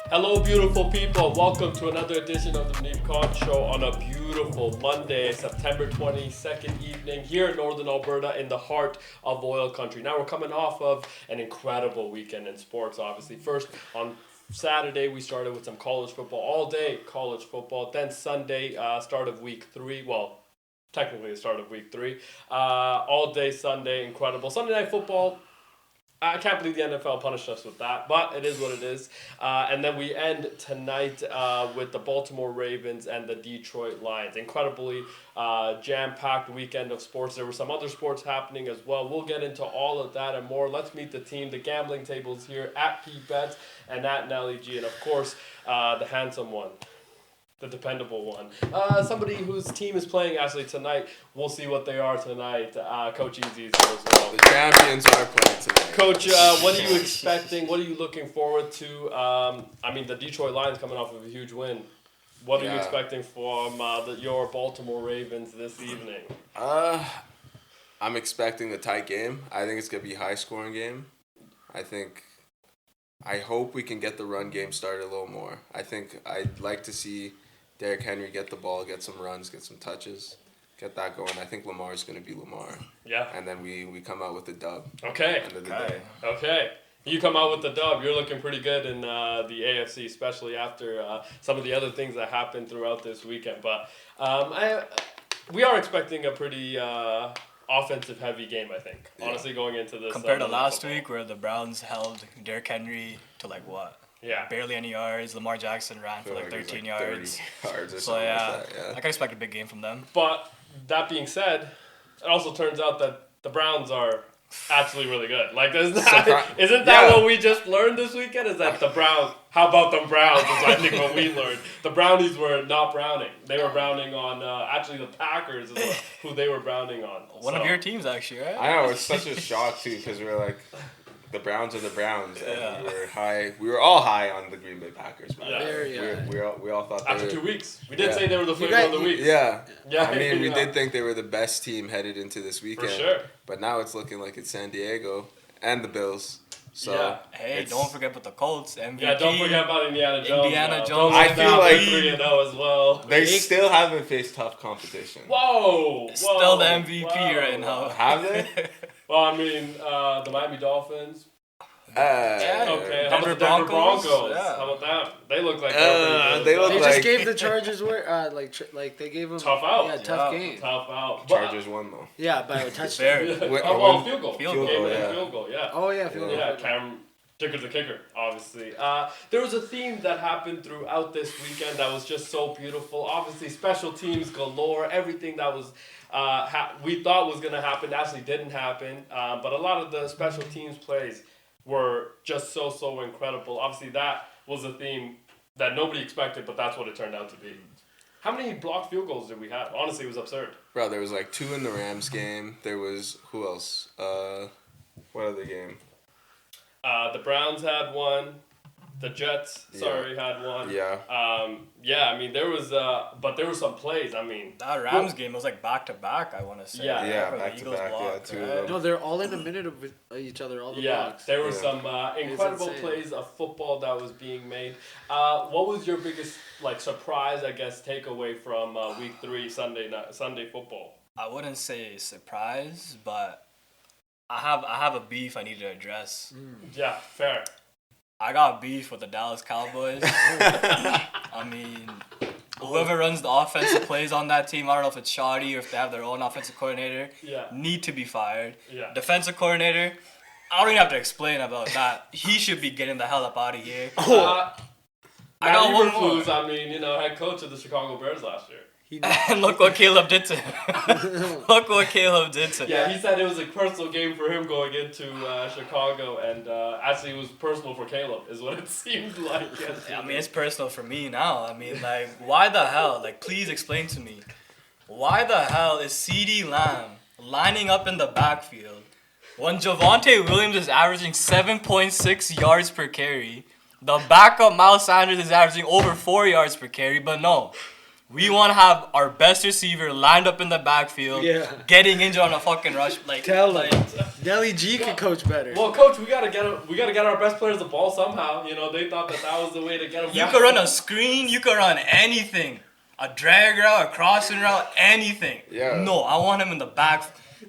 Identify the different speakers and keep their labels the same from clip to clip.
Speaker 1: Hello, beautiful people. Welcome to another edition of the Muneeb Show on a beautiful Monday, September 22nd evening here in Northern Alberta in the heart of oil country. Now, we're coming off of an incredible weekend in sports, obviously. First, on Saturday, we started with some college football, all day college football. Then Sunday, start of week 3. Well, technically the start of week 3. All day Sunday, incredible. Sunday night football. I can't believe the NFL punished us with that, but it is what it is. And then we end tonight with the Baltimore Ravens and the Detroit Lions. Incredibly jam-packed weekend of sports. There were some other sports happening as well. We'll get into all of that and more. Let's meet the team. The gambling tables here at Pete Bets and at Nelly G. And, of course, the handsome one. The dependable one. Somebody whose team is playing actually tonight. We'll see what they are tonight. Coach Easy's here as well.
Speaker 2: The champions are playing tonight.
Speaker 1: Coach, what are you expecting? What are you looking forward to? The Detroit Lions coming off of a huge win. What are you expecting from your Baltimore Ravens this evening?
Speaker 2: I'm expecting a tight game. I think it's going to be a high-scoring game. I hope we can get the run game started a little more. I'd like to see Derrick Henry get the ball, get some runs, get some touches, get that going. I think Lamar's going to be Lamar.
Speaker 1: Yeah.
Speaker 2: And then we come out with the dub.
Speaker 1: Okay.
Speaker 2: End of the day.
Speaker 1: Okay. You come out with the dub. You're looking pretty good in the AFC, especially after some of the other things that happened throughout this weekend. But we are expecting a pretty offensive heavy game, I think. Honestly, going into this.
Speaker 3: Compared to last week where the Browns held Derrick Henry to barely any yards. Lamar Jackson ran for 13 yards.
Speaker 2: 30 yards or
Speaker 3: So
Speaker 2: something like that,
Speaker 3: I can expect a big game from them.
Speaker 1: But that being said, it also turns out that the Browns are actually really good. Isn't that what we just learned this weekend? Is that the Browns? How about them Browns? Is I think what we learned. The Brownies were not browning. They were browning on actually the Packers is who they were browning on.
Speaker 3: One of your teams actually, right?
Speaker 2: I know, it's such a shock too because we were like, the Browns are the Browns, and we were high. We were all high on the Green Bay Packers. Man.
Speaker 1: Yeah.
Speaker 2: We all thought
Speaker 1: after 2 weeks, we did say they were the flavor of the week.
Speaker 2: Yeah. We did think they were the best team headed into this weekend.
Speaker 1: For sure.
Speaker 2: But now it's looking like it's San Diego and the Bills. So
Speaker 3: hey, don't forget about the Colts, MVP.
Speaker 1: Yeah, don't forget about Indiana Jones.
Speaker 3: Indiana Jones.
Speaker 2: I feel like
Speaker 1: 3-0 as well.
Speaker 2: They still haven't faced tough competition.
Speaker 1: Whoa!
Speaker 3: Still the MVP right now.
Speaker 2: Have they?
Speaker 1: Well, the Miami Dolphins. Okay. How about the
Speaker 3: Denver
Speaker 1: Denver Broncos?
Speaker 3: Yeah.
Speaker 1: How about that? They look like they're
Speaker 2: they look
Speaker 4: They
Speaker 2: like
Speaker 4: just gave the Chargers they gave them
Speaker 1: tough out.
Speaker 4: Yeah, tough game.
Speaker 1: Tough out.
Speaker 2: Chargers won though.
Speaker 4: Yeah, by a touchdown.
Speaker 1: Field goal.
Speaker 3: Field goal,
Speaker 1: Field goal. Yeah.
Speaker 4: Oh yeah, field goal.
Speaker 1: Yeah, Cam Dicker's the kicker, obviously. There was a theme that happened throughout this weekend that was just so beautiful. Obviously, special teams galore. Everything that was we thought was going to happen actually didn't happen. But a lot of the special teams plays were just so incredible. Obviously, that was a theme that nobody expected, but that's what it turned out to be. How many blocked field goals did we have? Honestly, it was absurd.
Speaker 2: Bro, there was 2 in the Rams game. There was, who else? What other game?
Speaker 1: The Browns had one. The Jets, had one.
Speaker 2: Yeah.
Speaker 1: There was, but there were some plays.
Speaker 3: That Rams game was back to back. I want to say.
Speaker 2: Yeah,
Speaker 3: Where
Speaker 2: back
Speaker 3: the
Speaker 2: to
Speaker 3: Eagles
Speaker 2: back.
Speaker 3: blocked,
Speaker 2: Two
Speaker 3: right?
Speaker 2: of them.
Speaker 4: No, they're all in a minute of each other. All the blocks.
Speaker 1: There were some incredible
Speaker 4: insane.
Speaker 1: plays of football that was being made. What was your biggest surprise, I guess, takeaway from week 3 Sunday football?
Speaker 3: I wouldn't say surprise, but I have a beef I need to address.
Speaker 1: Yeah, fair.
Speaker 3: I got beef with the Dallas Cowboys. Whoever runs the offensive plays on that team, I don't know if it's shoddy or if they have their own offensive coordinator, need to be fired.
Speaker 1: Yeah.
Speaker 3: Defensive coordinator, I don't even have to explain about that. He should be getting the hell up out of here.
Speaker 1: I
Speaker 3: got one more.
Speaker 1: Head coach of the Chicago Bears last year.
Speaker 3: And look what Caleb did to him. Look what Caleb did to him.
Speaker 1: Yeah, he said it was a personal game for him going into Chicago, and actually it was personal for Caleb, is what it seemed like.
Speaker 3: It's personal for me now. Why the hell? Please explain to me. Why the hell is CeeDee Lamb lining up in the backfield when Javonte Williams is averaging 7.6 yards per carry? The backup Miles Sanders is averaging over 4 yards per carry, but no. We want to have our best receiver lined up in the backfield, getting injured on a fucking rush.
Speaker 4: Tell them. Deli G could coach better.
Speaker 1: Well, coach, we gotta get our best players the ball somehow. You know, they thought that was the way to get them.
Speaker 3: You could run a screen. You could run anything. A drag route, a crossing route, anything.
Speaker 2: Yeah.
Speaker 3: No, I want him in the back.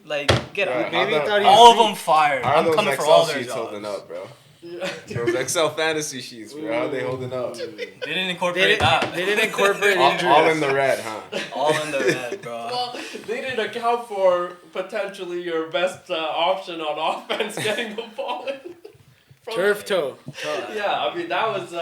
Speaker 3: Like, get out.
Speaker 4: Maybe he thought he
Speaker 3: All
Speaker 4: was
Speaker 3: of them fired.
Speaker 2: How are
Speaker 3: I'm
Speaker 2: those
Speaker 3: coming for
Speaker 2: Excel
Speaker 3: all their
Speaker 2: sheets holding
Speaker 3: jobs.
Speaker 2: up, bro?
Speaker 1: Yeah.
Speaker 2: Those Excel fantasy sheets, bro. How are they holding up?
Speaker 3: They didn't incorporate that.
Speaker 4: They didn't incorporate injuries.
Speaker 2: All in the red, huh?
Speaker 3: All in the red, bro.
Speaker 1: Well, they didn't account for potentially your best option on offense getting the ball in.
Speaker 4: Turf toe.
Speaker 1: Yeah, I mean that was.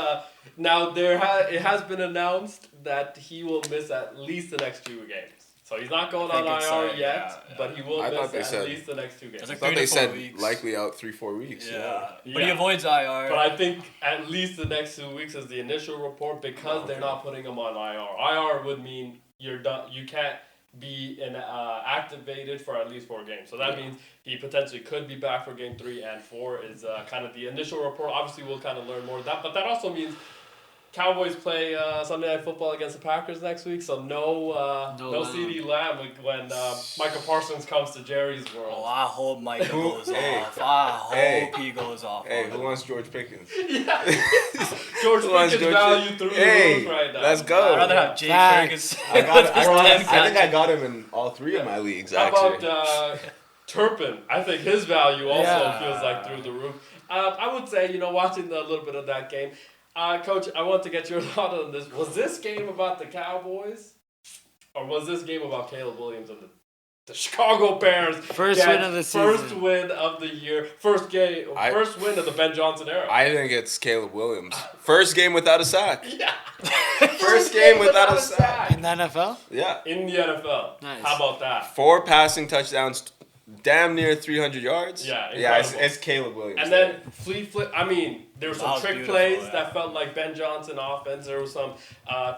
Speaker 1: Now it has been announced that he will miss at least the next 2 games. So he's not going on
Speaker 3: I think it's,
Speaker 1: IR yet,
Speaker 3: yeah.
Speaker 1: but he will
Speaker 2: I thought
Speaker 1: miss
Speaker 2: they
Speaker 1: at
Speaker 2: said-
Speaker 1: least the next 2 games.
Speaker 3: It's
Speaker 2: I
Speaker 3: like
Speaker 2: thought
Speaker 3: 3
Speaker 2: they
Speaker 3: to 4
Speaker 2: said
Speaker 3: weeks.
Speaker 2: likely out 3-4 weeks.
Speaker 3: Yeah. But
Speaker 1: Yeah.
Speaker 3: he avoids IR.
Speaker 1: But I think at least the next 2 weeks is the initial report because they're not putting him on IR. IR would mean you're done. You can't be activated for at least 4 games. So that means he potentially could be back for game 3 and 4 is kind of the initial report. Obviously, we'll kind of learn more of that. But that also means Cowboys play Sunday Night Football against the Packers next week. So no
Speaker 4: Lamb.
Speaker 1: CD Lamb when Michael Parsons comes to Jerry's world.
Speaker 3: Oh, I hope Micah goes
Speaker 2: Hey.
Speaker 3: off. I hope he goes off.
Speaker 2: Hey,
Speaker 3: on
Speaker 2: who
Speaker 3: it.
Speaker 2: wants George Pickens?
Speaker 1: Yeah. George
Speaker 2: Who wants
Speaker 1: Pickens
Speaker 2: George
Speaker 1: value through
Speaker 2: Hey,
Speaker 1: the roof right now.
Speaker 2: let's go.
Speaker 3: I'd rather have Jake
Speaker 4: Facts.
Speaker 3: Ferguson.
Speaker 2: I think I got him in all 3 of my leagues,
Speaker 1: How
Speaker 2: actually.
Speaker 1: about Turpin? I think his value also
Speaker 3: Yeah.
Speaker 1: feels like through the roof. I would say, watching a little bit of that game, Coach, I want to get your thought on this. Was this game about the Cowboys, or was this game about Caleb Williams and the Chicago Bears?
Speaker 4: First
Speaker 1: get
Speaker 4: win of the season.
Speaker 1: First win of the year. First win of the Ben Johnson era.
Speaker 2: I think it's Caleb Williams. First game without a sack.
Speaker 1: yeah.
Speaker 2: First game without a sack.
Speaker 4: In the NFL?
Speaker 2: Yeah.
Speaker 1: In the NFL.
Speaker 4: Nice.
Speaker 1: How about that?
Speaker 2: 4 passing touchdowns, damn near 300 yards.
Speaker 1: Yeah,
Speaker 2: Yeah, it's,
Speaker 1: incredible.
Speaker 2: it's Caleb Williams.
Speaker 1: And then there were
Speaker 3: That
Speaker 1: some
Speaker 3: was
Speaker 1: trick
Speaker 3: beautiful,
Speaker 1: plays
Speaker 3: yeah.
Speaker 1: that felt like Ben Johnson offense. There was some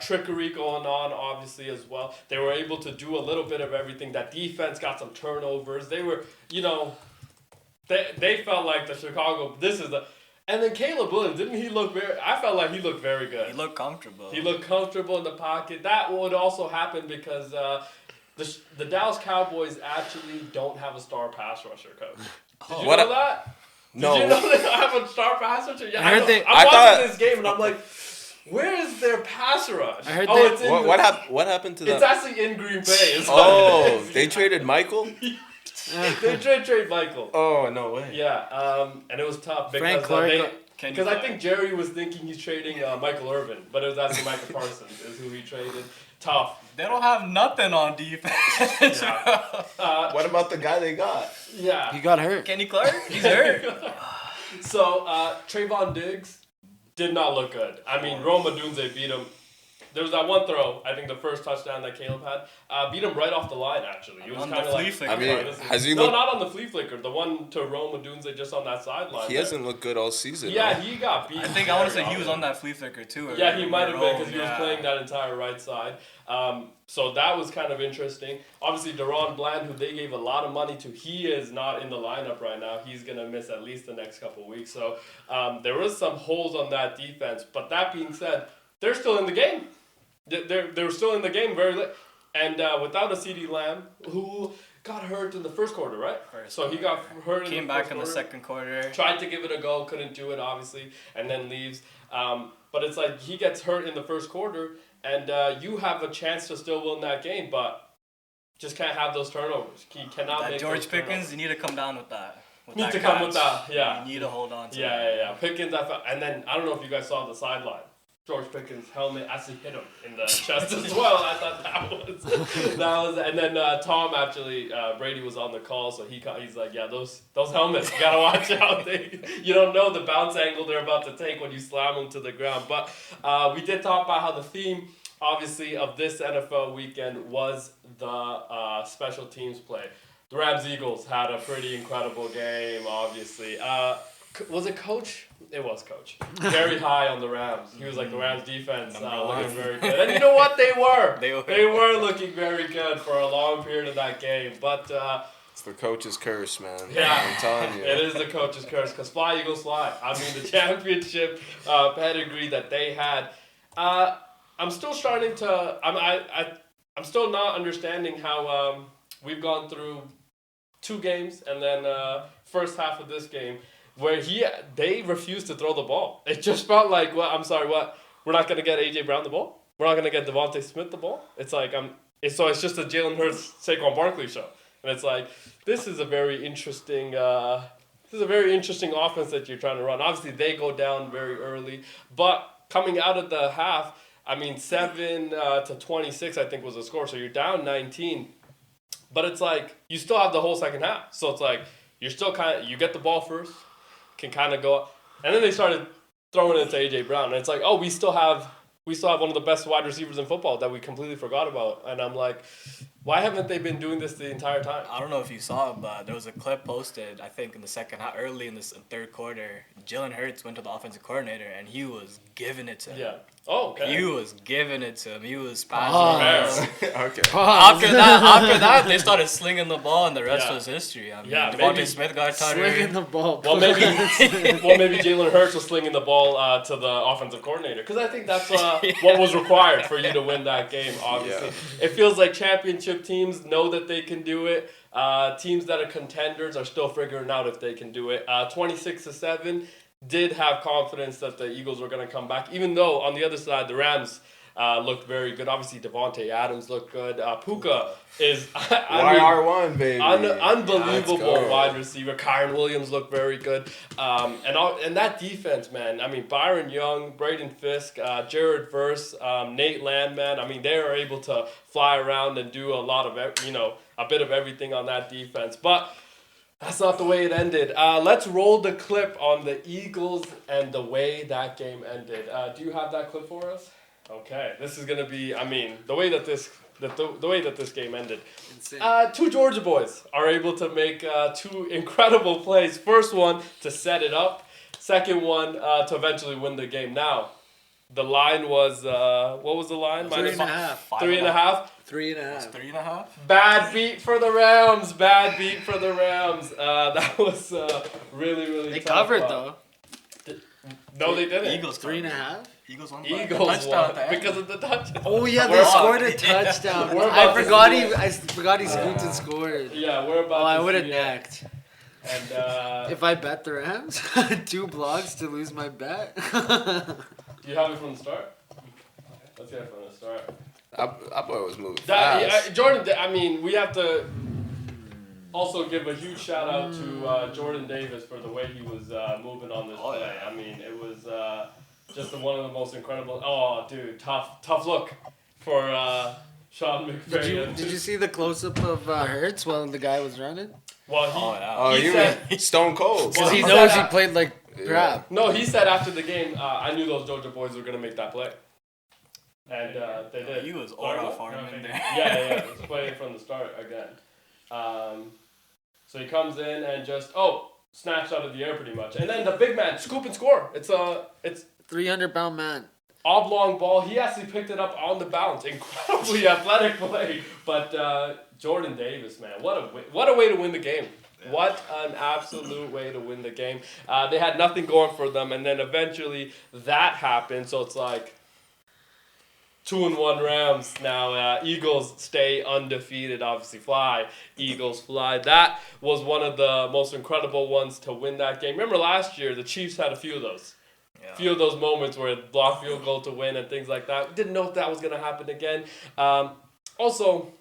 Speaker 1: trickery going on, obviously, as well. They were able to do a little bit of everything. That defense got some turnovers. They were, they felt like the Chicago, and then Caleb Williams, didn't he look I felt like he looked very good.
Speaker 3: He looked comfortable.
Speaker 1: He looked comfortable in the pocket. That would also happen because the Dallas Cowboys actually don't have a star pass rusher, coach. Did you
Speaker 2: What
Speaker 1: know
Speaker 2: a-
Speaker 1: that?
Speaker 2: No.
Speaker 1: Did you know they don't have a star pass rusher? Yeah,
Speaker 4: I heard they-
Speaker 1: I'm
Speaker 2: I
Speaker 1: watching
Speaker 2: thought-
Speaker 1: this game and I'm like, where is their pass rush?
Speaker 4: I heard
Speaker 1: it's in
Speaker 2: What happened to
Speaker 1: It's
Speaker 2: that?
Speaker 1: actually in Green Bay. Is what it
Speaker 2: Oh,
Speaker 1: is.
Speaker 2: they traded Michael?
Speaker 1: They trade Michael.
Speaker 2: Oh, no way.
Speaker 1: Yeah, and it was tough
Speaker 4: Frank
Speaker 1: because
Speaker 4: Clark.
Speaker 1: because I think Jerry was thinking he's trading Michael Irvin, but it was actually Michael Parsons is who he traded. Tough.
Speaker 3: They don't have nothing on defense.
Speaker 1: Yeah.
Speaker 2: What about the guy they got?
Speaker 1: Yeah.
Speaker 4: He got hurt.
Speaker 3: Kenny Clark? He's hurt.
Speaker 1: So, Trayvon Diggs did not look good. I mean, Rome Odunze beat him. There was that one throw, I think the first touchdown that Caleb had, beat him right off the line, actually. He was
Speaker 3: On
Speaker 1: kind
Speaker 3: the
Speaker 1: of
Speaker 3: flea
Speaker 1: like,
Speaker 3: flicker.
Speaker 2: I mean,
Speaker 1: this is-
Speaker 2: has he
Speaker 1: no,
Speaker 2: looked-
Speaker 1: not on the flea flicker. The one to Rome Odunze just on that sideline.
Speaker 2: He hasn't looked good all season.
Speaker 1: Yeah,
Speaker 2: though.
Speaker 1: he got beat.
Speaker 3: I want to say
Speaker 1: very
Speaker 3: he was
Speaker 1: often.
Speaker 3: on that flea flicker too.
Speaker 1: Yeah, he might have been because he was
Speaker 3: Yeah.
Speaker 1: playing that entire right side. So that was kind of interesting. Obviously, Deron Bland, who they gave a lot of money to, he is not in the lineup right now. He's going to miss at least the next couple of weeks. So there was some holes on that defense. But that being said, they're still in the game. They're still in the game very late. And without a CD Lamb, who got hurt in the first quarter, right? So he got hurt in
Speaker 3: Came
Speaker 1: the
Speaker 3: back
Speaker 1: first
Speaker 3: in the
Speaker 1: quarter.
Speaker 3: second quarter.
Speaker 1: Tried to give it a go, couldn't do it, obviously, and then leaves. But it's like he gets hurt in the first quarter, and you have a chance to still win that game, but just can't have those turnovers. He cannot
Speaker 3: That
Speaker 1: make
Speaker 3: George
Speaker 1: those
Speaker 3: Pickens,
Speaker 1: turnovers.
Speaker 3: you need to come down with that.
Speaker 1: Need to come with that, yeah.
Speaker 3: You need to hold on to that.
Speaker 1: Yeah. Pickens, and then I don't know if you guys saw the sideline. George Pickens' helmet actually hit him in the chest as well. I thought that was, and then Tom actually Brady was on the call, so he's like, yeah, those helmets, you gotta watch out. You don't know the bounce angle they're about to take when you slam them to the ground. But we did talk about how the theme, obviously, of this NFL weekend was the special teams play. The Rams-Eagles had a pretty incredible game, obviously. Was it Coach? It was Coach. Very high on the Rams. He was like, the Rams defense looking very good. And you know what? They were. They were looking very good for a long period of that game. But
Speaker 2: It's the coach's curse, man.
Speaker 1: Yeah.
Speaker 2: I'm telling you.
Speaker 1: it is the coach's curse. Because fly, Eagles, fly. I mean, the championship pedigree that they had. I'm still starting to... I'm still not understanding how we've gone through 2 games, and then first half of this game where they refused to throw the ball. It just felt like, well, I'm sorry, what? We're not gonna get AJ Brown the ball. We're not gonna get Devontae Smith the ball. It's like it's just a Jalen Hurts, Saquon Barkley show, and it's like this is a very interesting. This is a very interesting offense that you're trying to run. Obviously, they go down very early, but coming out of the half, I mean, 7 to 26, I think was the score. So you're down 19, but it's like you still have the whole second half. So it's like you're still you get the ball first, can kind of go, and then they started throwing it to AJ Brown, and it's like, oh, we still have one of the best wide receivers in football that we completely forgot about, and I'm like, why haven't they been doing this the entire time?
Speaker 3: I don't know if you saw it, but there was a clip posted, I think, in the second half, early in the third quarter. Jalen Hurts went to the offensive coordinator, and he was giving it to him.
Speaker 1: Yeah. Oh, okay.
Speaker 3: He was giving it to him. He was
Speaker 1: Oh,
Speaker 3: passing.
Speaker 2: Okay.
Speaker 3: After that, they started slinging the ball, and the rest was history. I mean, Devontae Smith got tired.
Speaker 4: Slinging the ball.
Speaker 1: Well, maybe Jalen Hurts was slinging the ball to the offensive coordinator, because I think that's what was required for you to win that game. Obviously, It feels like championship teams know that they can do it. Teams that are contenders are still figuring out if they can do it. 26-7 did have confidence that the Eagles were going to come back, even though on the other side the Rams looked very good. Obviously, Devontae Adams looked good. Puka is
Speaker 2: YR1, baby.
Speaker 1: Unbelievable wide receiver. Kyron Williams looked very good. And that defense, man. I mean, Byron Young, Braden Fisk, Jared Verse, Nate Landman. I mean, they were able to fly around and do a lot of, a bit of everything on that defense. But that's not the way it ended. Let's roll the clip on the Eagles and the way that game ended. Do you have that clip for us? Okay, this is gonna be. I mean, the way that this game ended.
Speaker 4: Insane.
Speaker 1: 2 Georgia boys are able to make 2 incredible plays. First one to set it up. Second one to eventually win the game. Now, the line was what was the line?
Speaker 4: 3.5.
Speaker 1: 3.5.
Speaker 4: 3.5.
Speaker 3: 3.5.
Speaker 1: Bad beat for the Rams. That was really
Speaker 4: They
Speaker 1: tough.
Speaker 4: covered though.
Speaker 1: No, they didn't.
Speaker 3: Eagles
Speaker 4: 3.5.
Speaker 3: Eagles won.
Speaker 1: Eagles
Speaker 3: Touchdown
Speaker 1: won
Speaker 3: at the end.
Speaker 1: because of the touchdown.
Speaker 4: Oh yeah,
Speaker 1: We're
Speaker 4: they
Speaker 1: on.
Speaker 4: scored a touchdown.
Speaker 1: We're about to see
Speaker 4: I forgot he scooped and scored.
Speaker 1: Yeah, we're about.
Speaker 4: Oh, I
Speaker 1: to
Speaker 4: would have
Speaker 1: see it.
Speaker 4: necked.
Speaker 1: And
Speaker 4: If I bet the Rams, 2 blocks to lose my bet.
Speaker 1: do you have it from the start? Let's get it from the start.
Speaker 2: I thought it was moving fast.
Speaker 1: Jordan, I mean, we have to also give a huge shout out to Jordan Davis for the way he was moving on this play. I mean, it was just one of the most incredible. Oh, dude, tough look for Sean McVay.
Speaker 4: Did you see the close up of Hurts while the guy was running?
Speaker 1: Well,
Speaker 2: You mean Stone Cold.
Speaker 1: Well,
Speaker 4: Because he
Speaker 1: he
Speaker 4: knows
Speaker 1: said
Speaker 4: he played like crap.
Speaker 1: No, he said after the game, I knew those Georgia boys were gonna make that play, and they did.
Speaker 3: He was
Speaker 1: Sorry,
Speaker 3: all
Speaker 1: what?
Speaker 3: farm in there.
Speaker 1: Yeah. Let's play it from the start again. So he comes in and just snatched out of the air pretty much, and then the big man scoop and score. It's
Speaker 4: 300-pound man.
Speaker 1: oblong ball. He actually picked it up on the bounce. Incredibly athletic play, but Jordan Davis, man, what a way to win the game. Yeah. What an absolute way to win the game. They had nothing going for them, and then eventually that happened. So it's like 2-1 Rams. Now Eagles stay undefeated. Obviously, fly. Eagles fly. That was one of the most incredible ones to win that game. Remember last year, the Chiefs had a few of those.
Speaker 3: Yeah.
Speaker 1: Few of those moments where block field goal to win and things like that. Didn't know if that was going to happen again. Also,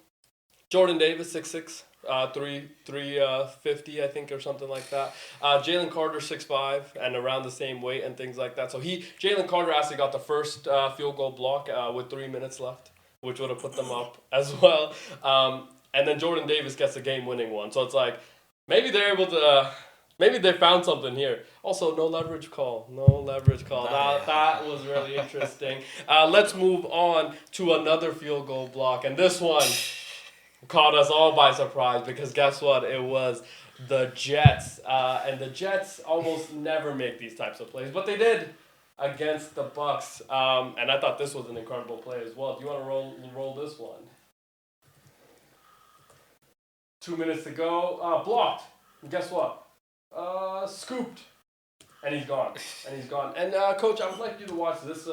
Speaker 1: Jordan Davis, 6'6", 350, I think, or something like that. Jalen Carter, 6'5", and around the same weight and things like that. So Jalen Carter actually got the first field goal block with 3 minutes left, which would have put them up as well. And then Jordan Davis gets the game-winning one. So it's like maybe they're able to. Maybe they found something here. Also, no leverage call. That was really interesting. Let's move on to another field goal block. And this one caught us all by surprise because guess what? It was the Jets. And the Jets almost never make these types of plays. But they did against the Bucks. And I thought this was an incredible play as well. Do you want to roll this one? 2 minutes to go. Blocked. And guess what? Scooped, and he's gone. And Coach, I would like you to watch this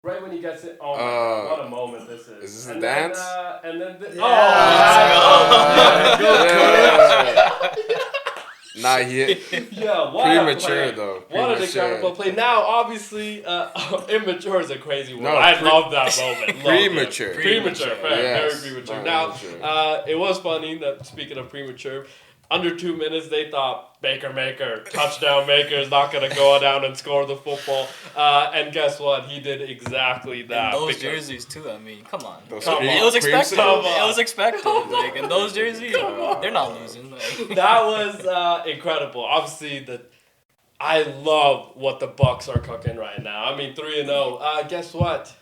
Speaker 1: Right when he gets it. Oh my God, what a moment this is.
Speaker 2: Is this a
Speaker 1: and
Speaker 2: dance?
Speaker 1: Then, and then.
Speaker 2: Nah, he
Speaker 1: Yeah, what
Speaker 2: premature
Speaker 1: a play.
Speaker 2: though.
Speaker 1: What an
Speaker 2: Premature.
Speaker 1: incredible play. Now, obviously, immature is a crazy word.
Speaker 2: No,
Speaker 1: I love that moment.
Speaker 2: Premature.
Speaker 1: Premature, fair,
Speaker 2: Yes,
Speaker 1: very premature.
Speaker 2: not
Speaker 1: Now,
Speaker 2: immature.
Speaker 1: it was funny that speaking of premature, under 2 minutes they thought Baker Maker, touchdown maker is not going to go down and score the football. And guess what? He did exactly that.
Speaker 3: And those jerseys too. I mean, come on.
Speaker 2: Those
Speaker 3: It was expected.
Speaker 2: creamsicle?
Speaker 3: It was expected. Like, and those jerseys, they're not losing. Like.
Speaker 1: That was incredible. Obviously, I love what the Bucks are cooking right now. I mean, 3-0. Guess what?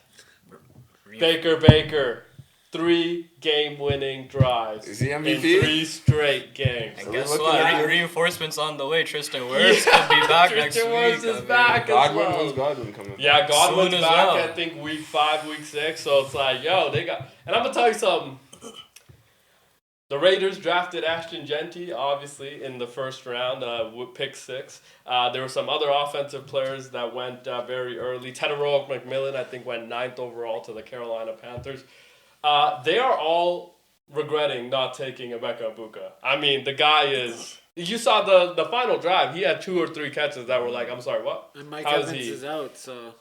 Speaker 1: Baker, 3 game-winning drives.
Speaker 2: Is he
Speaker 1: in
Speaker 2: MVP?
Speaker 1: 3 straight games.
Speaker 3: And
Speaker 2: Are we
Speaker 3: guess
Speaker 2: looking
Speaker 3: what?
Speaker 2: at-
Speaker 3: Reinforcements on the way. Tristan Wirfs could be back next
Speaker 1: Tristan
Speaker 3: week.
Speaker 1: Wirfs is
Speaker 3: I mean,
Speaker 1: back as
Speaker 2: Godwin,
Speaker 1: well.
Speaker 2: when's Godwin coming?
Speaker 1: Yeah, Godwin's
Speaker 3: Soon as
Speaker 1: back,
Speaker 3: well.
Speaker 1: I think, week 5, week 6. So it's like, yo, they got... And I'm going to tell you something. The Raiders drafted Ashton Genty, obviously, in the first round, with pick 6. There were some other offensive players that went very early. Tedoroa McMillan, I think, went 9th overall to the Carolina Panthers. They are all regretting not taking Emeka Ibuka. I mean, the guy is... You saw the final drive. He had 2 or 3 catches that were like, I'm sorry, what?
Speaker 4: And Mike
Speaker 1: How is
Speaker 4: Evans
Speaker 1: he?
Speaker 4: is out, so.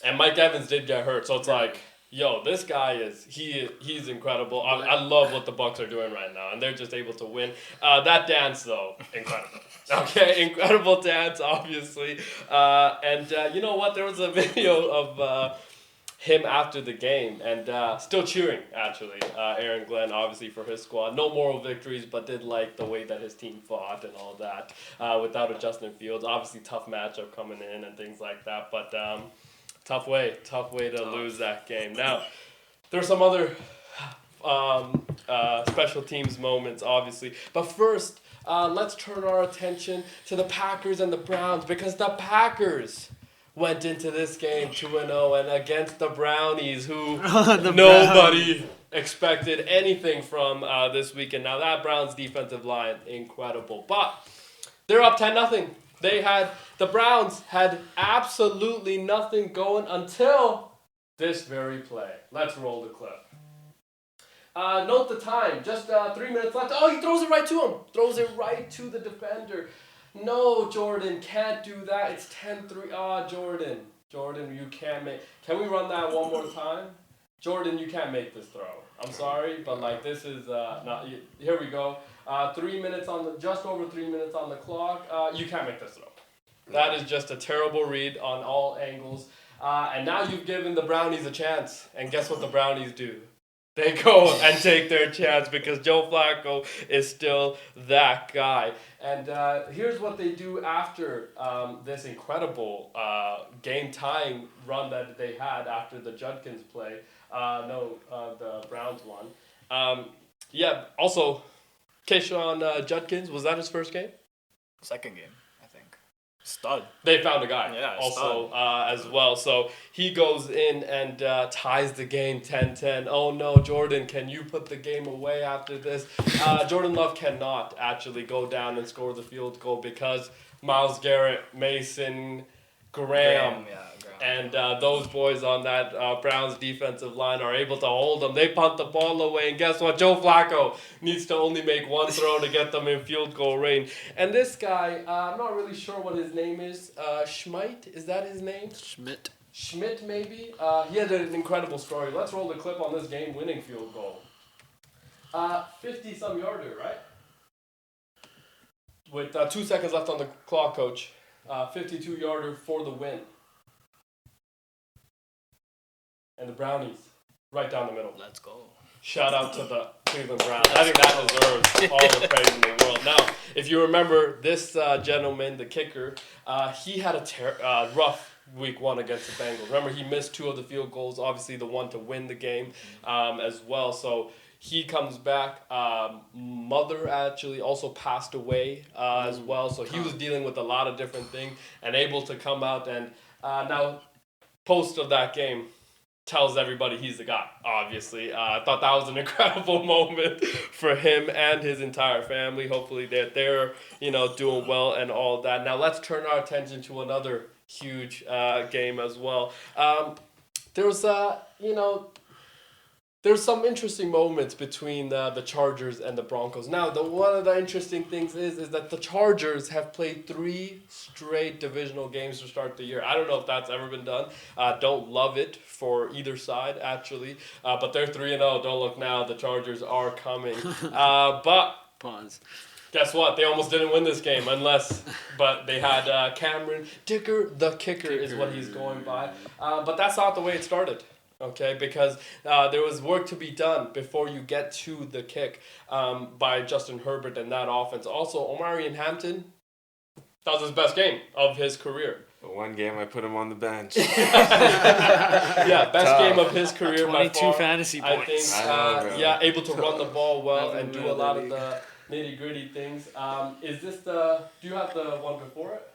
Speaker 1: And Mike Evans did get hurt, so it's like... Yo, this guy he's incredible. I love what the Bucks are doing right now, and they're just able to win. That dance, though, incredible. Okay, incredible dance, obviously. And you know what? There was a video of him after the game, and still cheering, actually. Aaron Glenn, obviously, for his squad. No moral victories, but did like the way that his team fought and all that. Without a Justin Fields, obviously tough matchup coming in and things like that, but... Tough way to lose that game. Now, there are some other special teams moments, obviously. But first, let's turn our attention to the Packers and the Browns, because the Packers went into this game 2-0 and against the Brownies, who nobody expected anything from this weekend. Now, that Browns defensive line, incredible. But they're up 10-0. The Browns had absolutely nothing going until this very play. Let's roll the clip. Note the time, just 3 minutes left. Oh, he throws it right to him. Throws it right to the defender. No, Jordan, can't do that. It's 10-3. Jordan, you can't make... Can we run that one more time? Jordan, you can't make this throw. I'm sorry, but like this is not... Here we go. 3 minutes just over 3 minutes on the clock. You can't make this throw. That is just a terrible read on all angles. And now you've given the Brownies a chance. And guess what the Brownies do? They go and take their chance because Joe Flacco is still that guy. And here's what they do after this incredible game-tying run that they had after the Judkins play. The Browns won. Also, Keyshawn Judkins, was that his first game?
Speaker 3: Second game, I think. Stud.
Speaker 1: They found a guy as well. So he goes in and ties the game 10-10. Oh no, Jordan, can you put the game away after this? Jordan Love cannot actually go down and score the field goal because Myles Garrett, Mason, Graham. And those boys on that Browns defensive line are able to hold them. They punt the ball away, and guess what? Joe Flacco needs to only make one throw to get them in field goal range. And this guy, I'm not really sure what his name is. Schmidt, is that his name? Schmidt, maybe? He had an incredible story. Let's roll the clip on this game-winning field goal. 50-some yarder, right? With 2 seconds left on the clock, Coach. 52-yarder for the win. And the Brownies, right down the middle.
Speaker 3: Let's go.
Speaker 1: Shout out to the Cleveland Browns. I think that deserves all the praise in the world. Now, if you remember this gentleman, the kicker, he had a rough week 1 against the Bengals. Remember, he missed 2 of the field goals, obviously the one to win the game as well. So he comes back. Mother actually also passed away as well. So he was dealing with a lot of different things and able to come out. And now, post of that game, tells everybody he's the guy, obviously. I thought that was an incredible moment for him and his entire family. Hopefully they're doing well and all that. Now let's turn our attention to another huge game as well. there was there's some interesting moments between the Chargers and the Broncos. Now, one of the interesting things is that the Chargers have played 3 straight divisional games to start the year. I don't know if that's ever been done. Don't love it for either side, actually. But they're 3-0. Don't look now. The Chargers are coming. But
Speaker 4: Pause.
Speaker 1: guess what? They almost didn't win this game but they had Cameron Dicker, the kicker is what he's going by. But that's not the way it started. Okay, because there was work to be done before you get to the kick by Justin Herbert and that offense. Also, Omarion Hampton, that was his best game of his career.
Speaker 2: But one game I put him on the bench.
Speaker 1: Yeah, best
Speaker 2: Tough.
Speaker 1: game of his career by
Speaker 4: 22
Speaker 1: far.
Speaker 4: fantasy
Speaker 1: I
Speaker 4: points.
Speaker 1: think, able to run the ball well and do a
Speaker 4: Nothing
Speaker 1: lot
Speaker 4: win
Speaker 1: of
Speaker 4: the
Speaker 1: the nitty gritty things. Do you have the one before it?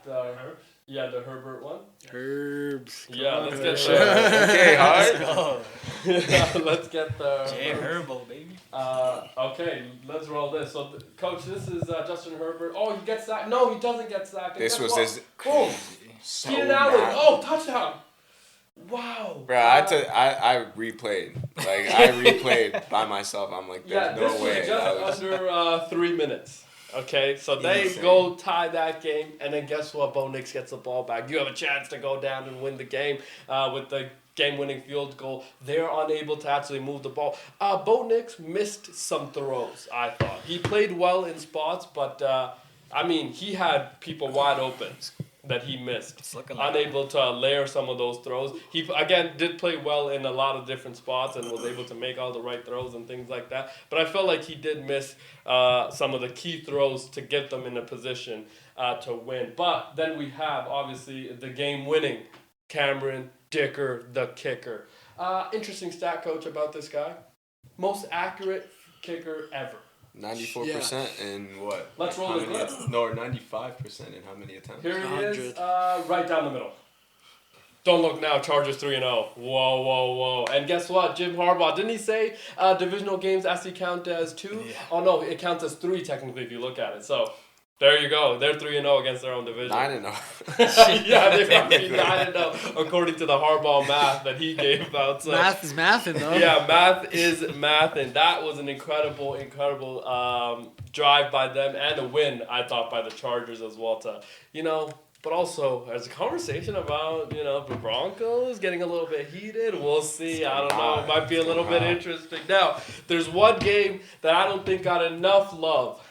Speaker 1: The Herbert one.
Speaker 4: Herbs.
Speaker 1: Yeah,
Speaker 4: Come
Speaker 1: let's
Speaker 4: on,
Speaker 1: get
Speaker 4: Herbs.
Speaker 1: the.
Speaker 2: Okay, hard.
Speaker 3: Oh,
Speaker 1: Let's get the.
Speaker 3: Jay Herbal, baby.
Speaker 1: Okay, let's roll this. So, Coach, this is Justin Herbert. Oh, he gets sacked. No, he doesn't get sacked. And
Speaker 2: This
Speaker 1: guess
Speaker 2: was
Speaker 1: what?
Speaker 2: his.
Speaker 1: Boom.
Speaker 2: So
Speaker 1: Keenan Allen.
Speaker 2: mad.
Speaker 1: Oh, touchdown. Wow.
Speaker 2: Bro, I replayed. Like, I replayed by myself. I'm like, there's
Speaker 1: this
Speaker 2: no way.
Speaker 1: was
Speaker 2: That
Speaker 1: just
Speaker 2: was,
Speaker 1: under 3 minutes. Okay, so they
Speaker 2: Insane.
Speaker 1: go tie that game, and then guess what? Bo Nix gets the ball back. You have a chance to go down and win the game with the game-winning field goal. They're unable to actually move the ball. Bo Nix missed some throws, I thought. He played well in spots, but, he had people wide open that he missed.
Speaker 3: It's looking like
Speaker 1: Unable to layer some of those throws. He, again, did play well in a lot of different spots and was able to make all the right throws and things like that. But I felt like he did miss some of the key throws to get them in a position to win. But then we have, obviously, the game-winning Cameron Dicker, the kicker. Interesting stat, Coach, about this guy. Most accurate kicker ever.
Speaker 2: 94% in what?
Speaker 1: Let's roll
Speaker 2: How
Speaker 1: the
Speaker 2: many
Speaker 1: clip.
Speaker 2: No, 95% in how many attempts?
Speaker 1: Here he
Speaker 4: 100.
Speaker 1: is, right down the middle. Don't look now, Chargers 3-0. Whoa. And guess what? Jim Harbaugh, didn't he say divisional games actually count as 2?
Speaker 3: Yeah.
Speaker 1: Oh, no, it counts as 3 technically if you look at it. So, there you go. They're 3-0 against their own division.
Speaker 2: 9-0.
Speaker 1: Yeah, they might be 9-0 according to the Harbaugh math that he gave out. So.
Speaker 4: Math is mathing, though.
Speaker 1: Yeah, math is math, and that was an incredible drive by them and a win, I thought, by the Chargers as well. But also, as a conversation about, the Broncos getting a little bit heated, we'll see. I don't know. It might be a little bit interesting. Now, there's one game that I don't think got enough love.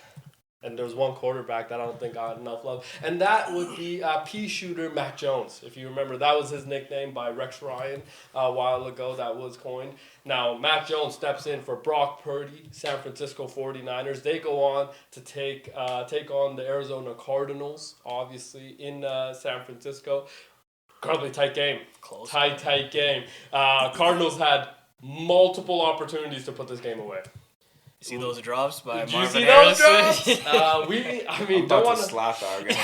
Speaker 1: And there's one quarterback that I don't think got enough love. And that would be pea shooter Mac Jones. If you remember, that was his nickname by Rex Ryan a while ago. That was coined. Now, Mac Jones steps in for Brock Purdy, San Francisco 49ers. They go on to take on the Arizona Cardinals, obviously, in San Francisco. Incredibly tight game.
Speaker 3: Close.
Speaker 1: Tight game. Cardinals had multiple opportunities to put this game away.
Speaker 3: You see those drops by
Speaker 1: Did you
Speaker 3: Marvin
Speaker 1: see those
Speaker 3: Harrison?
Speaker 1: drops?
Speaker 2: I'm
Speaker 1: don't
Speaker 2: about
Speaker 1: want
Speaker 2: to
Speaker 1: to.
Speaker 2: slap our guy.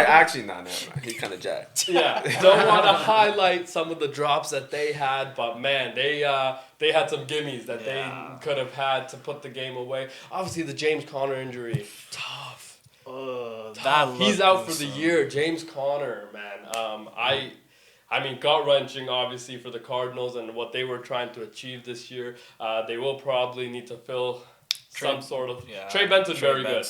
Speaker 2: Actually, no, never mind. He kind of jacked.
Speaker 1: Yeah, don't want to highlight some of the drops that they had, but man, they had some gimmies that they could have had to put the game away. Obviously, the James Conner injury, tough. He's out for the year. James Conner, man. Gut-wrenching, obviously, for the Cardinals and what they were trying to achieve this year. They will probably need to fill some sort of... Trey Benson, very good.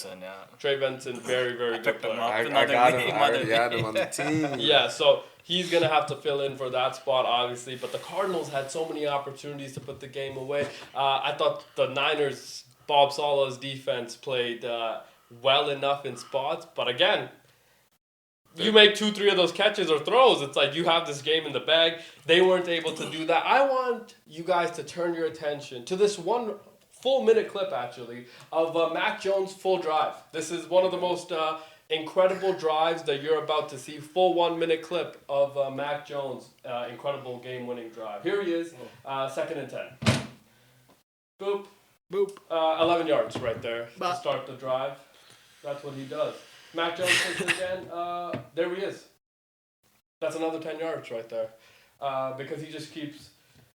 Speaker 1: Trey Benson, very, very good player.
Speaker 2: I got him. I already had him on the team.
Speaker 1: Yeah, so he's going to have to fill in for that spot, obviously. But the Cardinals had so many opportunities to put the game away. I thought the Niners, Bob Saleh's defense played well enough in spots. But again... You make 2-3 of those catches or throws, it's like you have this game in the bag. They weren't able to do that. I want you guys to turn your attention to this one full minute clip, actually, of Mac Jones' full drive. This is one of the most incredible drives that you're about to see. Full 1 minute clip of Mac Jones' incredible game-winning drive. Here he is, 2nd and 10. Boop.
Speaker 4: Boop.
Speaker 1: 11 yards right there
Speaker 4: Bah.
Speaker 1: to start the drive. That's what he does. Mac Jones takes it again. There he is. That's another 10 yards right there. Because he just keeps...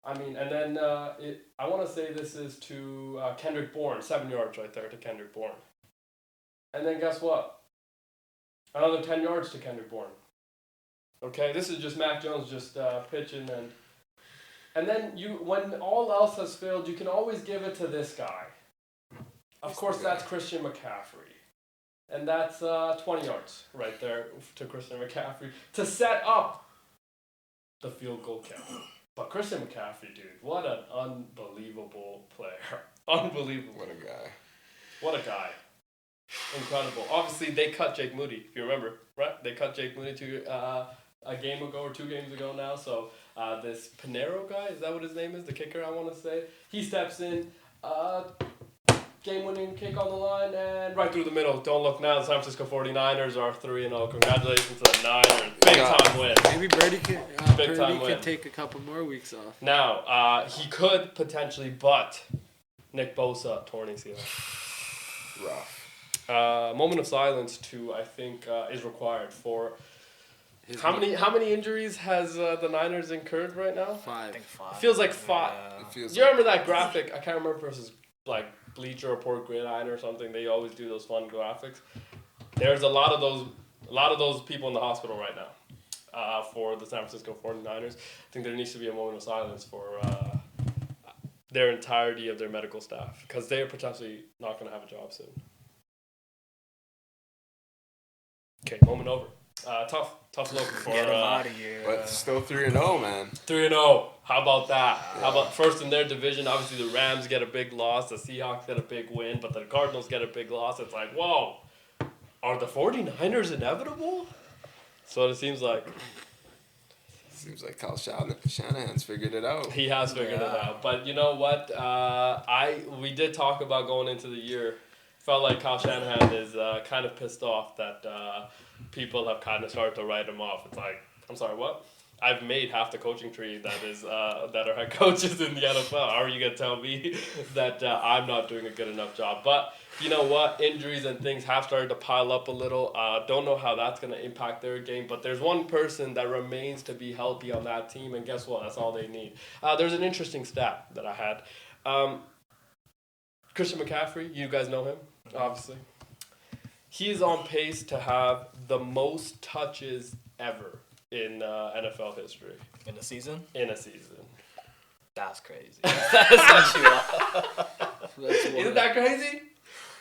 Speaker 1: and then I want to say this is to Kendrick Bourne. 7 yards right there to Kendrick Bourne. And then guess what? Another 10 yards to Kendrick Bourne. Okay, this is just Mac Jones just pitching and then when all else has failed, you can always give it to this guy. Of course, that's Christian McCaffrey. And that's 20 yards right there to Christian McCaffrey to set up the field goal count. But Christian McCaffrey, dude, what an unbelievable player. Unbelievable.
Speaker 2: What a guy.
Speaker 1: What a guy. Incredible. Obviously, they cut Jake Moody, if you remember, right? They cut Jake Moody a game ago or 2 games ago now. So this Pinero guy, is that what his name is? The kicker, I want to say. He steps in. Game-winning kick on the line and right through the middle. Don't look now. The San Francisco 49ers are 3-0. Congratulations to the Niners. Big-time win.
Speaker 4: Maybe Brady could take a couple more weeks off.
Speaker 1: Now, he could potentially, but Nick Bosa, torn ACL.
Speaker 2: Rough.
Speaker 1: Moment of silence, I think, is required for... How many injuries has the Niners incurred right now?
Speaker 4: 5.
Speaker 3: I think 5.
Speaker 1: It feels like 5.
Speaker 2: Yeah.
Speaker 1: Do you remember that graphic? I can't remember versus like Bleacher Report, Gridiron or something. They always do those fun graphics. There's a lot of those people in the hospital right now for the San Francisco 49ers. I think there needs to be a moment of silence for their entirety of their medical staff because they are potentially not going to have a job soon. Okay, moment over. Tough look for
Speaker 3: Get him out of here.
Speaker 2: But still 3-0, man.
Speaker 1: 3-0. How about that? How about first in their division? Obviously, the Rams get a big loss. The Seahawks get a big win. But the Cardinals get a big loss. It's like, whoa. Are the 49ers inevitable? So it seems like.
Speaker 2: Seems like Kyle Shanahan's figured it out.
Speaker 1: He has figured it out. But you know what? We did talk about going into the year. Felt like Kyle Shanahan is kind of pissed off that people have kind of started to write him off. It's like, I'm sorry, what? I've made half the coaching tree that are head coaches in the NFL. How are you gonna tell me that I'm not doing a good enough job? But you know what? Injuries and things have started to pile up a little. Don't know how that's gonna impact their game. But there's one person that remains to be healthy on that team, and guess what? That's all they need. There's an interesting stat that I had. Christian McCaffrey, you guys know him, obviously. He's on pace to have the most touches ever in NFL history.
Speaker 3: In a season?
Speaker 1: In a season.
Speaker 3: That's crazy. That's actually
Speaker 1: Isn't that crazy?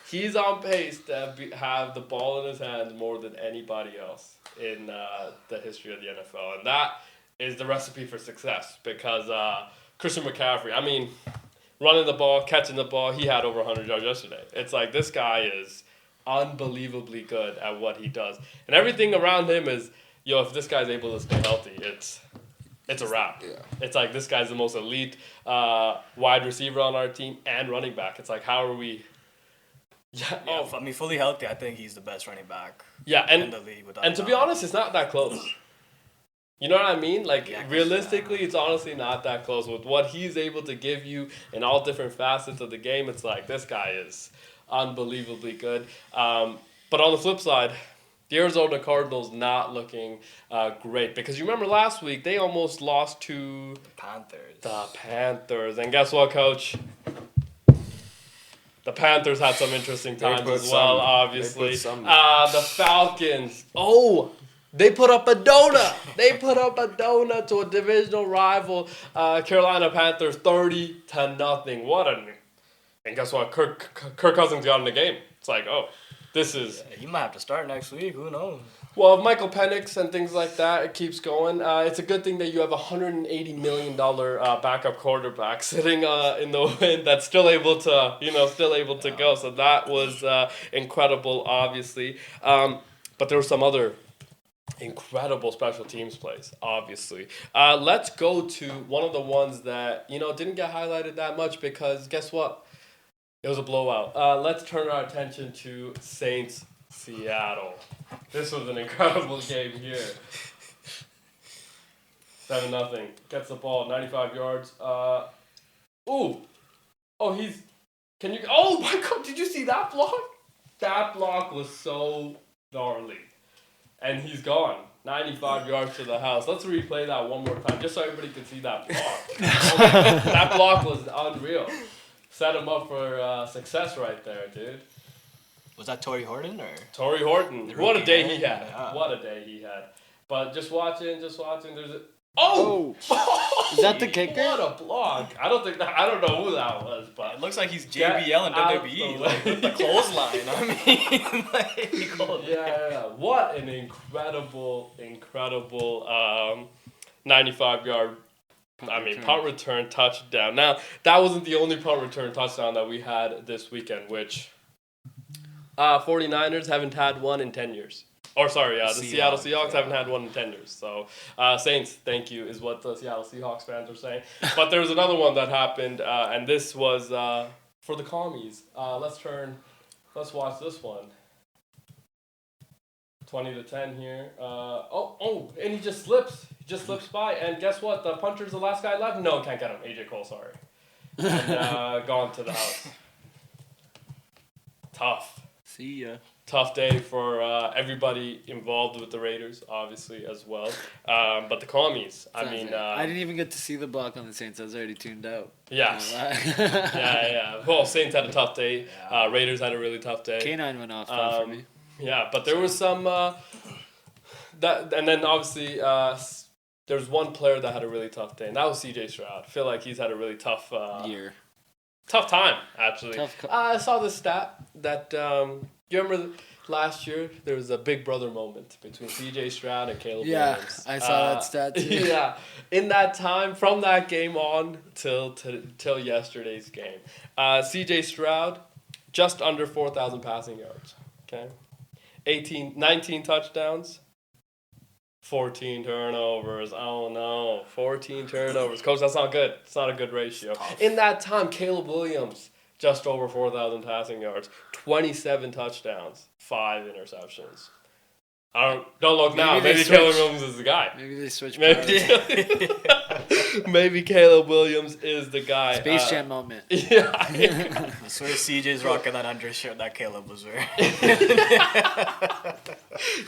Speaker 1: He's on pace to have the ball in his hands more than anybody else in the history of the NFL. And that is the recipe for success because Christian McCaffrey, I mean, running the ball, catching the ball, he had over 100 yards yesterday. It's like this guy is unbelievably good at what he does. And everything around him is, if this guy's able to stay healthy, it's a wrap.
Speaker 2: Yeah.
Speaker 1: It's like this guy's the most elite wide receiver on our team and running back. It's like, how are we...
Speaker 3: Yeah, I mean, fully healthy, I think he's the best running back
Speaker 1: in
Speaker 3: the league.
Speaker 1: And to be honest, it's not that close. You know what I mean? Like,
Speaker 3: yeah,
Speaker 1: realistically, it's honestly not that close. With what he's able to give you in all different facets of the game, it's like, this guy is unbelievably good. But on the flip side, the Arizona Cardinals not looking great. Because you remember last week, they almost lost to... The Panthers. And guess what, Coach? The Panthers had some interesting times as well, obviously. The Falcons. Oh, they put up a donut. They put up a donut to a divisional rival, Carolina Panthers, 30-0. And guess what? Kirk Cousins got in the game. It's like, this is...
Speaker 3: Yeah, he might have to start next week. Who knows?
Speaker 1: Well, if Michael Penix and things like that, it keeps going. It's a good thing that you have a $180 million backup quarterback sitting in the wind that's still able to go. So that was incredible, obviously. But there were some other incredible special teams plays, obviously. Let's go to one of the ones that, didn't get highlighted that much because guess what? It was a blowout. Let's turn our attention to Saints Seattle. This was an incredible game here. 7-0. Gets the ball, 95 yards. Oh, my God, did you see that block? That block was so gnarly. And he's gone. 95 yards to the house. Let's replay that one more time just so everybody can see that block. That block was unreal. Set him up for success right there, dude.
Speaker 3: Was that Torrey Horton or?
Speaker 1: Torrey Horton. What a day he had.
Speaker 3: Yeah.
Speaker 1: What a day he had. But just watching. There's a
Speaker 4: Oh! Is that the kicker?
Speaker 1: What a block! I don't know who that was, but
Speaker 3: It looks like he's
Speaker 1: Get
Speaker 3: JBL and
Speaker 1: out
Speaker 3: WWE,
Speaker 1: the
Speaker 3: like
Speaker 1: way.
Speaker 3: the clothesline. I mean, like,
Speaker 1: yeah. What an incredible 95-yard. Punt return touchdown. Now, that wasn't the only punt return touchdown that we had this weekend, which 49ers haven't had one in 10 years. Or sorry, the Seattle Seahawks haven't had one in 10 years. So, Saints, thank you, is what the Seattle Seahawks fans are saying. But there was another one that happened, and this was for the commies. Let's watch this one. 20-10 here. And he just slips. He just slips by. And guess what? The puncher's the last guy left. No, can't get him. AJ Cole, sorry. And gone to the house. Tough.
Speaker 4: See ya.
Speaker 1: Tough day for everybody involved with the Raiders, obviously, as well. But the commies, I
Speaker 4: didn't even get to see the block on the Saints. I was already tuned out.
Speaker 1: Yes. Yeah. Well, Saints had a tough day. Raiders had a really tough day.
Speaker 4: K9 went off for me.
Speaker 1: Yeah, but there was some and then obviously there's one player that had a really tough day, and that was CJ Stroud. I feel like he's had a really tough
Speaker 4: year.
Speaker 1: Tough time, actually. I saw this stat that you remember last year there was a big brother moment between CJ Stroud and Caleb Williams.
Speaker 4: I saw that stat too.
Speaker 1: Yeah, in that time, from that game on till yesterday's game, CJ Stroud just under 4,000 passing yards. Okay. 19 touchdowns, 14 turnovers. Oh no, 14 turnovers. Coach, that's not good. It's not a good ratio. In that time, Caleb Williams, just over 4,000 passing yards, 27 touchdowns, 5 interceptions. Don't look now. Maybe Caleb Williams is the guy.
Speaker 4: Maybe they switch.
Speaker 1: Maybe Caleb Williams is the guy.
Speaker 4: Space Jam moment.
Speaker 1: Yeah.
Speaker 3: I swear CJ's rocking that undershirt that Caleb was wearing.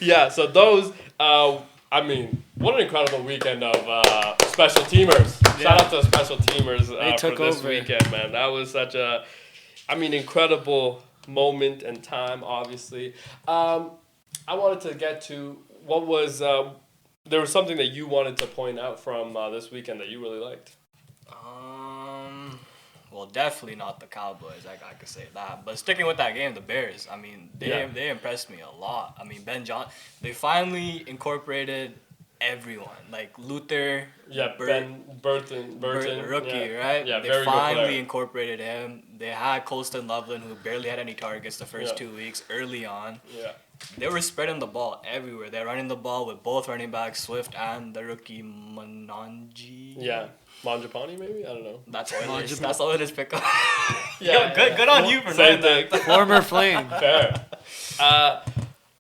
Speaker 1: Yeah, so those, what an incredible weekend of special teamers. Yeah. Shout out to the special teamers for this weekend, man. That was such a, incredible moment and time, obviously. I wanted to get to what was, there was something that you wanted to point out from this weekend that you really liked.
Speaker 3: Well, definitely not the Cowboys. I could say that. But sticking with that game, the Bears. They impressed me a lot. Ben Johnson. They finally incorporated everyone, like Luther.
Speaker 1: Yeah, Burton,
Speaker 3: rookie, right?
Speaker 1: Yeah,
Speaker 3: they
Speaker 1: very
Speaker 3: finally
Speaker 1: good player.
Speaker 3: Incorporated him. They had Colston Loveland, who barely had any targets the first 2 weeks early on.
Speaker 1: Yeah.
Speaker 3: They were spreading the ball everywhere. They're running the ball with both running backs, Swift and the rookie Mananji.
Speaker 1: Yeah. Manjapani, maybe? I don't know.
Speaker 3: That's all it is. That's all it is, pick up.
Speaker 1: Yeah.
Speaker 3: Good on you for knowing that.
Speaker 4: Former Flame.
Speaker 1: Fair. I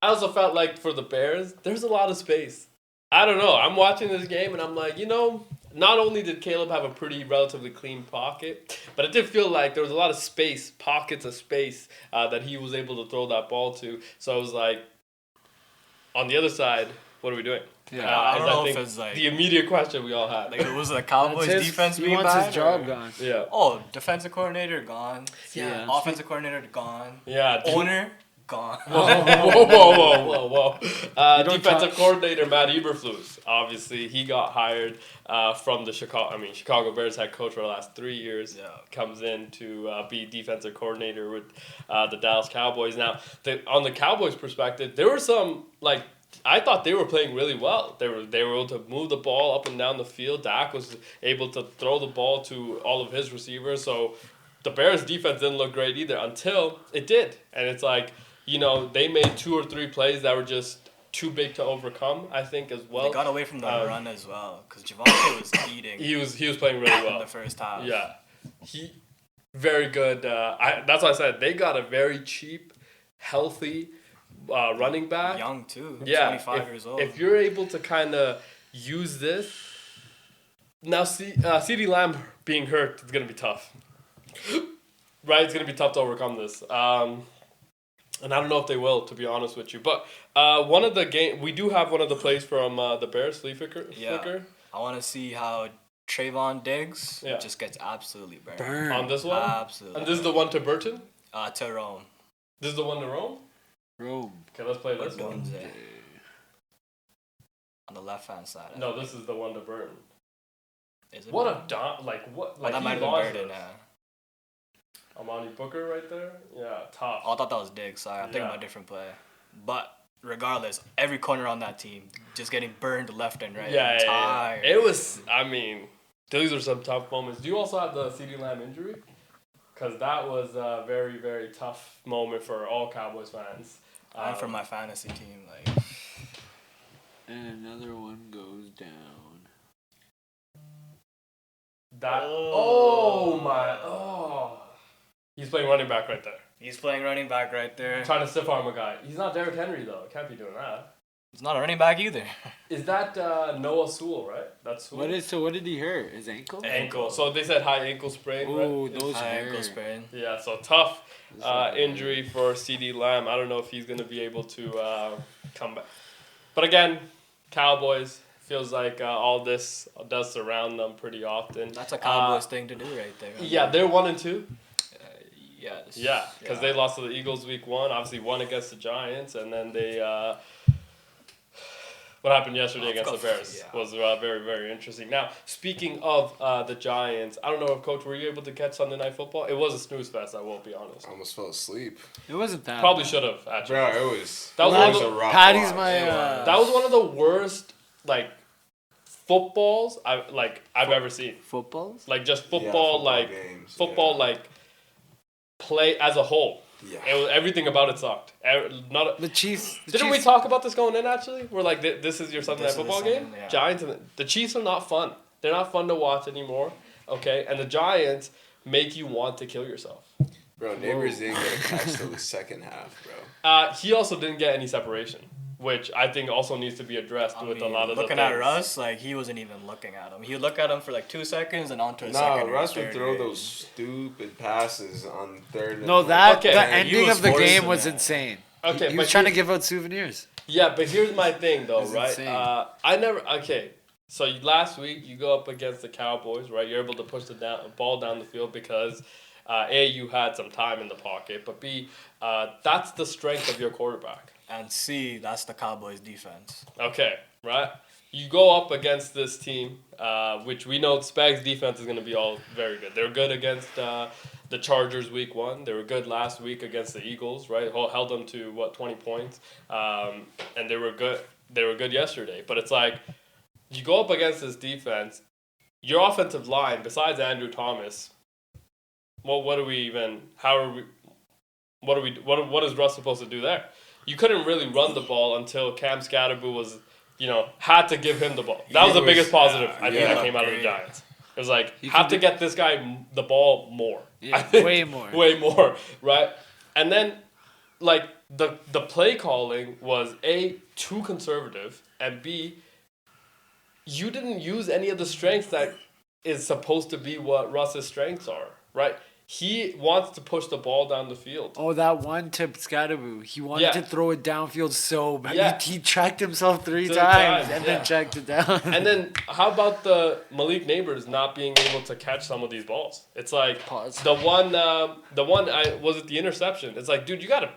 Speaker 1: also felt like for the Bears, there's a lot of space. I don't know. I'm watching this game and I'm like, not only did Caleb have a pretty relatively clean pocket, but it did feel like there was a lot of space, pockets of space that he was able to throw that ball to. So I was like, on the other side, what are we doing?
Speaker 3: Yeah, I don't know if it's like
Speaker 1: the immediate question we all had.
Speaker 3: Like it was the Cowboys defense being
Speaker 4: bad. He wants his job
Speaker 3: or?
Speaker 4: gone.
Speaker 1: Yeah.
Speaker 3: Oh, defensive coordinator gone.
Speaker 4: Yeah.
Speaker 3: Offensive coordinator gone.
Speaker 1: Yeah.
Speaker 3: Owner gone.
Speaker 1: Whoa. Defensive coordinator Matt Eberflus. Obviously, he got hired from the Chicago Bears head coach for the last 3 years.
Speaker 3: Yeah.
Speaker 1: Comes in to be defensive coordinator with the Dallas Cowboys. Now, on the Cowboys' perspective, there were some I thought they were playing really well. They were able to move the ball up and down the field. Dak was able to throw the ball to all of his receivers. So the Bears' defense didn't look great either until it did. And it's like, they made 2 or 3 plays that were just too big to overcome, I think, as well.
Speaker 3: They got away from the run as well because Javonte was eating.
Speaker 1: He was playing really well
Speaker 3: in the first half.
Speaker 1: Yeah, very good. That's why I said they got a very cheap, healthy running back.
Speaker 3: Young too.
Speaker 1: Yeah,
Speaker 3: 25 years old.
Speaker 1: If you're able to kind of use this, now CeeDee Lamb being hurt is gonna be tough. Right, it's gonna be tough to overcome this. And I don't know if they will, to be honest with you. But we do have one of the plays from the Bears, flea flicker.
Speaker 3: I want to see how Trayvon Diggs just gets absolutely burned.
Speaker 1: On this one?
Speaker 3: Absolutely.
Speaker 1: And this is the one to Burton?
Speaker 3: To Rome.
Speaker 1: This is the one to Rome?
Speaker 4: Rome.
Speaker 1: Okay, let's play this one.
Speaker 3: on the left hand side.
Speaker 1: No, this is the one to Burton.
Speaker 3: Is it?
Speaker 1: What a what?
Speaker 3: Oh,
Speaker 1: Like
Speaker 3: that
Speaker 1: he
Speaker 3: might have been
Speaker 1: launched
Speaker 3: Burton.
Speaker 1: it.
Speaker 3: Yeah.
Speaker 1: Amani Booker right there. Yeah, tough.
Speaker 3: Oh, I thought that was Diggs. Sorry, I'm thinking
Speaker 1: Yeah.
Speaker 3: about a different play. But regardless, every corner on that team just getting burned left and right.
Speaker 1: Yeah,
Speaker 3: I'm
Speaker 1: yeah,
Speaker 3: tired.
Speaker 1: yeah. It was. I mean, these are some tough moments. Do you also have the CeeDee Lamb injury? Because that was a very, very tough moment for all Cowboys fans.
Speaker 3: And for my fantasy team, like.
Speaker 4: And another one goes down.
Speaker 1: That. Oh my. Oh. He's playing running back right there.
Speaker 3: He's playing running back right there.
Speaker 1: Trying to stiff arm a guy. He's not Derrick Henry though. Can't be doing that.
Speaker 3: He's not a running back either.
Speaker 1: Is that Noah Sewell, right? That's Sewell.
Speaker 4: So what did he hurt? His ankle?
Speaker 1: Ankle. So they said high ankle sprain, right?
Speaker 4: Ooh, those
Speaker 3: High ankle
Speaker 4: hurt.
Speaker 3: sprain.
Speaker 1: Yeah, so tough injury for CeeDee Lamb. I don't know if he's going to be able to come back. But again, Cowboys, feels like all this does surround them pretty often.
Speaker 3: That's a Cowboys thing to do right there.
Speaker 1: Yeah, they're 1-2.
Speaker 3: Yes.
Speaker 1: Yeah, because they lost to the Eagles week 1, obviously won against the Giants, and then they what happened yesterday against the Bears was very, very interesting. Now, speaking of the Giants, I don't know if, Coach, were you able to catch Sunday Night Football? It was a snooze fest, I will be honest.
Speaker 2: I almost fell asleep.
Speaker 4: It wasn't that.
Speaker 1: Probably
Speaker 4: bad.
Speaker 1: should have, actually.
Speaker 2: Bro, it was.
Speaker 1: That was
Speaker 2: it
Speaker 1: one
Speaker 2: was
Speaker 1: of
Speaker 2: a
Speaker 1: the-
Speaker 2: rough
Speaker 4: Patty's
Speaker 2: watch.
Speaker 4: my.
Speaker 1: That was one of the worst, like, footballs I've ever seen.
Speaker 4: Footballs?
Speaker 1: Like, just
Speaker 2: Yeah,
Speaker 1: football,
Speaker 2: games, yeah.
Speaker 1: play as a whole.
Speaker 2: Yeah.
Speaker 1: It was, everything about it sucked.
Speaker 4: The Chiefs.
Speaker 1: Didn't we talk about this going in, actually? We're like, this is your Sunday Night
Speaker 3: This is
Speaker 1: Football
Speaker 3: the
Speaker 1: game?
Speaker 3: Sunday, yeah.
Speaker 1: Giants and the Chiefs are not fun. They're not fun to watch anymore, okay? And the Giants make you want to kill yourself.
Speaker 2: Bro, Neighbors didn't get a catch till the second half, bro.
Speaker 1: He also didn't get any separation, which I think also needs to be addressed with a lot of
Speaker 3: looking
Speaker 1: the
Speaker 3: at
Speaker 1: things.
Speaker 3: Russ, like he wasn't even looking at him. He would look at him for like 2 seconds and on to a
Speaker 2: Nah,
Speaker 3: second.
Speaker 2: Russ would throw those stupid passes on third.
Speaker 4: No,
Speaker 2: and
Speaker 4: that
Speaker 1: Okay.
Speaker 4: the
Speaker 1: He
Speaker 4: ending
Speaker 3: was
Speaker 4: of the game
Speaker 3: forcing
Speaker 4: was
Speaker 3: that.
Speaker 4: insane.
Speaker 1: Okay,
Speaker 4: he
Speaker 1: but
Speaker 4: was trying to
Speaker 1: here's-
Speaker 4: give out souvenirs.
Speaker 1: Yeah, but here's my thing, though,
Speaker 4: That's
Speaker 1: right?
Speaker 4: insane.
Speaker 1: Okay, so last week you go up against the Cowboys, right? You're able to push the ball down the field because, A, you had some time in the pocket, but B, that's the strength of your quarterback.
Speaker 3: And C, that's the Cowboys defense.
Speaker 1: Okay, right? You go up against this team, which we know Spag's defense is going to be all very good. They're good against the Chargers week 1. They were good last week against the Eagles, right? Held them to, 20 points. And they were good. They were good yesterday. But it's like, you go up against this defense, your offensive line, besides Andrew Thomas, what is Russ supposed to do there? You couldn't really run the ball until Cam Scatterboo was, had to give him the ball. That was the biggest positive I think that came out of the Giants. It was like, have to get this guy the ball more.
Speaker 4: Yeah,
Speaker 1: I think.
Speaker 4: way more.
Speaker 1: Way more, right? And then, like, the play calling was, A, too conservative, and B, you didn't use any of the strengths that is supposed to be what Russ's strengths are, right? He wants to push the ball down the field.
Speaker 4: Oh, that one to Scatterboo. He wanted
Speaker 1: Yeah.
Speaker 4: to throw it downfield so bad.
Speaker 1: Yeah.
Speaker 4: He tracked himself three
Speaker 1: 3
Speaker 4: times
Speaker 1: times,
Speaker 4: and
Speaker 1: yeah.
Speaker 4: then checked it down.
Speaker 1: And then how about the Malik Neighbors not being able to catch some of these balls? It's like
Speaker 4: Pause.
Speaker 1: the one was it the interception? It's like, dude, your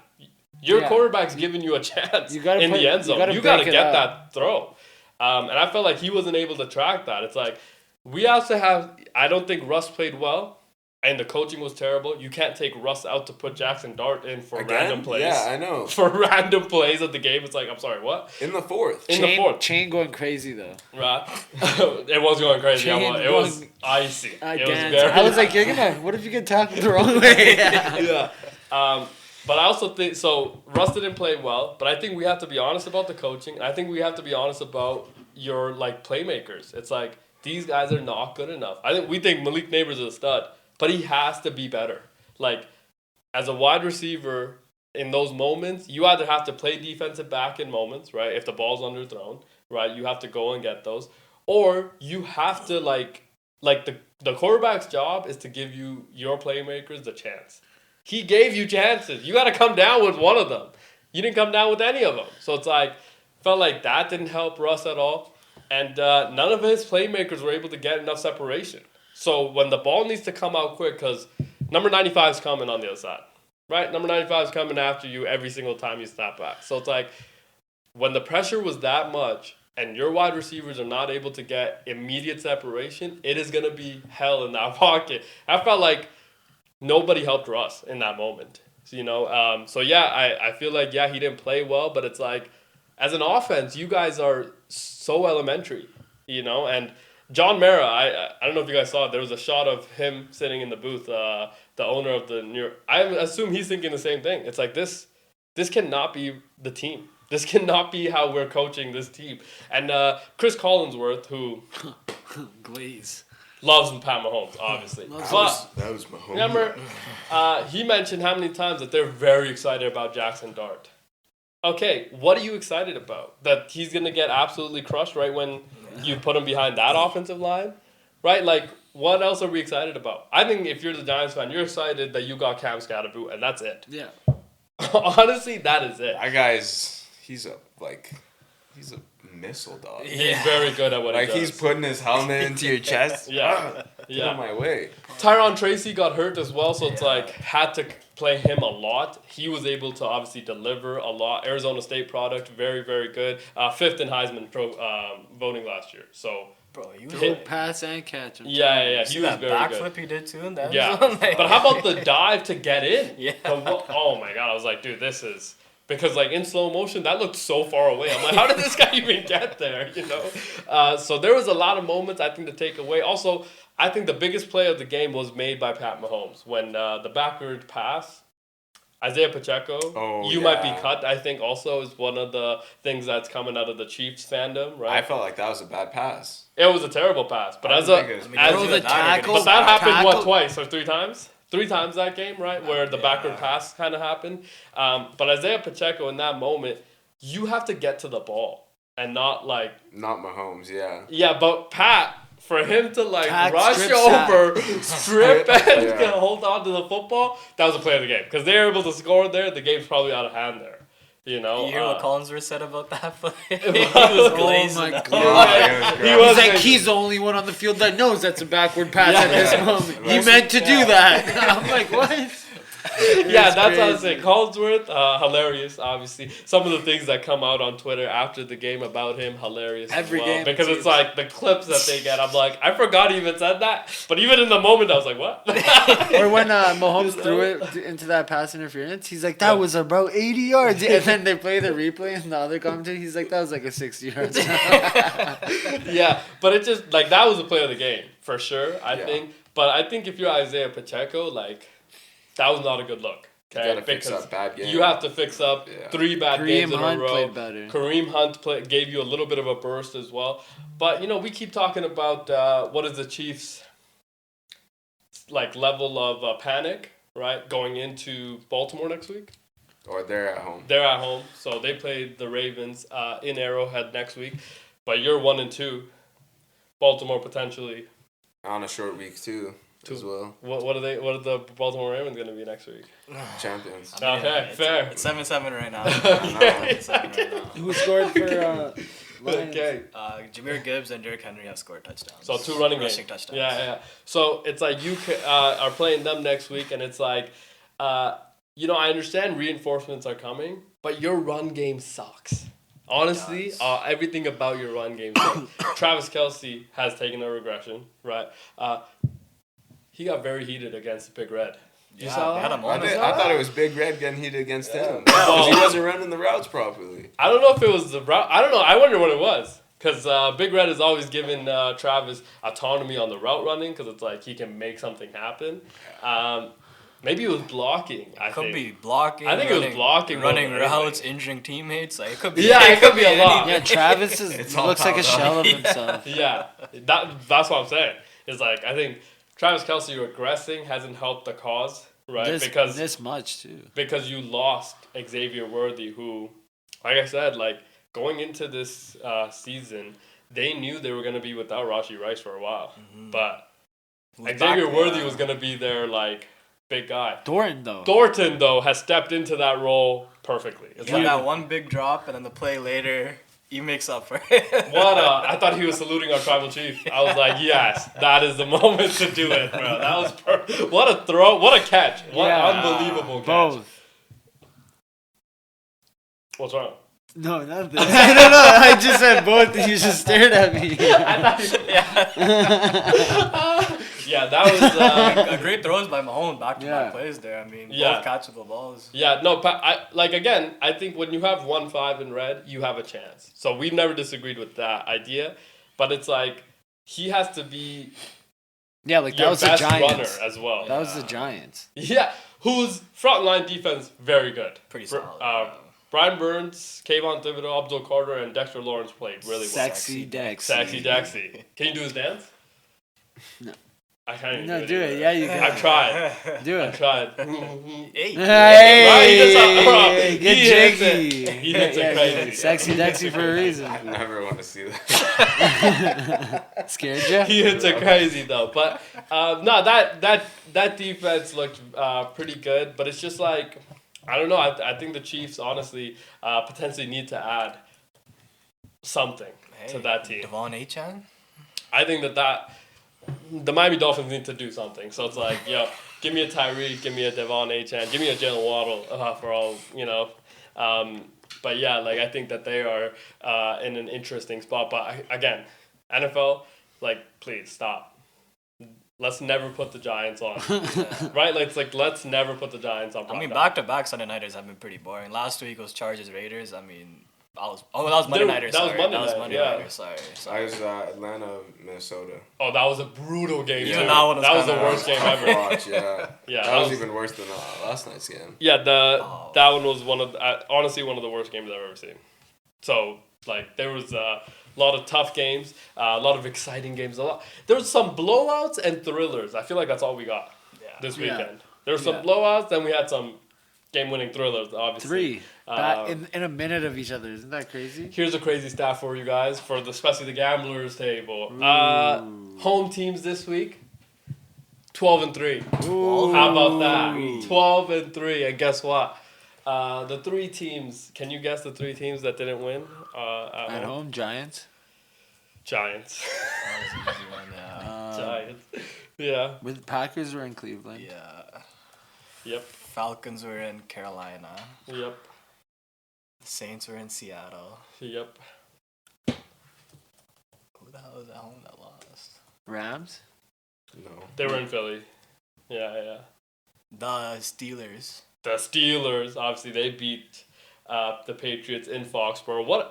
Speaker 4: Yeah.
Speaker 1: quarterback's giving you a chance
Speaker 4: You gotta
Speaker 1: in
Speaker 4: put-
Speaker 1: the end
Speaker 4: you
Speaker 1: zone.
Speaker 4: gotta
Speaker 1: You gotta
Speaker 4: break it
Speaker 1: get
Speaker 4: up.
Speaker 1: that throw. And I felt like he wasn't able to track that. It's like we also have. I don't think Russ played well. And the coaching was terrible. You can't take Russ out to put Jackson Dart in for random plays.
Speaker 2: Yeah, I know.
Speaker 1: For random plays of the game. It's like, I'm sorry, what?
Speaker 2: In the fourth.
Speaker 1: In the fourth.
Speaker 4: Chain going crazy though.
Speaker 1: Right. It was going crazy.
Speaker 4: Chain
Speaker 1: It was
Speaker 4: going-
Speaker 1: icy.
Speaker 4: I
Speaker 1: It was
Speaker 4: danced.
Speaker 1: very
Speaker 4: I was like, you're gonna. What if you get tackled the wrong way?
Speaker 1: yeah. But I also think so. Russ didn't play well, but I think we have to be honest about the coaching. I think we have to be honest about your playmakers. It's like these guys are not good enough. We think Malik Neighbors is a stud, but he has to be better. Like as a wide receiver in those moments, you either have to play defensive back in moments, right? If the ball's underthrown, right, you have to go and get those, or you have to like the quarterback's job is to give you your playmakers the chance. He gave you chances. You got to come down with one of them. You didn't come down with any of them. So it's like, felt like that didn't help Russ at all. And none of his playmakers were able to get enough separation. So when the ball needs to come out quick, because number 95 is coming on the other side, right? Number 95 is coming after you every single time you snap back. So it's like, when the pressure was that much and your wide receivers are not able to get immediate separation, it is gonna be hell in that pocket. I felt like nobody helped Russ in that moment. So, so yeah, I feel like he didn't play well, but it's like as an offense, you guys are so elementary, and John Mara, I don't know if you guys saw it. There was a shot of him sitting in the booth. The owner of the New York. I assume he's thinking the same thing. It's like this cannot be the team. This cannot be how we're coaching this team. And Chris Collinsworth, who
Speaker 4: Glaze.
Speaker 1: loves Pat Mahomes, obviously.
Speaker 2: That was Mahomes.
Speaker 1: Remember, he mentioned how many times that they're very excited about Jackson Dart. Okay, what are you excited about? That he's going to get absolutely crushed right when you put him behind that offensive line? Right? Like, what else are we excited about? I think if you're the Giants fan, you're excited that you got Cam Scatterboot, and that's it.
Speaker 4: Yeah.
Speaker 1: Honestly, that is it.
Speaker 2: That guy's, he's a missile, dog.
Speaker 1: He's very good at what he does.
Speaker 2: He's putting his helmet into your chest.
Speaker 1: Yeah.
Speaker 2: Get out of my way.
Speaker 1: Tyron Tracy got hurt as well, so it's like had to play him a lot. He was able to obviously deliver a lot. Arizona State product, very, very good. Fifth in Heisman voting last year. So,
Speaker 3: Bro, you
Speaker 4: Hit, pass, and catch.
Speaker 1: yeah.
Speaker 3: See
Speaker 1: He was
Speaker 3: that
Speaker 1: very
Speaker 3: backflip
Speaker 1: good.
Speaker 3: he did too in that
Speaker 1: Yeah,
Speaker 3: zone? Like-
Speaker 1: but how about the dive to get in?
Speaker 3: Yeah.
Speaker 1: Oh my god, I was like, dude, this is. Because, like, in slow motion, that looked so far away. I'm like, how did this guy even get there, So there was a lot of moments, I think, to take away. Also, I think the biggest play of the game was made by Pat Mahomes. When the backward pass, Isaiah Pacheco, might be cut, I think, also is one of the things that's coming out of the Chiefs fandom, right?
Speaker 2: I felt like that was a bad pass.
Speaker 1: It was a terrible pass. But
Speaker 2: I
Speaker 1: as
Speaker 2: didn't
Speaker 1: a...
Speaker 2: think it was-
Speaker 1: as
Speaker 4: Bro,
Speaker 1: a-
Speaker 4: the tackle.
Speaker 1: but that happened,
Speaker 4: tackle-
Speaker 1: twice or three times? 3 times that game, right? Where the backward pass kind of happened. But Isaiah Pacheco, in that moment, you have to get to the ball and not like...
Speaker 2: Not Mahomes, yeah.
Speaker 1: Yeah, but Pat, for him to like
Speaker 4: Tack,
Speaker 1: rush
Speaker 4: strip
Speaker 1: over, strip and
Speaker 2: Yeah.
Speaker 1: hold on to the football, that was a play of the game. Because they were able to score there, the game's probably out of hand there. You
Speaker 3: hear what Collinsworth said about that play? he
Speaker 1: was
Speaker 3: was
Speaker 4: Oh
Speaker 3: glazing
Speaker 4: my
Speaker 3: out.
Speaker 4: god.
Speaker 1: He was
Speaker 4: He's like,
Speaker 1: like-
Speaker 4: he's the only one on the field that knows that's a backward pass
Speaker 1: Yeah.
Speaker 4: at this
Speaker 2: Yeah.
Speaker 4: moment. He
Speaker 2: That's-
Speaker 4: meant to do that. I'm like, what?
Speaker 1: Yeah, that's what I was
Speaker 4: crazy.
Speaker 1: saying. Collinsworth, hilarious, obviously. Some of the things that come out on Twitter after the game about him, hilarious
Speaker 4: Every
Speaker 1: as well.
Speaker 4: game
Speaker 1: Because
Speaker 4: it
Speaker 1: it's like the clips that they get. I'm like, I forgot he even said that. But even in the moment, I was like, what?
Speaker 4: Or when Mahomes threw it into that pass interference, he's like, that was about 80 yards. And then they play the replay, and the other commentator, he's like, that was like a 60 yards.
Speaker 1: Yeah, but it just, like, that was the play of the game, for sure, I
Speaker 2: Yeah.
Speaker 1: think. But I think if you're Isaiah Pacheco, like, that was not a good look.
Speaker 2: You
Speaker 1: Okay?
Speaker 2: gotta fix that bad game.
Speaker 1: You have to fix up
Speaker 2: Yeah.
Speaker 1: 3 bad
Speaker 4: Kareem
Speaker 1: games in
Speaker 4: Hunt
Speaker 1: a row.
Speaker 4: played better.
Speaker 1: Kareem Hunt gave you a little bit of a burst as well. But, we keep talking about what is the Chiefs' like level of panic, right, going into Baltimore next week.
Speaker 2: Or they're at home.
Speaker 1: They're at home, so they play the Ravens in Arrowhead next week. But you're 1-2. Baltimore potentially.
Speaker 2: On a short week, too, as well.
Speaker 1: What are the Baltimore Ravens going to be next week?
Speaker 2: Champions.
Speaker 1: Okay, fair.
Speaker 3: It's 7-7 right now.
Speaker 1: Okay.
Speaker 3: 7-7 right now.
Speaker 4: Who scored for Lions?
Speaker 1: Okay.
Speaker 3: Jameer Gibbs and Derrick Henry have scored touchdowns.
Speaker 1: So 2 running
Speaker 3: Rushing
Speaker 1: games.
Speaker 3: touchdowns.
Speaker 1: Yeah. So it's like you are playing them next week, and it's like, I understand reinforcements are coming, but your run game sucks. Honestly, everything about your run game sucks. Travis Kelce has taken a regression, right? He got very heated against Big Red. You
Speaker 3: Yeah,
Speaker 1: saw
Speaker 3: they had
Speaker 1: that?
Speaker 3: a moment.
Speaker 2: I thought it was Big Red getting heated against him.
Speaker 1: Well-
Speaker 2: Because he wasn't running the routes properly.
Speaker 1: I don't know if it was the route. I don't know. I wonder what it was. Because Big Red has always given Travis autonomy on the route running because it's like he can make something happen. Maybe it was blocking. I
Speaker 3: Could
Speaker 1: think.
Speaker 3: be blocking.
Speaker 1: I think it was
Speaker 3: running-
Speaker 1: blocking
Speaker 3: running
Speaker 1: more than
Speaker 3: routes,
Speaker 1: anything.
Speaker 3: injuring teammates. Like it could be.
Speaker 1: Yeah, it could be a lot.
Speaker 4: Yeah, Travis
Speaker 2: It's all
Speaker 4: looks like a
Speaker 2: piled up.
Speaker 4: shell of himself.
Speaker 1: Yeah, that's what I'm saying. It's like I think Travis Kelce regressing hasn't helped the cause, right? because
Speaker 4: this much too.
Speaker 1: because you lost Xavier Worthy, who, like I said, like going into this season, they knew they were gonna be without Rashi Rice for a while, but
Speaker 3: Who's
Speaker 1: Xavier
Speaker 3: back?
Speaker 1: Worthy was gonna be their like big guy. Thornton though has stepped into that role perfectly. It's
Speaker 3: He
Speaker 1: like,
Speaker 3: had that one big drop, and then the play later, he makes up for it.
Speaker 1: I thought he was saluting our tribal chief. I was like, yes, that is the moment to do it, bro. That was perfect. What a throw. What a catch. What
Speaker 4: Yeah.
Speaker 1: unbelievable catch.
Speaker 4: Both.
Speaker 1: What's wrong?
Speaker 4: No, nothing. I don't know. I just said both and you just stared at me.
Speaker 1: Yeah, that was.
Speaker 3: A great throws by Mahomes, back-to-back
Speaker 4: Yeah.
Speaker 3: plays there. I mean,
Speaker 1: Yeah.
Speaker 3: both catchable balls.
Speaker 1: Yeah, no, again, I think when you have 1-5 in red, you have a chance. So we've never disagreed with that idea, but it's like he has to be
Speaker 4: Yeah, like
Speaker 1: your
Speaker 4: that was the
Speaker 1: best
Speaker 4: Giants.
Speaker 1: runner as well.
Speaker 4: That was the Giants.
Speaker 1: Yeah, whose frontline defense very good.
Speaker 3: Pretty solid.
Speaker 1: Brian Burns, Kayvon Thibodeau, Abdul Carter, and Dexter Lawrence played really well.
Speaker 4: Sexy Dex.
Speaker 1: Sexy Dexy. Can you do his dance?
Speaker 4: No.
Speaker 1: I can't even
Speaker 4: No,
Speaker 1: do it.
Speaker 4: do it.
Speaker 1: either.
Speaker 4: Yeah, you can.
Speaker 1: I've tried.
Speaker 4: Do
Speaker 1: I've
Speaker 4: it.
Speaker 1: tried.
Speaker 3: Hey.
Speaker 4: Hey, get
Speaker 1: He hits
Speaker 4: jiggy.
Speaker 1: it. He hits it crazy.
Speaker 4: Sexy Dexy for a reason.
Speaker 2: I never want to see that.
Speaker 4: Scared you?
Speaker 1: He hits it crazy though, but no, that defense looked pretty good. But it's just like I don't know. I think the Chiefs honestly potentially need to add something to that team.
Speaker 3: Devon Achane?
Speaker 1: I think that the Miami Dolphins need to do something. So it's like, yo, give me a Tyreek, give me a Devon Achane, give me a Jalen Waddle for all, you know. But yeah, like I think that they are in an interesting spot. But again, NFL, like, please stop. Let's never put the Giants on. Right? Like, it's like, let's never put the Giants on.
Speaker 3: I mean, back-to-back Sunday nighters have been pretty boring. Last week was Chargers Raiders. I mean, that was Monday nighters.
Speaker 1: That was Monday night,
Speaker 3: Monday
Speaker 1: yeah.
Speaker 3: nighters. Sorry.
Speaker 2: I was Atlanta, Minnesota.
Speaker 1: Oh, that was a brutal game.
Speaker 3: Yeah,
Speaker 1: too.
Speaker 3: that one was
Speaker 1: That was the
Speaker 3: kinda-
Speaker 1: worst game
Speaker 2: Tough
Speaker 1: ever.
Speaker 2: watch, yeah.
Speaker 1: Yeah,
Speaker 2: that was even worse than last night's game.
Speaker 1: Yeah, that one was honestly one of the worst games I've ever seen. So like there was a lot of tough games, a lot of exciting games. There was some blowouts and thrillers. I feel like that's all we got this weekend. There were some blowouts, then we had some game-winning thrillers. Obviously,
Speaker 4: 3 in a minute of each other. Isn't that crazy?
Speaker 1: Here's a crazy stat for you guys, especially the gamblers table. Home teams this week, 12-3.
Speaker 4: Ooh.
Speaker 1: How about that? 12-3, and guess what? The 3 teams. Can you guess the 3 teams that didn't win?
Speaker 4: At home, Giants.
Speaker 1: Giants.
Speaker 3: That was an easy one, yeah.
Speaker 1: Giants. Yeah.
Speaker 4: With Packers were in Cleveland.
Speaker 3: Yeah.
Speaker 1: Yep.
Speaker 3: Falcons were in Carolina.
Speaker 1: Yep.
Speaker 3: The Saints were in Seattle.
Speaker 1: Yep.
Speaker 3: Who the hell was at home that lost?
Speaker 4: Rams.
Speaker 2: No.
Speaker 1: They were in Philly. Yeah.
Speaker 3: The Steelers.
Speaker 1: The Steelers, obviously, they beat the Patriots in Foxborough.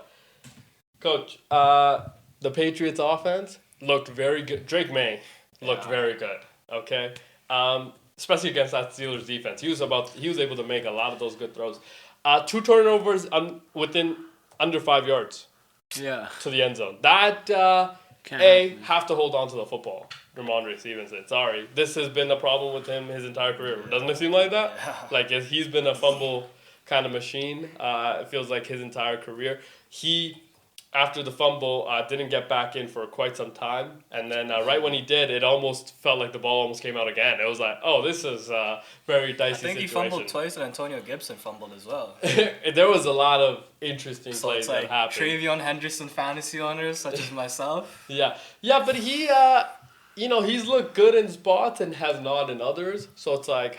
Speaker 1: Coach, the Patriots offense looked very good. Drake May looked very good, okay? Especially against that Steelers defense. He was able to make a lot of those good throws. 2 turnovers within under 5 yards
Speaker 4: Yeah.
Speaker 1: to the end zone. That,
Speaker 4: Can't happen.
Speaker 1: have to hold on to the football. Ramondre Stevenson. Sorry. This has been a problem with him his entire career. Doesn't it seem like that?
Speaker 3: Yeah.
Speaker 1: Like, he's been a fumble kind of machine. It feels like his entire career. He, after the fumble, didn't get back in for quite some time. And then right when he did, it almost felt like the ball almost came out again. It was like, oh, this is a very dicey
Speaker 3: I think
Speaker 1: situation.
Speaker 3: he fumbled twice and Antonio Gibson fumbled as well.
Speaker 1: There was a lot of interesting
Speaker 3: So
Speaker 1: plays
Speaker 3: it's like
Speaker 1: that happened.
Speaker 3: Travion Henderson fantasy owners such as myself.
Speaker 1: Yeah, but he, he's looked good in spots and has not in others. So it's like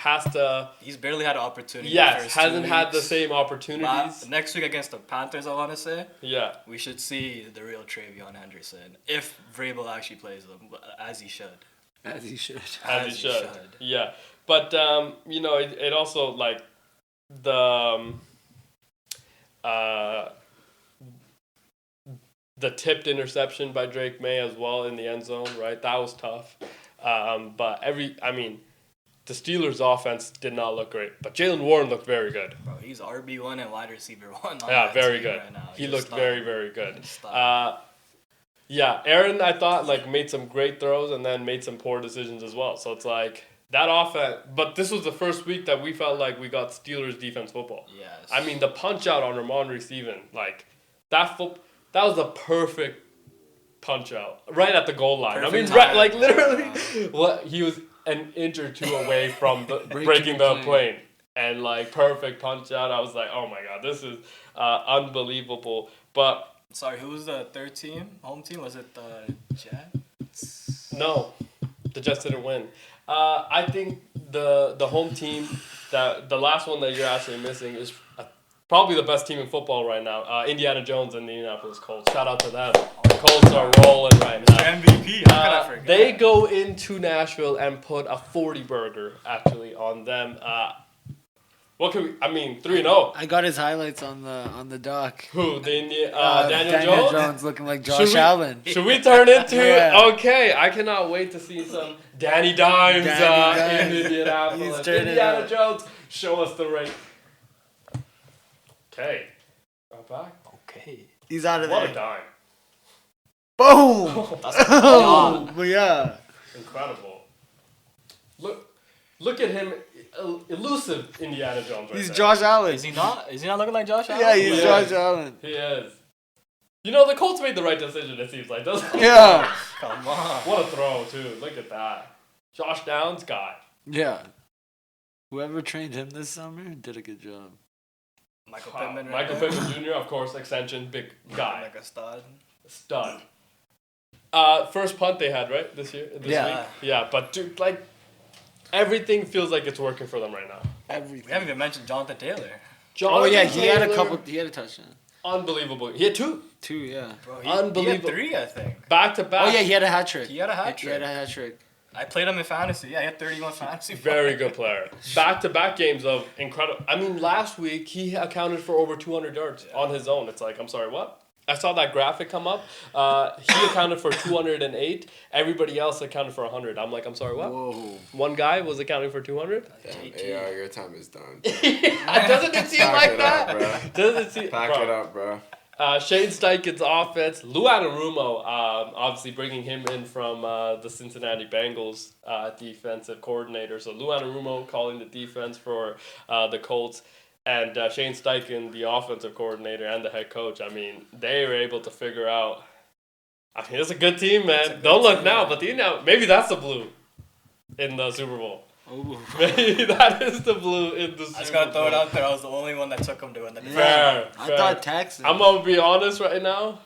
Speaker 3: He's barely had an opportunity.
Speaker 1: yes,
Speaker 3: the first 2
Speaker 1: hasn't had the
Speaker 3: weeks.
Speaker 1: same opportunities.
Speaker 3: Next week against the Panthers, I want to say,
Speaker 1: Yeah,
Speaker 3: we should see the real Travion Henderson if Vrabel actually plays him as he should.
Speaker 4: As he should.
Speaker 1: as he should. Yeah, but it also like the tipped interception by Drake May as well in the end zone, right? That was tough. But the Steelers' offense did not look great, but Jalen Warren looked very good.
Speaker 3: Bro, he's RB1 and wide receiver 1.
Speaker 1: Yeah, very good.
Speaker 3: Right now.
Speaker 1: He
Speaker 3: He's
Speaker 1: looked
Speaker 3: a stud.
Speaker 1: very, very good.
Speaker 3: He's a stud.
Speaker 1: Aaron, I thought, made some great throws and then made some poor decisions as well. So it's like that offense. But this was the first week that we felt like we got Steelers defense football.
Speaker 3: Yes.
Speaker 1: I mean, the punch out on Ramondre Stevenson, that was the perfect punch out right at the goal line.
Speaker 3: Perfect
Speaker 1: right,
Speaker 3: time.
Speaker 1: like literally, he was an inch or 2 away from breaking the plane. And perfect punch out. I was like, oh my god, this is unbelievable. But
Speaker 3: Sorry, who was the third team? Home team? Was it the Jets?
Speaker 1: no, the Jets didn't win. I think the home team, that the last one that you're actually missing is probably the best team in football right now. Indiana Jones and the Indianapolis Colts. Shout out to them. The Colts are rolling right now.
Speaker 3: MVP. How could I forget?
Speaker 1: They go into Nashville and put a 40 burger actually on them. What can we? I mean, 3-0.
Speaker 4: I got his highlights on the doc.
Speaker 1: Who? Daniel Jones?
Speaker 4: Looking like Josh Allen.
Speaker 1: Should we turn into?
Speaker 4: Yeah.
Speaker 1: Okay, I cannot wait to see some Danny Dimes in Indianapolis.
Speaker 4: He's turning
Speaker 1: Indiana
Speaker 4: up.
Speaker 1: Jones, show us the ring. Okay, I'm back.
Speaker 3: Okay.
Speaker 4: He's out of
Speaker 1: What
Speaker 4: there.
Speaker 1: a dime!
Speaker 4: Boom!
Speaker 3: That's oh.
Speaker 4: But yeah.
Speaker 1: Incredible. Look at him, elusive Indiana Jones. Right
Speaker 4: He's
Speaker 1: there.
Speaker 4: Josh Allen.
Speaker 3: Is he not? Is he not looking like Josh Allen?
Speaker 4: Yeah, he's
Speaker 1: Yeah.
Speaker 4: Josh Allen.
Speaker 1: He is. You know, the Colts made the right decision. It seems like, doesn't it?
Speaker 4: Yeah.
Speaker 3: Come on.
Speaker 1: What a throw too! Look at that. Josh Downs guy.
Speaker 4: Yeah. Whoever trained him this summer did a good job.
Speaker 3: Michael Pittman. Right
Speaker 1: Michael
Speaker 3: there.
Speaker 1: Pittman Jr. of course, extension, big guy,
Speaker 3: Like a stud.
Speaker 1: stud. First punt they had right this year. This
Speaker 4: Yeah.
Speaker 1: week? Yeah. But dude, like everything feels like it's working for them right now.
Speaker 3: We haven't even mentioned Jonathan Taylor.
Speaker 4: Oh yeah,
Speaker 1: Jonathan
Speaker 4: he had a
Speaker 1: Taylor,
Speaker 4: couple. He had a touchdown.
Speaker 1: Unbelievable. He had 2
Speaker 4: 2, yeah.
Speaker 3: Bro,
Speaker 1: Unbelievable.
Speaker 3: He had 3, I think.
Speaker 1: back to back.
Speaker 4: Oh yeah, he had a hat trick.
Speaker 3: He had a hat
Speaker 4: He had
Speaker 3: trick.
Speaker 4: a hat trick.
Speaker 3: I played him in fantasy. Yeah, he had 31 fantasy.
Speaker 1: Very good player. Back-to-back games of incredible. I mean, last week he accounted for over 200 yards on his own. It's like, I'm sorry, what? I saw that graphic come up. He accounted for 208. Everybody else accounted for 100. I'm like, I'm sorry, what?
Speaker 4: Whoa.
Speaker 1: One guy was accounting for 200?
Speaker 2: Damn, AR, your time is done.
Speaker 1: Doesn't it seem
Speaker 2: Pack
Speaker 1: like
Speaker 2: it
Speaker 1: that?
Speaker 2: up, bro.
Speaker 1: Doesn't it seem...
Speaker 2: Pack
Speaker 1: bro.
Speaker 2: it up, bro.
Speaker 1: Shane Steichen's offense, Lou Anarumo, obviously bringing him in from the Cincinnati Bengals defensive coordinator. So Lou Anarumo calling the defense for the Colts, and Shane Steichen, the offensive coordinator and the head coach. I mean, they were able to figure out. I mean, it's a good team, man. Don't look now, but maybe that's the blue in the Super Bowl.
Speaker 4: Ooh.
Speaker 1: Maybe that is the blue in the Super Bowl.
Speaker 3: I just gotta throw it out there. I was the only one that took him to win the
Speaker 1: Fair.
Speaker 4: I thought Texans.
Speaker 1: I'm gonna be honest right now.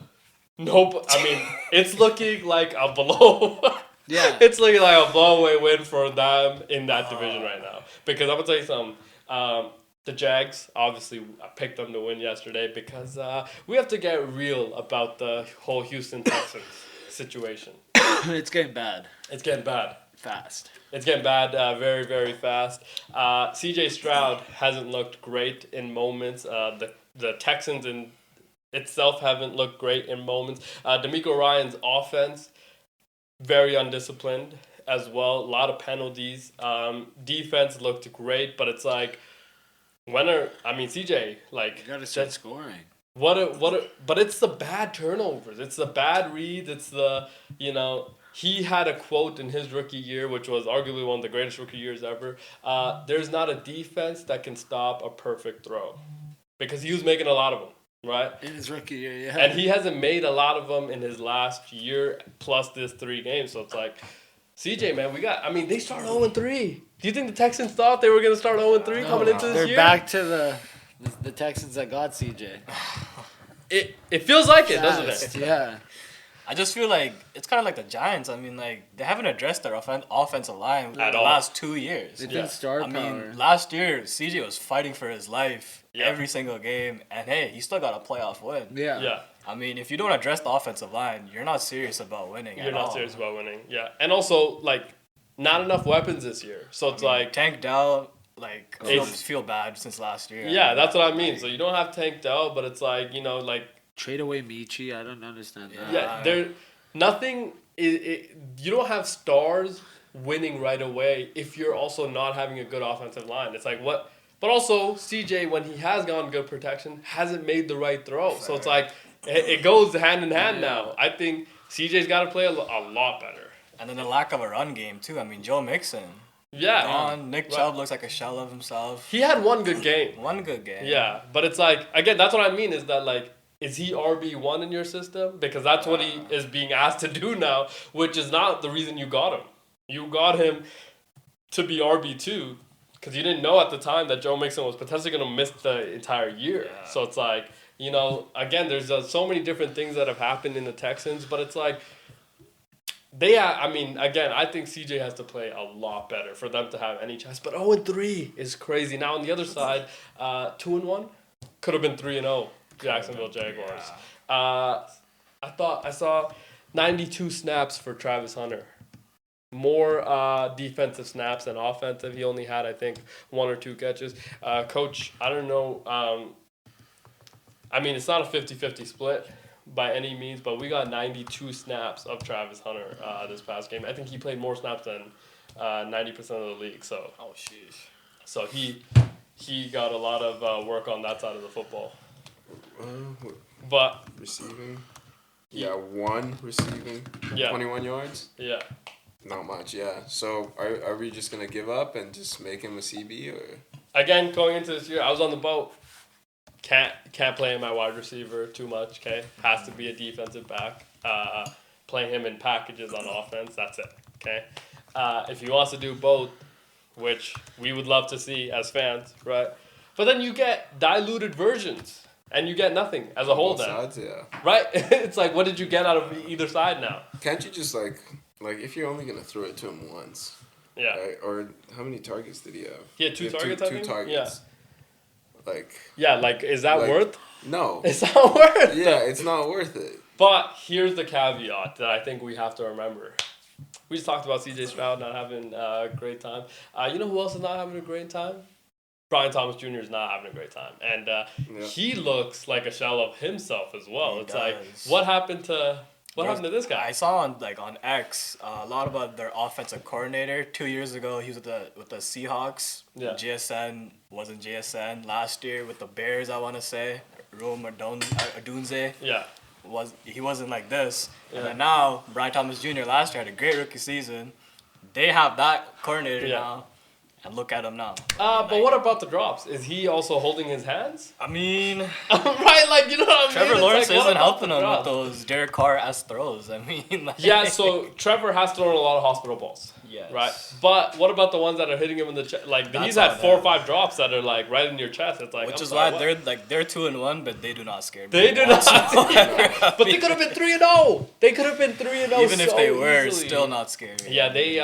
Speaker 1: Nope. I mean, it's looking like a blow.
Speaker 4: Yeah.
Speaker 1: It's looking like a blowaway win for them in that division right now. Because I'm gonna tell you something. The Jags, obviously, I picked them to win yesterday because we have to get real about the whole Houston Texans situation.
Speaker 4: It's getting bad.
Speaker 1: It's getting bad.
Speaker 4: Fast.
Speaker 1: It's getting bad very, very fast. CJ Stroud hasn't looked great in moments. The Texans in itself haven't looked great in moments. D'Amico Ryan's offense, very undisciplined as well. A lot of penalties. Defense looked great, but it's like, CJ, like...
Speaker 4: You gotta start scoring.
Speaker 1: But it's the bad turnovers. It's the bad reads. It's the, he had a quote in his rookie year, which was arguably one of the greatest rookie years ever. There's not a defense that can stop a perfect throw. Because he was making a lot of them, right?
Speaker 4: In his rookie year, yeah.
Speaker 1: And he hasn't made a lot of them in his last year plus this 3 games. So it's like, CJ, man, they started 0-3. Do you think the Texans thought they were going to start 0-3 coming into this
Speaker 4: They're
Speaker 1: year?
Speaker 4: back to the Texans that got CJ.
Speaker 1: It feels like it, doesn't
Speaker 4: Fast,
Speaker 1: it?
Speaker 4: Yeah.
Speaker 3: I just feel like it's kind of like the Giants. I mean, like they haven't addressed their offensive line
Speaker 1: At
Speaker 3: the
Speaker 1: all.
Speaker 3: last 2 years.
Speaker 4: They
Speaker 1: Yeah.
Speaker 4: did star
Speaker 3: I
Speaker 4: power.
Speaker 3: mean, last year CJ was fighting for his life
Speaker 1: Yeah.
Speaker 3: every single game, and hey, he still got a playoff win.
Speaker 4: yeah.
Speaker 1: Yeah.
Speaker 3: I mean, if you don't address the offensive line, you're not serious about winning.
Speaker 1: You're
Speaker 3: at
Speaker 1: not
Speaker 3: all.
Speaker 1: serious about winning. Yeah. And also, like, not enough weapons this year. So it's like,
Speaker 3: Tank Dell, like
Speaker 1: It's-
Speaker 3: feel bad since last year.
Speaker 1: yeah, that's what I mean. So you don't have Tank Dell, but it's like,
Speaker 4: Trade away Michi. I don't understand that.
Speaker 1: yeah, nothing, you don't have stars winning right away if you're also not having a good offensive line. It's like, what? But also, CJ, when he has gone good protection, hasn't made the right throw. So it's like, it goes hand in hand now. I think CJ's got to play a lot better.
Speaker 3: And then the lack of a run game too. I mean, Joe Mixon.
Speaker 1: Yeah.
Speaker 3: Gone. Nick
Speaker 1: Right.
Speaker 3: Chubb looks like a shell of himself.
Speaker 1: He had one good game.
Speaker 3: One good game.
Speaker 1: Yeah, but it's like, again, that's what I mean is that, like, is he RB1 in your system? Because that's what he is being asked to do now, which is not the reason you got him. You got him to be RB2 because you didn't know at the time that Joe Mixon was potentially going to miss the entire year.
Speaker 3: Yeah.
Speaker 1: So it's like, again, there's so many different things that have happened in the Texans, but it's like, I think CJ has to play a lot better for them to have any chance. But 0-3 is crazy. Now on the other side, 2-1. Could have been 3-0. Jacksonville Jaguars. I saw 92 snaps for Travis Hunter. More defensive snaps than offensive. He only had, I think, 1 or 2 catches. Coach, I don't know. I mean, it's not a 50-50 split by any means, but we got 92 snaps of Travis Hunter this past game. I think he played more snaps than 90% of the league. So,
Speaker 3: sheesh.
Speaker 1: So he got a lot of work on that side of the football. But
Speaker 2: receiving, 1 receiving, 21 yards.
Speaker 1: Yeah.
Speaker 2: Not much, yeah. So are we just gonna give up and just make him a CB or?
Speaker 1: Again, going into this year, I was on the boat. Can't play my wide receiver too much. Okay, has to be a defensive back. Playing him in packages on offense. That's it. Okay. If he wants to do both, which we would love to see as fans, right? But then you get diluted versions. And you get nothing as a whole then.
Speaker 2: Both sides, yeah.
Speaker 1: Right? It's like, what did you get out of either side now?
Speaker 2: Can't you just, like if you're only going to throw it to him once.
Speaker 1: Yeah.
Speaker 2: Right? Or how many targets did he have?
Speaker 1: He had 2 targets, I think?
Speaker 2: Two targets.
Speaker 1: Yeah. Is that worth?
Speaker 2: No.
Speaker 1: It's not worth
Speaker 2: Yeah, it's not worth it.
Speaker 1: But here's the caveat that I think we have to remember. We just talked about CJ Stroud not having a great time. You know who else is not having a great time? Brian Thomas Jr. is not having a great time. And he looks like a shell of himself as well. It's like, what happened to this guy?
Speaker 3: I saw on X a lot about their offensive coordinator 2 years ago. He was with the Seahawks.
Speaker 1: Yeah.
Speaker 3: JSN wasn't JSN last year with the Bears. I want to say Rome Odunze.
Speaker 1: Yeah.
Speaker 3: He wasn't like this.
Speaker 1: Yeah.
Speaker 3: And then now Brian Thomas Jr. last year had a great rookie season. They have that coordinator now. And look at him now.
Speaker 1: But what about the drops? Is he also holding his hands?
Speaker 3: I mean,
Speaker 1: right, like, you know what I mean?
Speaker 3: Trevor Lawrence
Speaker 1: like,
Speaker 3: isn't helping him with those Derek Carr-esque throws. I mean, like,
Speaker 1: yeah, so Trevor has thrown a lot of hospital balls.
Speaker 3: Yes.
Speaker 1: Right? But what about the ones that are hitting him in the chest? Like, he's had 4 or 5 drops that are, like, right in your chest. It's like,
Speaker 3: which is why they're 2-1, but they do not scare me.
Speaker 1: They do not. But they could have been 3-0. They could have been 3-0
Speaker 3: even if they were,
Speaker 1: easily.
Speaker 3: still not scary.
Speaker 1: Yeah, they,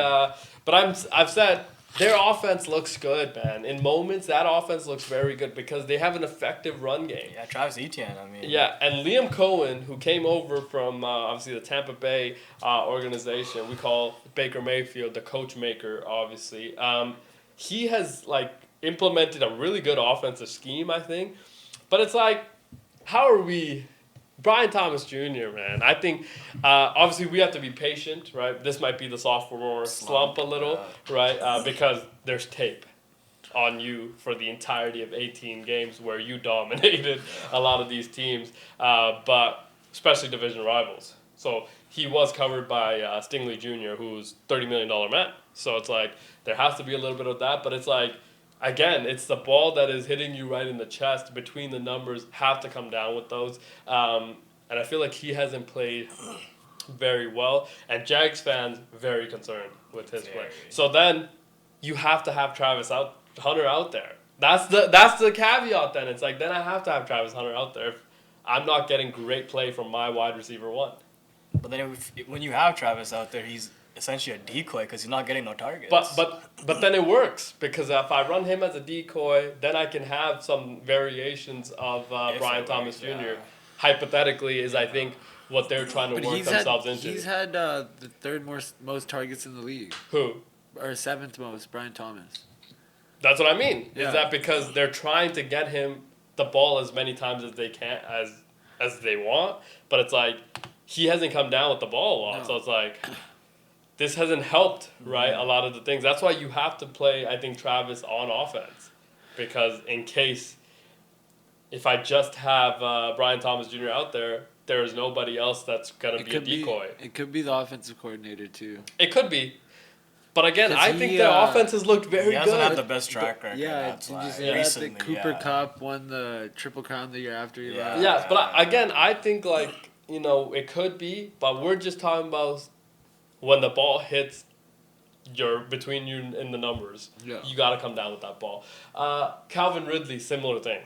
Speaker 1: but I've said, their offense looks good, man. In moments, that offense looks very good because they have an effective run game.
Speaker 3: Yeah, Travis Etienne, I mean.
Speaker 1: Yeah, and Liam Cohen, who came over from, obviously, the Tampa Bay organization, we call Baker Mayfield the coach maker, obviously. He has, like, implemented a really good offensive scheme, I think. But it's like, how are we... Brian Thomas Jr., man. I think, obviously, we have to be patient, right? This might be the sophomore slump a little, right? Because there's tape on you for the entirety of 18 games where you dominated a lot of these teams, but especially division rivals. So he was covered by Stingley Jr., who's $30 million man. So it's like, there has to be a little bit of that, but it's like, again, it's the ball that is hitting you right in the chest. Between the numbers, have to come down with those. And I feel like he hasn't played very well. And Jags fans, very concerned with his play. So then you have to have Hunter out there. That's the caveat then. It's like, then I have to have Travis Hunter out there if I'm not getting great play from my wide receiver 1.
Speaker 3: But then when you have Travis out there, he's essentially a decoy because he's not getting no targets.
Speaker 1: But then it works because if I run him as a decoy, then I can have some variations of Brian Thomas Jr. Hypothetically, is I think what they're trying to work themselves into.
Speaker 4: He's had the 3rd most targets in the league.
Speaker 1: Who?
Speaker 4: Or 7th most, Brian Thomas.
Speaker 1: That's what I mean.
Speaker 4: Yeah.
Speaker 1: Is that because they're trying to get him the ball as many times as they can as they want, but it's like he hasn't come down with the ball a lot, so it's like. This hasn't helped, right, a lot of the things. That's why you have to play, I think, Travis on offense. Because in case, if I just have Brian Thomas Jr. out there, there is nobody else that's going to be a decoy.
Speaker 4: It could be the offensive coordinator, too.
Speaker 1: It could be. But again, I think the offense has looked very good. He
Speaker 3: hasn't had the best track record.
Speaker 4: Yeah, recently, Cooper Kupp won the Triple Crown the year after he left.
Speaker 1: Yeah, but again, I think, like, you know, it could be, but we're just talking about when the ball hits between you and the numbers, you got to come down with that ball. Calvin Ridley, similar thing.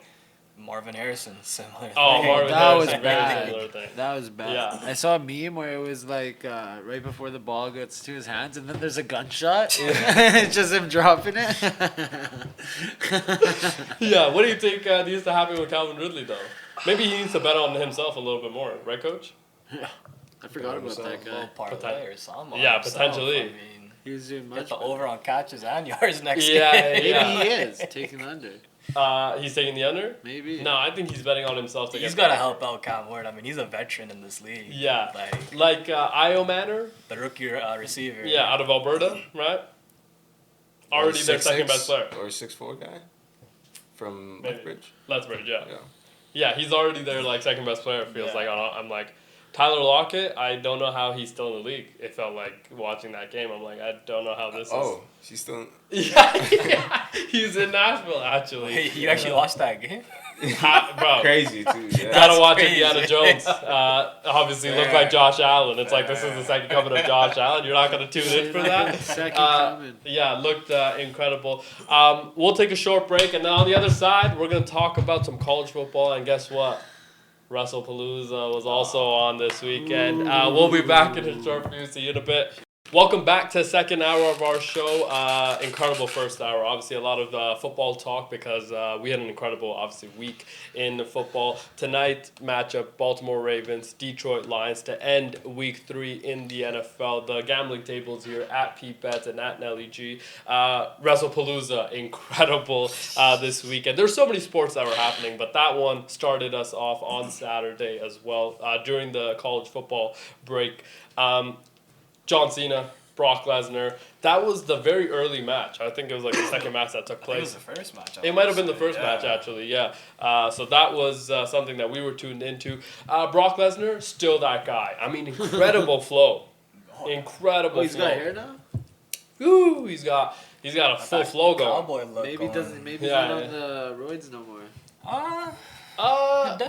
Speaker 3: Marvin Harrison, similar.
Speaker 1: Oh,
Speaker 3: thing.
Speaker 1: Marvin
Speaker 4: that
Speaker 1: Harrison,
Speaker 4: was
Speaker 1: very
Speaker 4: bad.
Speaker 1: similar thing.
Speaker 4: That was bad.
Speaker 1: Yeah.
Speaker 4: I saw a meme where it was like right before the ball gets to his hands, and then there's a gunshot. It's just him dropping it.
Speaker 1: Yeah, what do you think needs to happen with Calvin Ridley, though? Maybe he needs to bet on himself a little bit more, right, Coach?
Speaker 4: I forgot about that
Speaker 3: A little
Speaker 4: guy.
Speaker 3: parlay or something.
Speaker 1: Yeah,
Speaker 3: himself.
Speaker 1: potentially.
Speaker 3: I mean,
Speaker 4: He was doing
Speaker 3: get
Speaker 4: much
Speaker 3: the
Speaker 4: better.
Speaker 3: over on catches and yards next
Speaker 1: Yeah,
Speaker 3: game.
Speaker 4: Maybe
Speaker 1: yeah.
Speaker 4: he is taking under.
Speaker 1: He's taking the under?
Speaker 4: Maybe.
Speaker 1: No, I think he's betting on himself to
Speaker 3: He's
Speaker 1: get
Speaker 3: got to
Speaker 1: the-
Speaker 3: help out Cam Ward. I mean, he's a veteran in this league.
Speaker 1: Yeah.
Speaker 3: Like,
Speaker 1: Like Io Manor?
Speaker 3: the rookie receiver.
Speaker 1: Yeah, out of Alberta, right? Already their second best player.
Speaker 2: Or 6'4" guy from
Speaker 1: Maybe.
Speaker 2: Lethbridge.
Speaker 1: Lethbridge, yeah.
Speaker 2: Yeah.
Speaker 1: Yeah, he's already their like second best player. It feels
Speaker 3: Yeah.
Speaker 1: like I'm like Tyler Lockett. I don't know how he's still in the league. It felt like watching that game. I'm like, I don't know how this
Speaker 2: Oh, she's still.
Speaker 1: is. Yeah, he's in Nashville actually.
Speaker 3: Wait, you actually watched that game?
Speaker 1: Bro.
Speaker 2: Crazy too. Yeah.
Speaker 1: Gotta watch
Speaker 3: crazy.
Speaker 1: Indiana Jones. Obviously, look like Josh Allen. It's like this is the second coming of Josh Allen. You're not gonna tune in for that.
Speaker 4: Second coming.
Speaker 1: Yeah, looked incredible. We'll take a short break, and then on the other side, we're gonna talk about some college football. And guess what? WrestlePalooza was also on this weekend. We'll be back in a short few. See you in a bit. Welcome back to the second hour of our show. Incredible first hour. Obviously, a lot of football talk because we had an incredible, obviously, week in the football. Tonight, matchup, Baltimore Ravens, Detroit Lions to end week 3 in the NFL. The gambling tables here at Pete Bets and at Nelly G. WrestlePalooza, incredible this weekend. There's so many sports that were happening, but that one started us off on Saturday as well during the college football break. John Cena, Brock Lesnar. That was the very early match. I think it was like the second match that took
Speaker 3: I think it was
Speaker 1: place.
Speaker 3: the first match.
Speaker 1: It might have been the first match, actually, yeah. So that was something that we were tuned into. Brock Lesnar, still that guy. I mean, incredible flow. Incredible
Speaker 4: Oh, he's
Speaker 1: flow.
Speaker 4: got hair now.
Speaker 1: Ooh, he's got a full flow going.
Speaker 3: Cowboy look.
Speaker 4: Maybe
Speaker 3: going.
Speaker 4: doesn't. Maybe
Speaker 1: Yeah,
Speaker 4: he's not on the roids no more.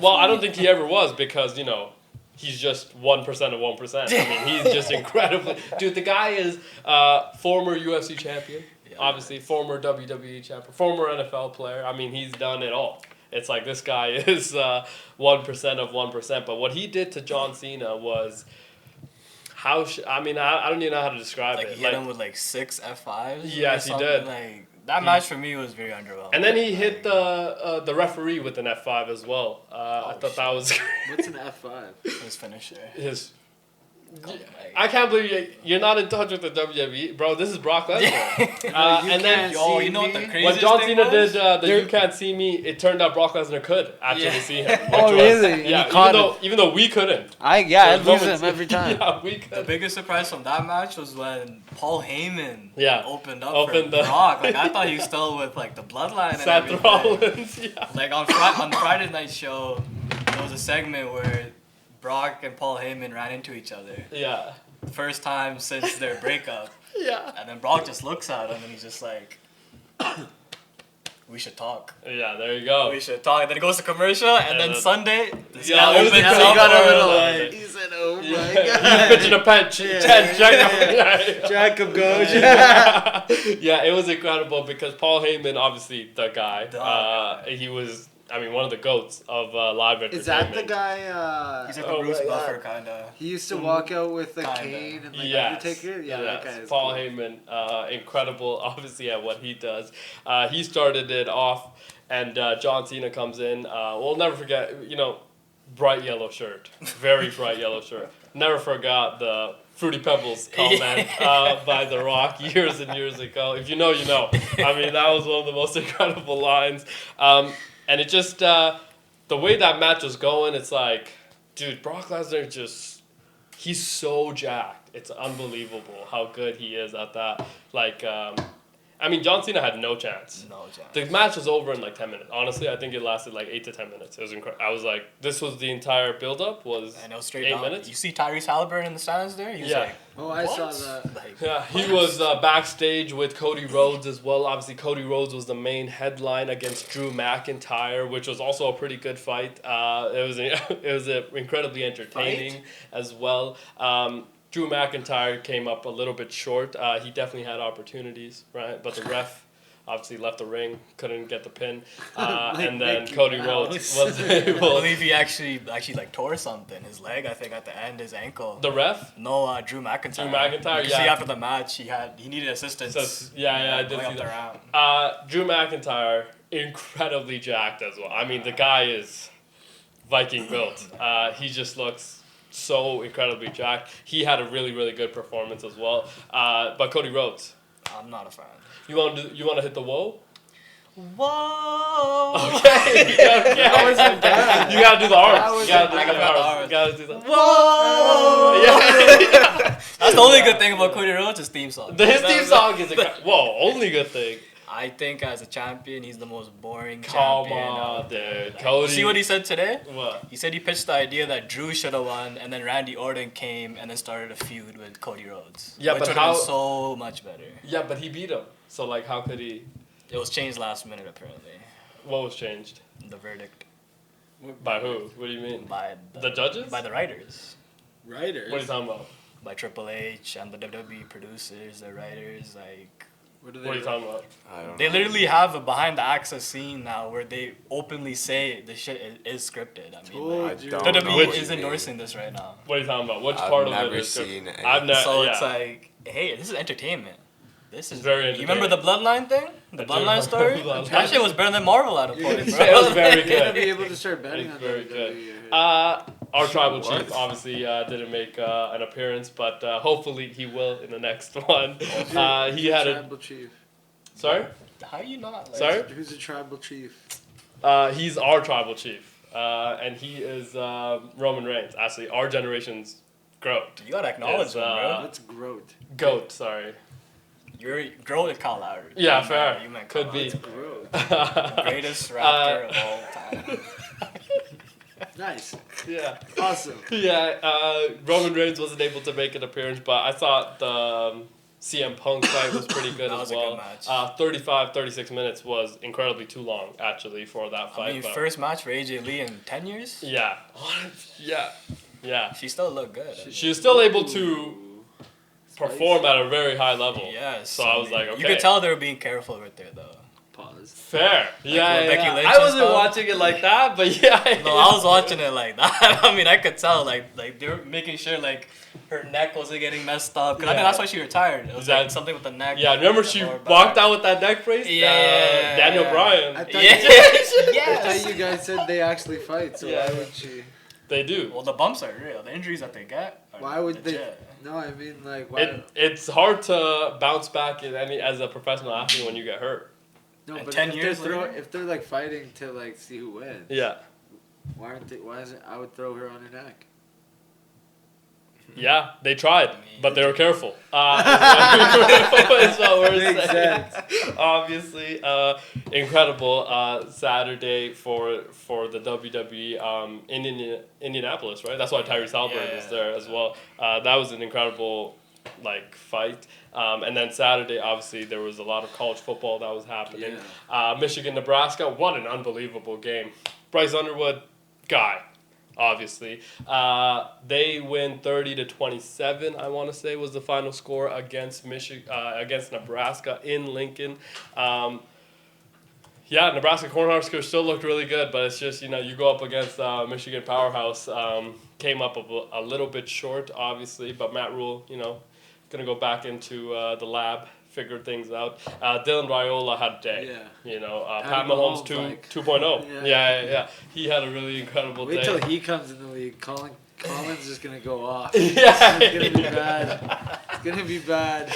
Speaker 1: Well, I don't think he ever was because, you know, he's just 1% of 1%. I mean, he's just incredibly... Dude, the guy is former UFC champion, obviously, former WWE champion, former NFL player. I mean, he's done it all. It's like this guy is 1% of 1%. But what he did to John Cena was... I don't even know how to describe
Speaker 3: Like,
Speaker 1: it.
Speaker 3: he hit him with like 6 F5s.
Speaker 1: Yes,
Speaker 3: or
Speaker 1: he did.
Speaker 3: Like, that match for me was very underwhelming.
Speaker 1: And then he hit the referee with an F5 as well. I thought that was...
Speaker 4: What's an F5?
Speaker 3: His finisher.
Speaker 1: his...
Speaker 3: Like,
Speaker 1: I can't believe you're not in touch with the WWE, bro. This is Brock Lesnar. And then
Speaker 3: yo, you know what the craziest
Speaker 1: when John
Speaker 3: thing
Speaker 1: Cena
Speaker 3: was?
Speaker 1: did the "You Can't See Me," it turned out Brock Lesnar could actually see him. Which
Speaker 4: Oh,
Speaker 1: was-
Speaker 4: really? And
Speaker 1: Yeah,
Speaker 4: he caught
Speaker 1: even though we couldn't.
Speaker 4: I
Speaker 1: There's
Speaker 4: lose
Speaker 1: moments-
Speaker 4: him every time.
Speaker 1: Yeah, we
Speaker 3: The
Speaker 1: could.
Speaker 3: biggest surprise from that match was when Paul Heyman
Speaker 1: Opened
Speaker 3: for
Speaker 1: the-
Speaker 3: Brock. Like, I thought he was still with like the bloodline and
Speaker 1: Seth
Speaker 3: everything.
Speaker 1: Rollins. Yeah.
Speaker 3: Like on Friday night show, there was a segment where Brock and Paul Heyman ran into each other.
Speaker 1: Yeah.
Speaker 3: First time since their breakup.
Speaker 1: Yeah.
Speaker 3: And then Brock just looks at him and he's just like, we should talk.
Speaker 1: Yeah. There you go.
Speaker 3: We should talk. And then it goes to commercial, and then
Speaker 1: then-
Speaker 3: Sunday, this
Speaker 1: Yeah,
Speaker 3: guy
Speaker 1: it was
Speaker 3: opens
Speaker 1: a-
Speaker 3: up.
Speaker 1: he got a
Speaker 3: for,
Speaker 1: little,
Speaker 3: like,
Speaker 4: He said, "Oh
Speaker 1: Yeah.
Speaker 4: my
Speaker 1: He's
Speaker 4: god."
Speaker 1: pitching a pen. Check.
Speaker 4: Jack of Goge.
Speaker 1: Yeah, it was incredible because Paul Heyman, obviously the guy,
Speaker 3: The guy.
Speaker 1: he was, one of the goats of live entertainment.
Speaker 4: Is that the guy?
Speaker 3: He's like
Speaker 1: Oh
Speaker 3: a Bruce
Speaker 1: my God.
Speaker 3: Buffer kind of.
Speaker 4: He used to walk out with a
Speaker 3: Kinda.
Speaker 4: cane and like
Speaker 1: Yes.
Speaker 4: Undertaker. Yeah, that guy is
Speaker 1: Paul
Speaker 4: cool.
Speaker 1: Heyman, incredible, obviously, at what he does. He started it off, and John Cena comes in. We'll never forget, bright yellow shirt. Very bright yellow shirt. Never forgot the Fruity Pebbles comment by The Rock years and years ago. If you know, you know. I mean, that was one of the most incredible lines. And it just, the way that match was going, it's like, dude, Brock Lesnar he's so jacked. It's unbelievable how good he is at that. Like, John Cena had no chance.
Speaker 3: No chance.
Speaker 1: The match was over in like 10 minutes. Honestly, I think it lasted like 8 to 10 minutes. It was incredible. I was like, this was the entire build-up was
Speaker 3: I know straight
Speaker 1: 8
Speaker 3: down.
Speaker 1: minutes.
Speaker 3: You see Tyrese Halliburton in the stands there? He was
Speaker 1: Yeah.
Speaker 3: like,
Speaker 4: Oh, I saw
Speaker 3: what?
Speaker 4: that.
Speaker 3: Like,
Speaker 1: Yeah, he was backstage with Cody Rhodes as well. Obviously, Cody Rhodes was the main headline against Drew McIntyre, which was also a pretty good fight. It was incredibly entertaining as well. Drew McIntyre came up a little bit short. He definitely had opportunities, right? But the ref obviously left the ring, couldn't get the pin, and then
Speaker 4: Mickey
Speaker 1: Cody
Speaker 4: Mouse.
Speaker 1: Rhodes was
Speaker 3: I
Speaker 1: able.
Speaker 3: believe he actually like tore something. His leg, I think, at the end, his ankle.
Speaker 1: The ref.
Speaker 3: No, Drew McIntyre.
Speaker 1: Drew McIntyre,
Speaker 3: You
Speaker 1: yeah.
Speaker 3: see, after the match, he needed assistance.
Speaker 1: So, yeah, I did
Speaker 3: going
Speaker 1: see
Speaker 3: up the
Speaker 1: that.
Speaker 3: ramp.
Speaker 1: Drew McIntyre, incredibly jacked as well. I mean, the guy is Viking built. He just looks so incredibly jacked. He had a really, really good performance as well. But Cody Rhodes,
Speaker 3: I'm not a fan.
Speaker 1: you want to hit the whoa?
Speaker 3: Whoa!
Speaker 1: Okay.
Speaker 4: That wasn't bad.
Speaker 1: You gotta do the arms.
Speaker 4: That
Speaker 1: You
Speaker 4: was-
Speaker 1: gotta do
Speaker 3: I
Speaker 1: the
Speaker 3: got the
Speaker 1: arms.
Speaker 3: arms.
Speaker 1: You gotta do the.
Speaker 3: Whoa!
Speaker 1: Yeah.
Speaker 3: That's the only good thing about Cody Rhodes' his theme song.
Speaker 1: His theme song is whoa. Only good thing.
Speaker 3: I think as a champion, he's the most boring
Speaker 1: Come
Speaker 3: champion.
Speaker 1: on,
Speaker 3: out there.
Speaker 1: dude.
Speaker 3: Like,
Speaker 1: Cody.
Speaker 3: See what he said today?
Speaker 1: What?
Speaker 3: He said he pitched the idea that Drew should have won, and then Randy Orton came and then started a feud with Cody Rhodes.
Speaker 1: Yeah,
Speaker 3: which
Speaker 1: but
Speaker 3: would have
Speaker 1: how-
Speaker 3: been so much better.
Speaker 1: Yeah, but he beat him. So like, how could he?
Speaker 3: It was changed last minute apparently.
Speaker 1: What was changed?
Speaker 3: The verdict
Speaker 1: By who? What do you mean?
Speaker 3: by
Speaker 1: The judges?
Speaker 3: by the writers,
Speaker 4: Writers.
Speaker 1: What are you talking about?
Speaker 3: by Triple H and the WWE producers, the writers. Like
Speaker 4: What are
Speaker 1: What are you talking about?
Speaker 2: I don't
Speaker 3: they
Speaker 2: know.
Speaker 3: literally have a behind the access scene now where they openly say the shit is scripted. I mean, like,
Speaker 2: I
Speaker 4: Told you.
Speaker 2: don't know
Speaker 3: WWE
Speaker 2: what
Speaker 3: is
Speaker 2: you mean.
Speaker 3: endorsing this right now.
Speaker 1: What are you talking about? Which
Speaker 2: I've
Speaker 1: part of
Speaker 2: never
Speaker 1: it is
Speaker 2: seen
Speaker 1: scripted?
Speaker 2: any.
Speaker 1: I've never.
Speaker 3: So
Speaker 1: yeah.
Speaker 3: it's like, hey, this is entertainment. This is
Speaker 1: Very
Speaker 3: You remember the Bloodline thing? The
Speaker 1: I do
Speaker 3: Bloodline story?
Speaker 1: remember Bloodline.
Speaker 3: That shit was better than Marvel at a point,
Speaker 1: It
Speaker 3: bro.
Speaker 1: was very
Speaker 4: You're gonna
Speaker 1: good.
Speaker 4: be able to start betting
Speaker 1: It's
Speaker 4: on
Speaker 1: very
Speaker 4: WWE.
Speaker 1: good.
Speaker 4: I heard.
Speaker 1: Our tribal
Speaker 2: What?
Speaker 1: chief obviously didn't make an appearance, but hopefully he will in the next one. He had a.
Speaker 4: tribal chief.
Speaker 1: Sorry?
Speaker 3: How you not? Like,
Speaker 1: Sorry?
Speaker 4: Who's a tribal chief?
Speaker 1: He's our tribal chief. And he is Roman Reigns. Actually, our generation's goat.
Speaker 3: You gotta acknowledge
Speaker 1: It's,
Speaker 3: him, bro.
Speaker 4: That's Groot.
Speaker 1: Goat, sorry.
Speaker 3: You're Grow is Kyle Lowry.
Speaker 1: Yeah,
Speaker 3: You
Speaker 1: fair.
Speaker 3: meant- You meant
Speaker 1: Could
Speaker 3: Kyle
Speaker 1: be.
Speaker 3: Lowry.
Speaker 4: Groot.
Speaker 3: The greatest rapper of all time.
Speaker 4: Nice.
Speaker 1: Yeah.
Speaker 4: Awesome.
Speaker 1: Yeah, Roman Reigns wasn't able to make an appearance, but I thought the CM Punk fight was pretty good
Speaker 3: That
Speaker 1: as
Speaker 3: was a
Speaker 1: well.
Speaker 3: good match.
Speaker 1: 36 minutes was incredibly too long, actually, for that fight.
Speaker 3: I mean,
Speaker 1: but
Speaker 3: first match for AJ Lee in 10 years?
Speaker 1: yeah. Yeah. Yeah.
Speaker 3: She still looked good.
Speaker 1: She was still able to perform at a very high level.
Speaker 3: Yes.
Speaker 1: So I was like, okay.
Speaker 3: You could tell they were being careful right there, though.
Speaker 4: Pause.
Speaker 1: Fair. Yeah,
Speaker 3: with Becky
Speaker 1: yeah.
Speaker 3: Lynch
Speaker 1: I
Speaker 3: and
Speaker 1: wasn't
Speaker 3: stuff.
Speaker 1: watching it like that, but yeah.
Speaker 3: No, I was watching it like that. I mean, I could tell, like they were making sure, like, her neck wasn't getting messed up. Cause I
Speaker 1: Yeah.
Speaker 3: think that's why she retired. It was
Speaker 1: That-
Speaker 3: like something with the neck.
Speaker 1: Yeah, remember
Speaker 3: the
Speaker 1: she
Speaker 3: lower back.
Speaker 1: walked out with that neck brace?
Speaker 3: Yeah.
Speaker 1: Daniel Bryan.
Speaker 4: I thought,
Speaker 3: Yes.
Speaker 4: I
Speaker 3: yes.
Speaker 4: thought you guys said they actually fight, so
Speaker 1: Yeah.
Speaker 4: why would she?
Speaker 1: They do.
Speaker 3: Well, the bumps are real. The injuries that they get. Are
Speaker 4: Why would they?
Speaker 3: legit.
Speaker 4: No, I mean like why?
Speaker 1: It's hard to bounce back in any as a professional athlete when you get hurt.
Speaker 4: No,
Speaker 3: And
Speaker 4: but
Speaker 3: 10
Speaker 4: if
Speaker 3: years
Speaker 4: they're
Speaker 3: later?
Speaker 4: if they're like fighting to like see who wins,
Speaker 1: Yeah.
Speaker 4: why aren't they? Why isn't I would throw her on her neck?
Speaker 1: Yeah, they tried,
Speaker 3: mean-
Speaker 1: but they were careful. Is what we're
Speaker 4: Makes
Speaker 1: saying. Obviously, incredible Saturday for the WWE in Indianapolis, right? That's why Tyrese Halliburton was
Speaker 3: Yeah.
Speaker 1: there as well. That was an incredible fight. And then Saturday, obviously, there was a lot of college football that was happening. Michigan, Nebraska, what an unbelievable game. Bryce Underwood, guy. Obviously, they win 30-27. I want to say was the final score against against Nebraska in Lincoln. Yeah, Nebraska Cornhuskers still looked really good, but it's just you go up against Michigan powerhouse. Came up a little bit short, obviously, but Matt Rule, gonna go back into the lab. Figured things out. Dylan Raiola had a day.
Speaker 4: Yeah.
Speaker 1: Pat
Speaker 4: Mahomes,
Speaker 1: Mahomes
Speaker 4: like-
Speaker 1: 2.0.
Speaker 4: Yeah.
Speaker 1: Yeah. He had a really incredible
Speaker 4: Wait
Speaker 1: day.
Speaker 4: till he comes in the league. Colin's just gonna go off.
Speaker 1: Yeah.
Speaker 4: It's gonna be bad. It's gonna be bad.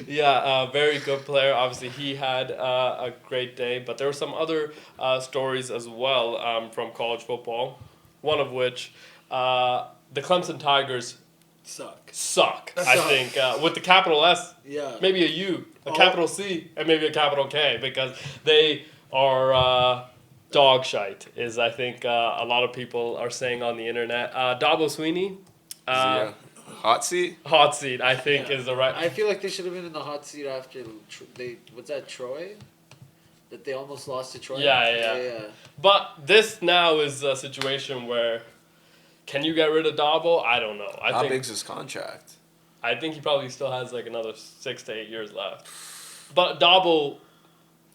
Speaker 1: Yeah, very good player. Obviously, he had a great day, but there were some other stories as well from college football. One of which, the Clemson Tigers suck. I
Speaker 4: Suck.
Speaker 1: think with the capital S,
Speaker 4: Yeah.
Speaker 1: maybe a U, a
Speaker 4: Oh.
Speaker 1: capital C, and maybe a capital K, because they are dog shite. Is I think a lot of people are saying on the internet. Dabo Sweeney,
Speaker 2: Hot seat?
Speaker 1: hot seat. I think
Speaker 4: Yeah.
Speaker 1: is the right.
Speaker 4: I feel like they should have been in the hot seat after what's that, Troy? That they almost lost to Troy?
Speaker 1: Yeah. But this now is a situation where, can you get rid of Dabo? I don't know.
Speaker 2: How big's his contract?
Speaker 1: I think he probably still has like another 6 to 8 years left. But Dabo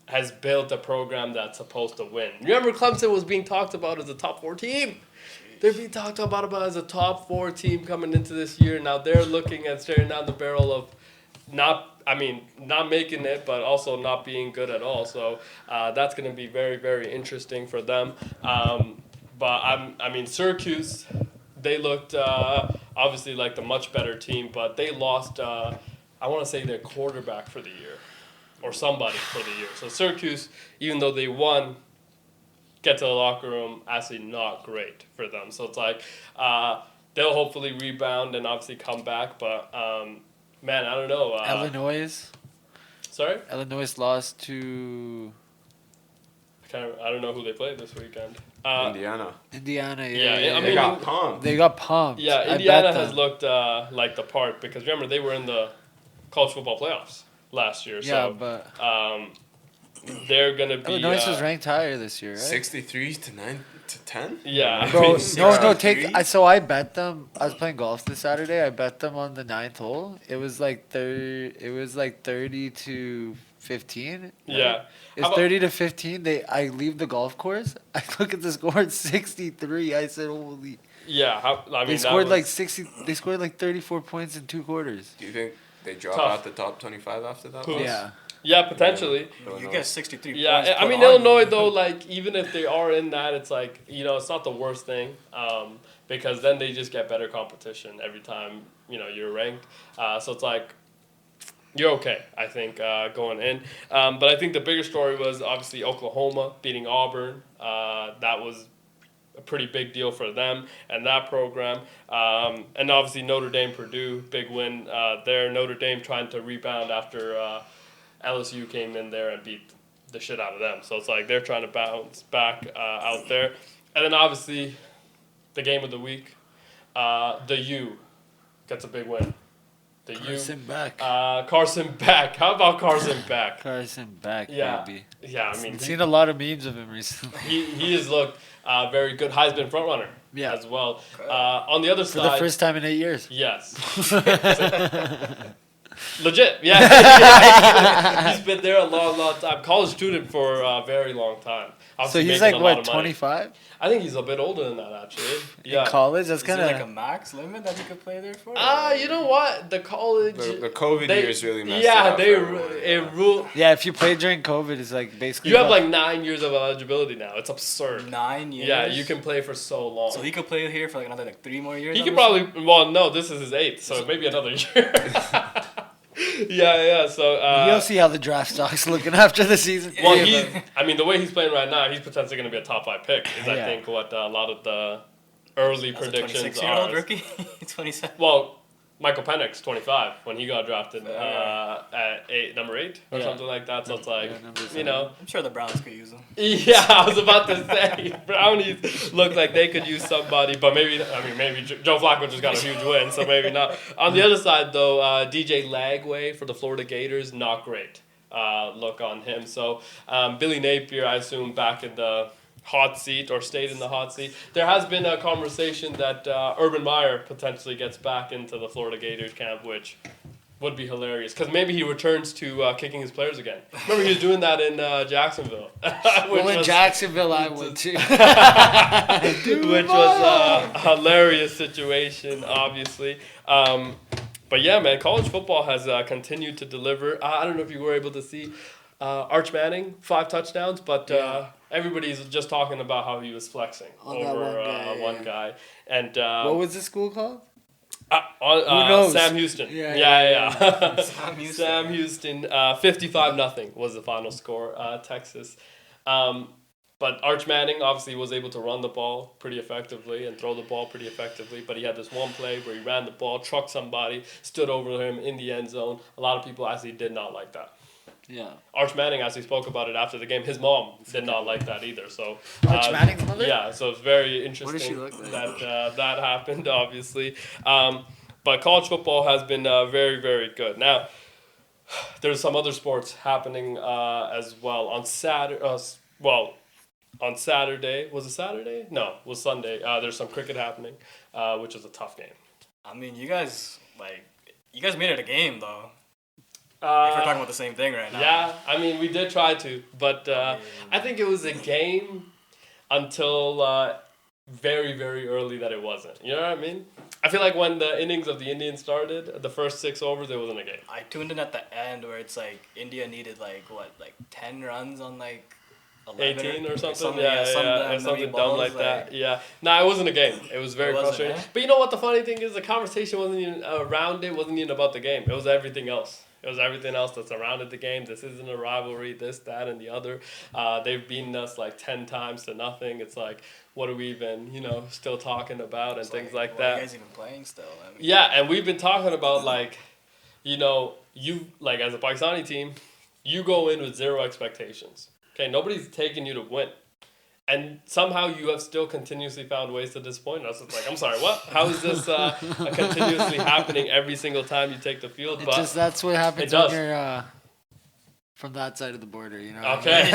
Speaker 1: has built a program that's supposed to win. Remember, Clemson was being talked about as a top 4 team. They're being talked about as a top 4 team coming into this year. Now they're looking at staring down the barrel of not making it, but also not being good at all. So that's going to be very, very interesting for them. But Syracuse, they looked obviously like the much better team, but they lost, I want to say, their quarterback for the year, or somebody for the year. So Syracuse, even though they won, get to the locker room, actually not great for them. So it's like they'll hopefully rebound and obviously come back, but man, I don't know.
Speaker 4: Illinois.
Speaker 1: Sorry?
Speaker 4: Illinois lost to
Speaker 1: I don't know who they played this weekend.
Speaker 2: Indiana.
Speaker 4: Indiana.
Speaker 1: Yeah, I
Speaker 2: They
Speaker 1: mean,
Speaker 2: got pumped.
Speaker 4: They got pumped.
Speaker 1: Yeah,
Speaker 4: I
Speaker 1: Indiana
Speaker 4: bet
Speaker 1: has
Speaker 4: them.
Speaker 1: looked like the part because remember they were in the college football playoffs last year.
Speaker 4: Yeah,
Speaker 1: So
Speaker 4: but
Speaker 1: they're gonna be.
Speaker 4: Illinois was ranked higher this year, right?
Speaker 2: 63 to 9 to 10.
Speaker 1: Yeah,
Speaker 4: Bro, no,
Speaker 3: 63?
Speaker 4: So I bet them. I was playing golf this Saturday. I bet them on the 9th hole. It was like 30 to 15.
Speaker 1: Yeah.
Speaker 4: It's
Speaker 1: How about-
Speaker 4: 30 to 15. I leave the golf course. I look at the score. It's 63. I said, holy.
Speaker 1: Yeah,
Speaker 4: They scored like 60. They scored like 34 points in 2 quarters.
Speaker 2: Do you think they drop
Speaker 1: Tough.
Speaker 2: out the top 25 after that?
Speaker 1: Who?
Speaker 2: loss?
Speaker 4: Yeah.
Speaker 1: Yeah, potentially.
Speaker 3: You get 63 points.
Speaker 1: Yeah, I
Speaker 3: put
Speaker 1: mean
Speaker 3: on
Speaker 1: Illinois
Speaker 3: you.
Speaker 1: though, like even if they are in that, it's like it's not the worst thing because then they just get better competition every time you're ranked. So it's like you're okay, I think, going in. But I think the bigger story was obviously Oklahoma beating Auburn. That was a pretty big deal for them and that program. And obviously Notre Dame, Purdue, big win there. Notre Dame trying to rebound after LSU came in there and beat the shit out of them. So it's like they're trying to bounce back out there. And then obviously the game of the week, the U gets a big win. The
Speaker 4: Carson Beck.
Speaker 1: Carson Beck. How about Carson Beck?
Speaker 4: Carson Beck,
Speaker 1: Yeah.
Speaker 4: baby.
Speaker 1: Yeah, I mean,
Speaker 4: I've seen a lot of memes of him recently.
Speaker 1: he has looked very good. Heisman frontrunner
Speaker 4: Yeah.
Speaker 1: as well. On the other
Speaker 4: For
Speaker 1: side,
Speaker 4: the first time in 8 years.
Speaker 1: yes. Legit, yeah. He's been there a long time. College student for a very long time.
Speaker 4: So
Speaker 1: Obviously
Speaker 4: he's
Speaker 1: making
Speaker 4: like,
Speaker 1: a lot
Speaker 4: what,
Speaker 1: of money.
Speaker 4: 25?
Speaker 1: I think he's a bit older than that, actually.
Speaker 4: In
Speaker 1: Yeah.
Speaker 4: college? That's
Speaker 3: Is
Speaker 4: kind
Speaker 3: there like a
Speaker 4: of...
Speaker 3: max limit that you could play there for?
Speaker 1: You know what? The college.
Speaker 2: The COVID
Speaker 1: they-
Speaker 2: years really messed
Speaker 1: yeah,
Speaker 2: it up.
Speaker 1: they
Speaker 2: for everyone,
Speaker 1: it ruled.
Speaker 4: Yeah, if you played during COVID, it's like basically...
Speaker 1: You have like 9 years of eligibility now. It's absurd.
Speaker 3: 9 years.
Speaker 1: Yeah, you can play for so long.
Speaker 3: So he could play here for like another 3 more years.
Speaker 1: He
Speaker 3: I'm
Speaker 1: could
Speaker 3: assuming?
Speaker 1: probably. Well, no, this is his 8th, so maybe another year. yeah. So.
Speaker 4: You'll see how the draft stock's looking after the season.
Speaker 1: Well,
Speaker 4: Yeah,
Speaker 1: I mean, the way he's playing right now, he's potentially going to be a top 5 pick. Is I
Speaker 4: Yeah.
Speaker 1: think what a lot of the early
Speaker 3: As a
Speaker 1: predictions
Speaker 3: 26-year-old
Speaker 1: are.
Speaker 3: rookie, 27.
Speaker 1: Well, Michael Penix, 25, when he got drafted
Speaker 3: Yeah.
Speaker 1: at number 8 or
Speaker 4: Yeah.
Speaker 1: something like that. So it's like,
Speaker 4: Yeah, number
Speaker 1: you
Speaker 4: 7.
Speaker 1: know.
Speaker 3: I'm sure the Browns could use him.
Speaker 1: Yeah, I was about to say Brownies look like they could use somebody, but maybe Joe Flacco just got a huge win, so maybe not. On the other side, though, DJ Lagway for the Florida Gators, not great look on him. So Billy Napier, I assume, back in the hot seat or stayed in the hot seat. There has been a conversation that Urban Meyer potentially gets back into the Florida Gators camp, which would be hilarious because maybe he returns to kicking his players again. Remember he was doing that in Jacksonville.
Speaker 4: Well, in Jacksonville, I would too.
Speaker 1: which was a hilarious situation, obviously. But yeah, man, college football has continued to deliver. I don't know if you were able to see Arch Manning, 5 touchdowns, but everybody's just talking about how he was flexing
Speaker 4: On that
Speaker 1: over
Speaker 4: one guy,
Speaker 1: one guy. And
Speaker 4: What was the school called?
Speaker 1: Who
Speaker 4: knows?
Speaker 1: Sam Houston.
Speaker 4: Yeah.
Speaker 3: Sam Houston.
Speaker 1: Sam Houston, 55-0 was the final score, Texas. But Arch Manning obviously was able to run the ball pretty effectively and throw the ball pretty effectively. But he had this one play where he ran the ball, trucked somebody, stood over him in the end zone. A lot of people actually did not like that.
Speaker 4: Yeah.
Speaker 1: Arch Manning actually spoke about it after the game. His mom did not like that either. So
Speaker 4: Arch Manning's mother?
Speaker 1: Yeah, so it's very
Speaker 4: What does she
Speaker 1: interesting
Speaker 4: look like?
Speaker 1: that happened, obviously. But college football has been very, very good. Now, there's some other sports happening as well. On Saturday, on Saturday, was it Saturday? No, it was Sunday. There's some cricket happening, which is a tough game.
Speaker 3: I mean, you guys made it a game though. If we're talking about the same thing right now.
Speaker 1: Yeah, I mean, we did try to, but I think it was a game until very, very early that it wasn't. You know what I mean? I feel like when the innings of the Indians started, the first 6 overs, it wasn't a game.
Speaker 3: I tuned in at the end where it's like India needed like 10 runs on like 11
Speaker 1: 18 or something,
Speaker 3: something
Speaker 1: yeah,
Speaker 3: and
Speaker 1: or something
Speaker 3: many
Speaker 1: dumb
Speaker 3: balls,
Speaker 1: like that. Yeah, no, it wasn't a game. It was very
Speaker 3: It wasn't,
Speaker 1: frustrating.
Speaker 3: eh?
Speaker 1: But you know what? The funny thing is, the conversation wasn't even around it. Wasn't even about the game. It was everything else. It was everything else that surrounded the game. This isn't a rivalry. This, that, and the other. They've beaten us like 10 times to nothing. It's like, what are we even, still talking about and
Speaker 3: It's
Speaker 1: things
Speaker 3: like,
Speaker 1: like
Speaker 3: why are
Speaker 1: that.
Speaker 3: you guys even playing still? I mean,
Speaker 1: Yeah, and we've been talking about like, you like as a Pakistani team, you go in with zero expectations. Okay, nobody's taking you to win. And somehow you have still continuously found ways to disappoint us. It's like, I'm sorry, what? How is this continuously happening every single time you take the field? But
Speaker 4: That's what happens
Speaker 1: it
Speaker 4: when
Speaker 1: does.
Speaker 4: you're from that side of the border, you know.
Speaker 1: Okay.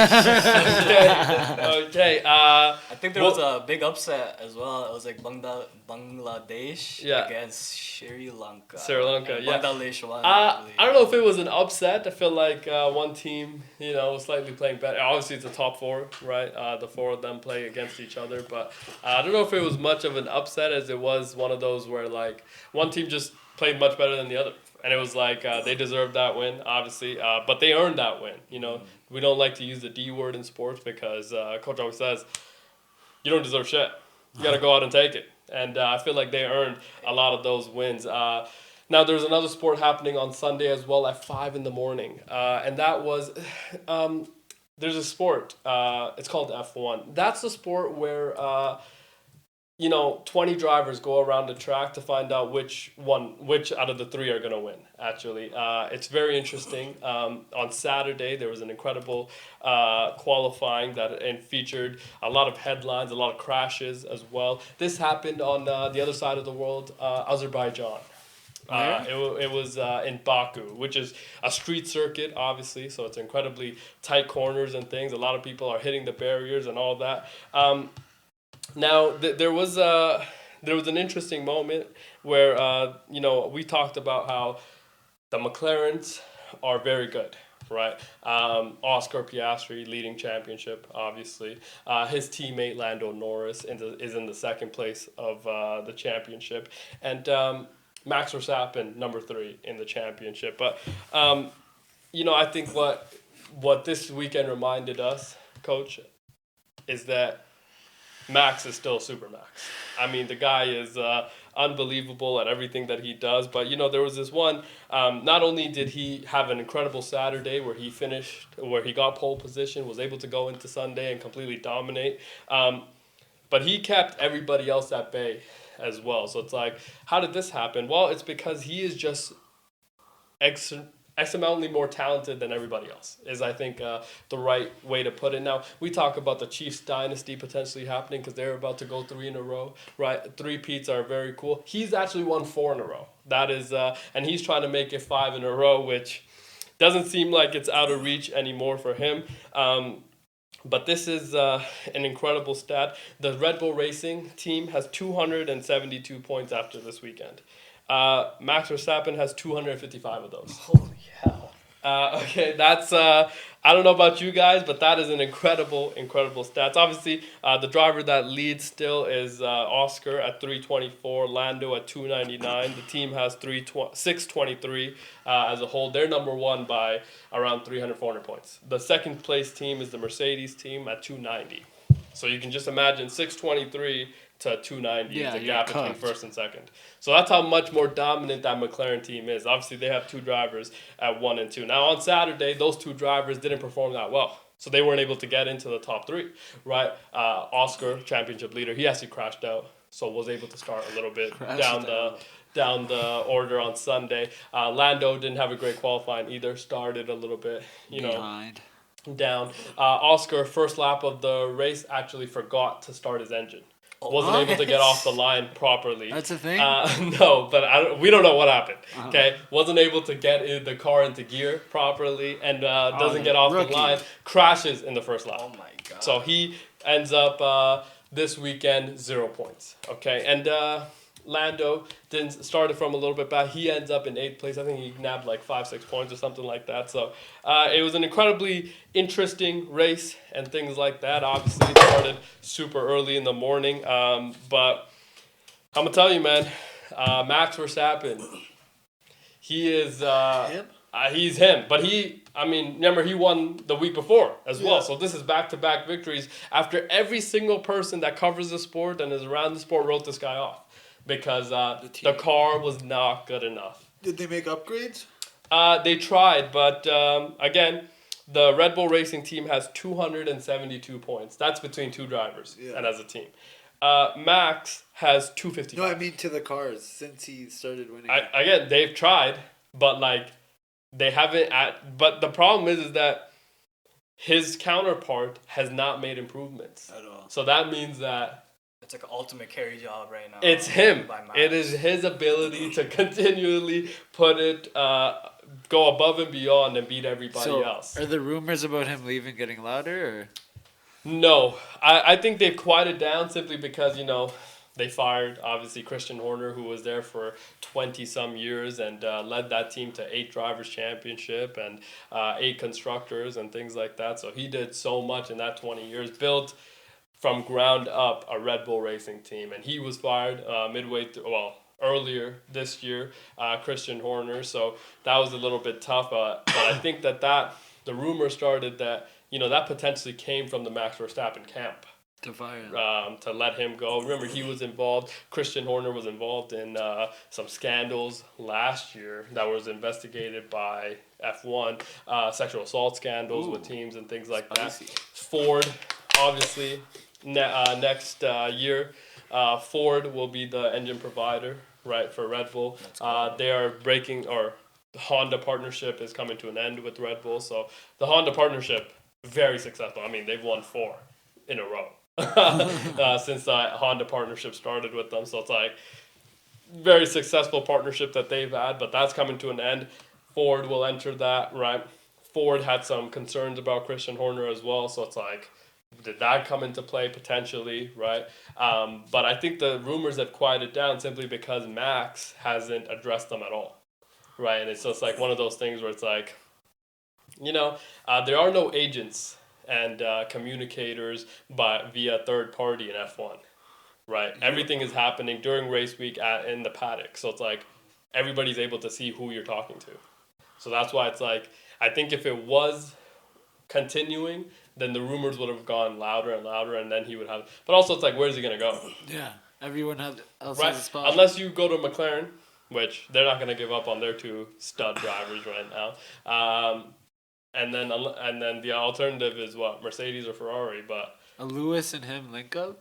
Speaker 1: Okay.
Speaker 3: I think there was a big upset as well. It was like Bangladesh
Speaker 1: Yeah.
Speaker 3: against Sri Lanka.
Speaker 1: Sri Lanka,
Speaker 3: And
Speaker 1: yeah.
Speaker 3: Bangladesh won.
Speaker 1: I don't know if it was an upset. I feel like one team, was slightly playing better. Obviously, it's a top 4, right? The 4 of them play against each other. But I don't know if it was much of an upset as it was one of those where, like, one team just played much better than the other. And it was like they deserved that win, obviously. But they earned that win, We don't like to use the D word in sports because Coach always says, you don't deserve shit. You got to go out and take it. And I feel like they earned a lot of those wins. Now, there's another sport happening on Sunday as well at 5 in the morning. And that was, there's a sport, it's called F1. That's the sport where, 20 drivers go around the track to find out which out of the 3 are going to win, actually. It's very interesting. On Saturday, there was an incredible qualifying and featured a lot of headlines, a lot of crashes as well. This happened on the other side of the world, Azerbaijan. It was in Baku, which is a street circuit, obviously, so it's incredibly tight corners and things. A lot of people are hitting the barriers and all that. Now, there was an interesting moment where, we talked about how the McLarens are very good, right? Oscar Piastri leading championship, obviously. His teammate Lando Norris is in the second place of the championship. And Max Verstappen, number 3 in the championship. But, I think what this weekend reminded us, Coach, is that Max is still super Max. I mean, the guy is unbelievable at everything that he does. But, there was this one, not only did he have an incredible Saturday where he got pole position, was able to go into Sunday and completely dominate, but he kept everybody else at bay as well. So it's like, how did this happen? Well, it's because he is just X amountly more talented than everybody else is, I think, the right way to put it. Now, we talk about the Chiefs dynasty potentially happening because they're about to go 3 in a row, right? 3-peats are very cool. He's actually won 4 in a row. That is, and he's trying to make it 5 in a row, which doesn't seem like it's out of reach anymore for him. But this is an incredible stat. The Red Bull Racing team has 272 points after this weekend. Max Verstappen has 255 of those.
Speaker 3: Holy hell.
Speaker 1: Okay, that's, I don't know about you guys, but that is an incredible stats. Obviously, the driver that leads still is Oscar at 324, Lando at 299. The team has 623 as a whole. They're number 1 by around 300, 400 points. The second place team is the Mercedes team at 290. So you can just imagine 623 to 290 is the gap between first and second. So that's how much more dominant that McLaren team is. Obviously, they have 2 drivers at 1 and 2. Now, on Saturday, those 2 drivers didn't perform that well. So they weren't able to get into the top 3, right? Oscar, championship leader, he actually crashed out. So was able to start a little bit down the order on Sunday. Lando didn't have a great qualifying either. Started a little bit,
Speaker 4: behind.
Speaker 1: Down. Oscar, first lap of the race, actually forgot to start his engine. Wasn't able to get off the line properly.
Speaker 4: That's a thing?
Speaker 1: No, but we don't know what happened. Okay, wasn't able to get the car into gear properly and doesn't get off the line. Crashes in the first lap.
Speaker 3: Oh my god.
Speaker 1: So he ends up this weekend 0 points. Okay, and Lando didn't started from a little bit back. He ends up in 8th place. I think he nabbed like 5-6 points or something like that. So it was an incredibly interesting race and things like that. Obviously, it started super early in the morning. But I'm gonna tell you, man, Max Verstappen, he is
Speaker 4: Him?
Speaker 1: he's him. But remember he won the week before as well. So this is back-to-back victories after every single person that covers the sport and is around the sport wrote this guy off. Because the car was not good enough.
Speaker 5: Did they make upgrades?
Speaker 1: They tried, but again, the Red Bull Racing team has 272 points. That's between two drivers and as a team. Max has 255.
Speaker 4: No, I mean to the cars since he started winning.
Speaker 1: Again, they've tried, but they haven't. But the problem is that his counterpart has not made improvements
Speaker 4: At all.
Speaker 1: So that means that.
Speaker 3: It's like an ultimate carry job right now.
Speaker 1: It's him.
Speaker 3: by Max.
Speaker 1: It is his ability to continually put it, go above and beyond and beat everybody else.
Speaker 4: Are the rumors about him leaving getting louder? Or?
Speaker 1: No, I think they've quieted down simply because, they fired, obviously, Christian Horner, who was there for 20-some years and led that team to 8 Drivers' Championship and 8 Constructors and things like that. So he did so much in that 20 years, built from ground up a Red Bull Racing team, and he was fired earlier this year, Christian Horner. So that was a little bit tough, but I think that the rumor started that that potentially came from the Max Verstappen camp
Speaker 4: To fire him.
Speaker 1: to let him go. Remember, he was involved. Christian Horner was involved in some scandals last year that was investigated by F1, sexual assault scandals with teams and things like
Speaker 4: Spicy.
Speaker 1: that. Ford, obviously. Next year, Ford will be the engine provider, right, for Red Bull. They are the Honda partnership is coming to an end with Red Bull. So the Honda partnership, very successful. They've won 4 in a row since the Honda partnership started with them. So it's very successful partnership that they've had, but that's coming to an end. Ford will enter that, right? Ford had some concerns about Christian Horner as well. So it's did that come into play potentially, right? But I think the rumors have quieted down simply because Max hasn't addressed them at all, right? And it's just one of those things where it's there are no agents and communicators via third party in F1, right? Everything is happening during race week in the paddock. So it's everybody's able to see who you're talking to. So that's why it's I think if it was continuing, then the rumors would have gone louder and louder, and then he would have. But also, it's where's he gonna go?
Speaker 4: Yeah, everyone else
Speaker 1: Right,
Speaker 4: has a spot.
Speaker 1: unless you go to McLaren, which they're not gonna give up on their 2 stud drivers right now. And then the alternative is what, Mercedes or Ferrari, but.
Speaker 4: A Lewis and him link up.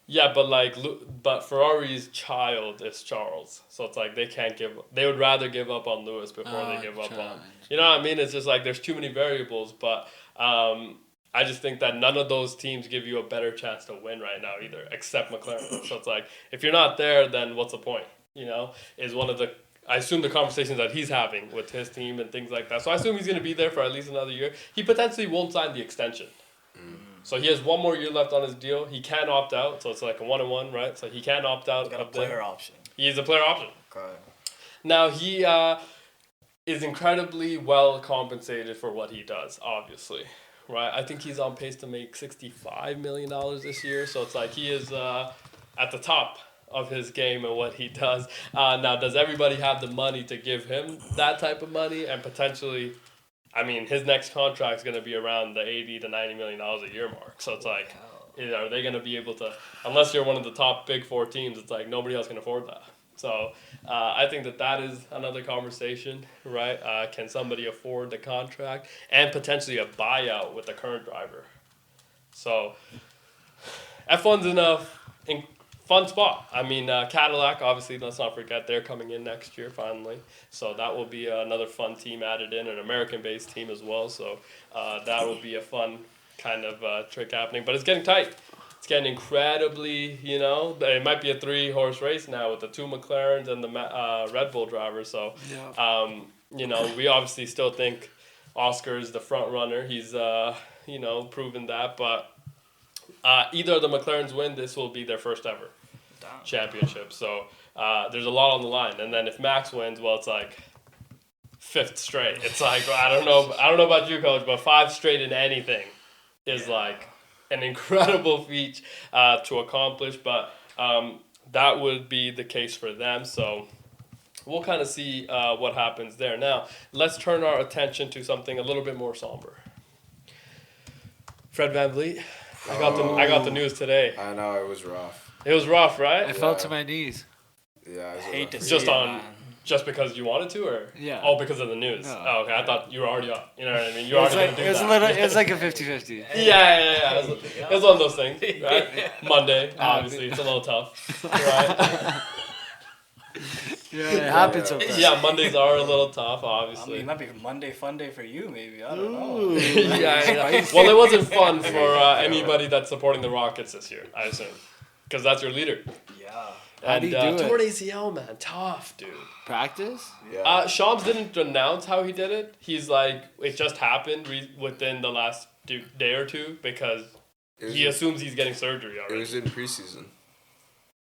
Speaker 1: Yeah, but Ferrari's child is Charles, so it's they can't they would rather give up on Lewis before they give up on. You know what I mean? It's just there's too many variables, but I just think that none of those teams give you a better chance to win right now either, except McLaren. So it's if you're not there, then what's the point? Is one of the I assume the conversations that he's having with his team and things like that. So I assume he's going to be there for at least another year. He potentially won't sign the extension. So he has 1 more year left on his deal. He can opt out, so it's a 1-1, right? So he can opt out.
Speaker 3: He's got a player option.
Speaker 1: He's a player option.
Speaker 3: Okay.
Speaker 1: Now he is incredibly well compensated for what he does, obviously, right? I think he's on pace to make $65 million this year. So it's he is at the top of his game and what he does. Now, does everybody have the money to give him that type of money and potentially? His next contract is going to be around the $80 to $90 million a year mark. So it's are they going to be able to, unless you're one of the top big 4 teams, it's nobody else can afford that. So I think that is another conversation, right? Can somebody afford the contract and potentially a buyout with the current driver? So F1's in a fun spot. Cadillac, obviously, let's not forget, they're coming in next year finally. So that will be another fun team added in, an American-based team as well. So that will be a fun kind of trick happening. But it's getting tight. It's getting incredibly, it might be a 3-horse race now with the 2 McLarens and the Red Bull drivers. So, we obviously still think Oscar's the front runner. He's, proven that. But either of the McLarens win, this will be their first ever.
Speaker 3: Damn.
Speaker 1: championship. So there's a lot on the line. And then if Max wins, well, it's like 5th straight. It's like I don't know about you, coach, but 5 straight in anything is like an incredible feat to accomplish. But that would be the case for them. So we'll kind of see what happens there. Now let's turn our attention to something a little bit more somber. Fred VanVleet. I got the news today.
Speaker 2: I know, it was rough.
Speaker 1: It was rough, right?
Speaker 4: I fell to my knees.
Speaker 2: Yeah, it was
Speaker 3: Hate to
Speaker 2: rough.
Speaker 3: see
Speaker 1: Just
Speaker 3: it,
Speaker 1: on
Speaker 3: man.
Speaker 1: just because you wanted to, or
Speaker 4: Yeah.
Speaker 1: oh, because of the news.
Speaker 4: No.
Speaker 1: Oh, okay. I thought you were already up. You know what I mean?
Speaker 4: It
Speaker 1: You're
Speaker 4: was,
Speaker 1: already
Speaker 4: like,
Speaker 1: gonna
Speaker 4: it, was
Speaker 1: do
Speaker 4: a
Speaker 1: that.
Speaker 4: little, it was like a 50-50.
Speaker 1: Yeah. It was one of those things, right? Monday, obviously, it's a little tough, right?
Speaker 4: Yeah, it happens sometimes.
Speaker 1: Yeah, Mondays are a little tough,
Speaker 3: I mean,
Speaker 1: obviously.
Speaker 3: it might be Monday fun day for you, maybe. I don't know.
Speaker 4: Ooh.
Speaker 1: Yeah. Well, it wasn't fun for anybody that's supporting the Rockets this year, I assume, because that's your leader.
Speaker 3: Yeah.
Speaker 4: How do you do it?
Speaker 1: torn ACL, man, tough, dude.
Speaker 4: Practice?
Speaker 2: Yeah.
Speaker 1: Shams didn't announce how he did it. He's like, it just happened within the last day or two because he assumes he's getting surgery
Speaker 2: It
Speaker 1: already.
Speaker 2: was in preseason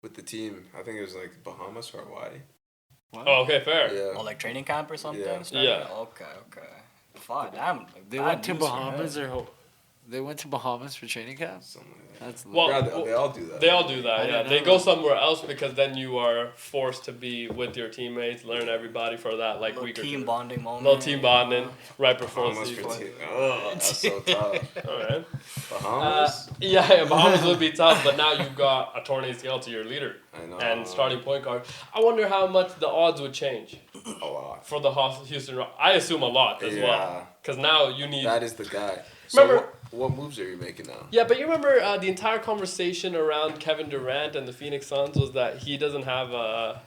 Speaker 2: with the team. I think it was like Bahamas or Hawaii.
Speaker 4: What?
Speaker 1: Oh, okay, fair.
Speaker 2: Yeah.
Speaker 3: Or like training camp or something?
Speaker 2: Yeah.
Speaker 3: starting?
Speaker 1: Yeah.
Speaker 3: Okay. Fuck, damn. Like,
Speaker 4: They
Speaker 3: bad
Speaker 4: went to
Speaker 3: news for
Speaker 4: Bahamas
Speaker 3: him.
Speaker 4: or they went to Bahamas for training camp?
Speaker 2: Something like that.
Speaker 4: That's
Speaker 1: Well,
Speaker 2: Yeah, they all do that.
Speaker 1: They all do that,
Speaker 4: I
Speaker 1: yeah.
Speaker 4: didn't
Speaker 1: They
Speaker 4: know
Speaker 1: go
Speaker 4: that.
Speaker 1: somewhere else because then you are forced to be with your teammates, learn everybody for that like
Speaker 3: Little
Speaker 1: week or
Speaker 3: team
Speaker 1: two.
Speaker 3: bonding moment.
Speaker 1: Little team bonding right before the
Speaker 2: Bahamas for
Speaker 1: season.
Speaker 2: team. Oh, that's so tough.
Speaker 1: All right.
Speaker 2: Bahamas?
Speaker 1: Yeah, Bahamas would be tough, but now you've got a torn ACL to your leader
Speaker 2: I know.
Speaker 1: and starting point guard. I wonder how much the odds would change
Speaker 2: A lot.
Speaker 1: for the Houston Rockets. I assume a lot as well.
Speaker 2: Yeah.
Speaker 1: Because now you need...
Speaker 2: That is the guy. So
Speaker 1: Remember-
Speaker 2: what moves are you making now?
Speaker 1: Yeah, but you remember the entire conversation around Kevin Durant and the Phoenix Suns was that he doesn't have a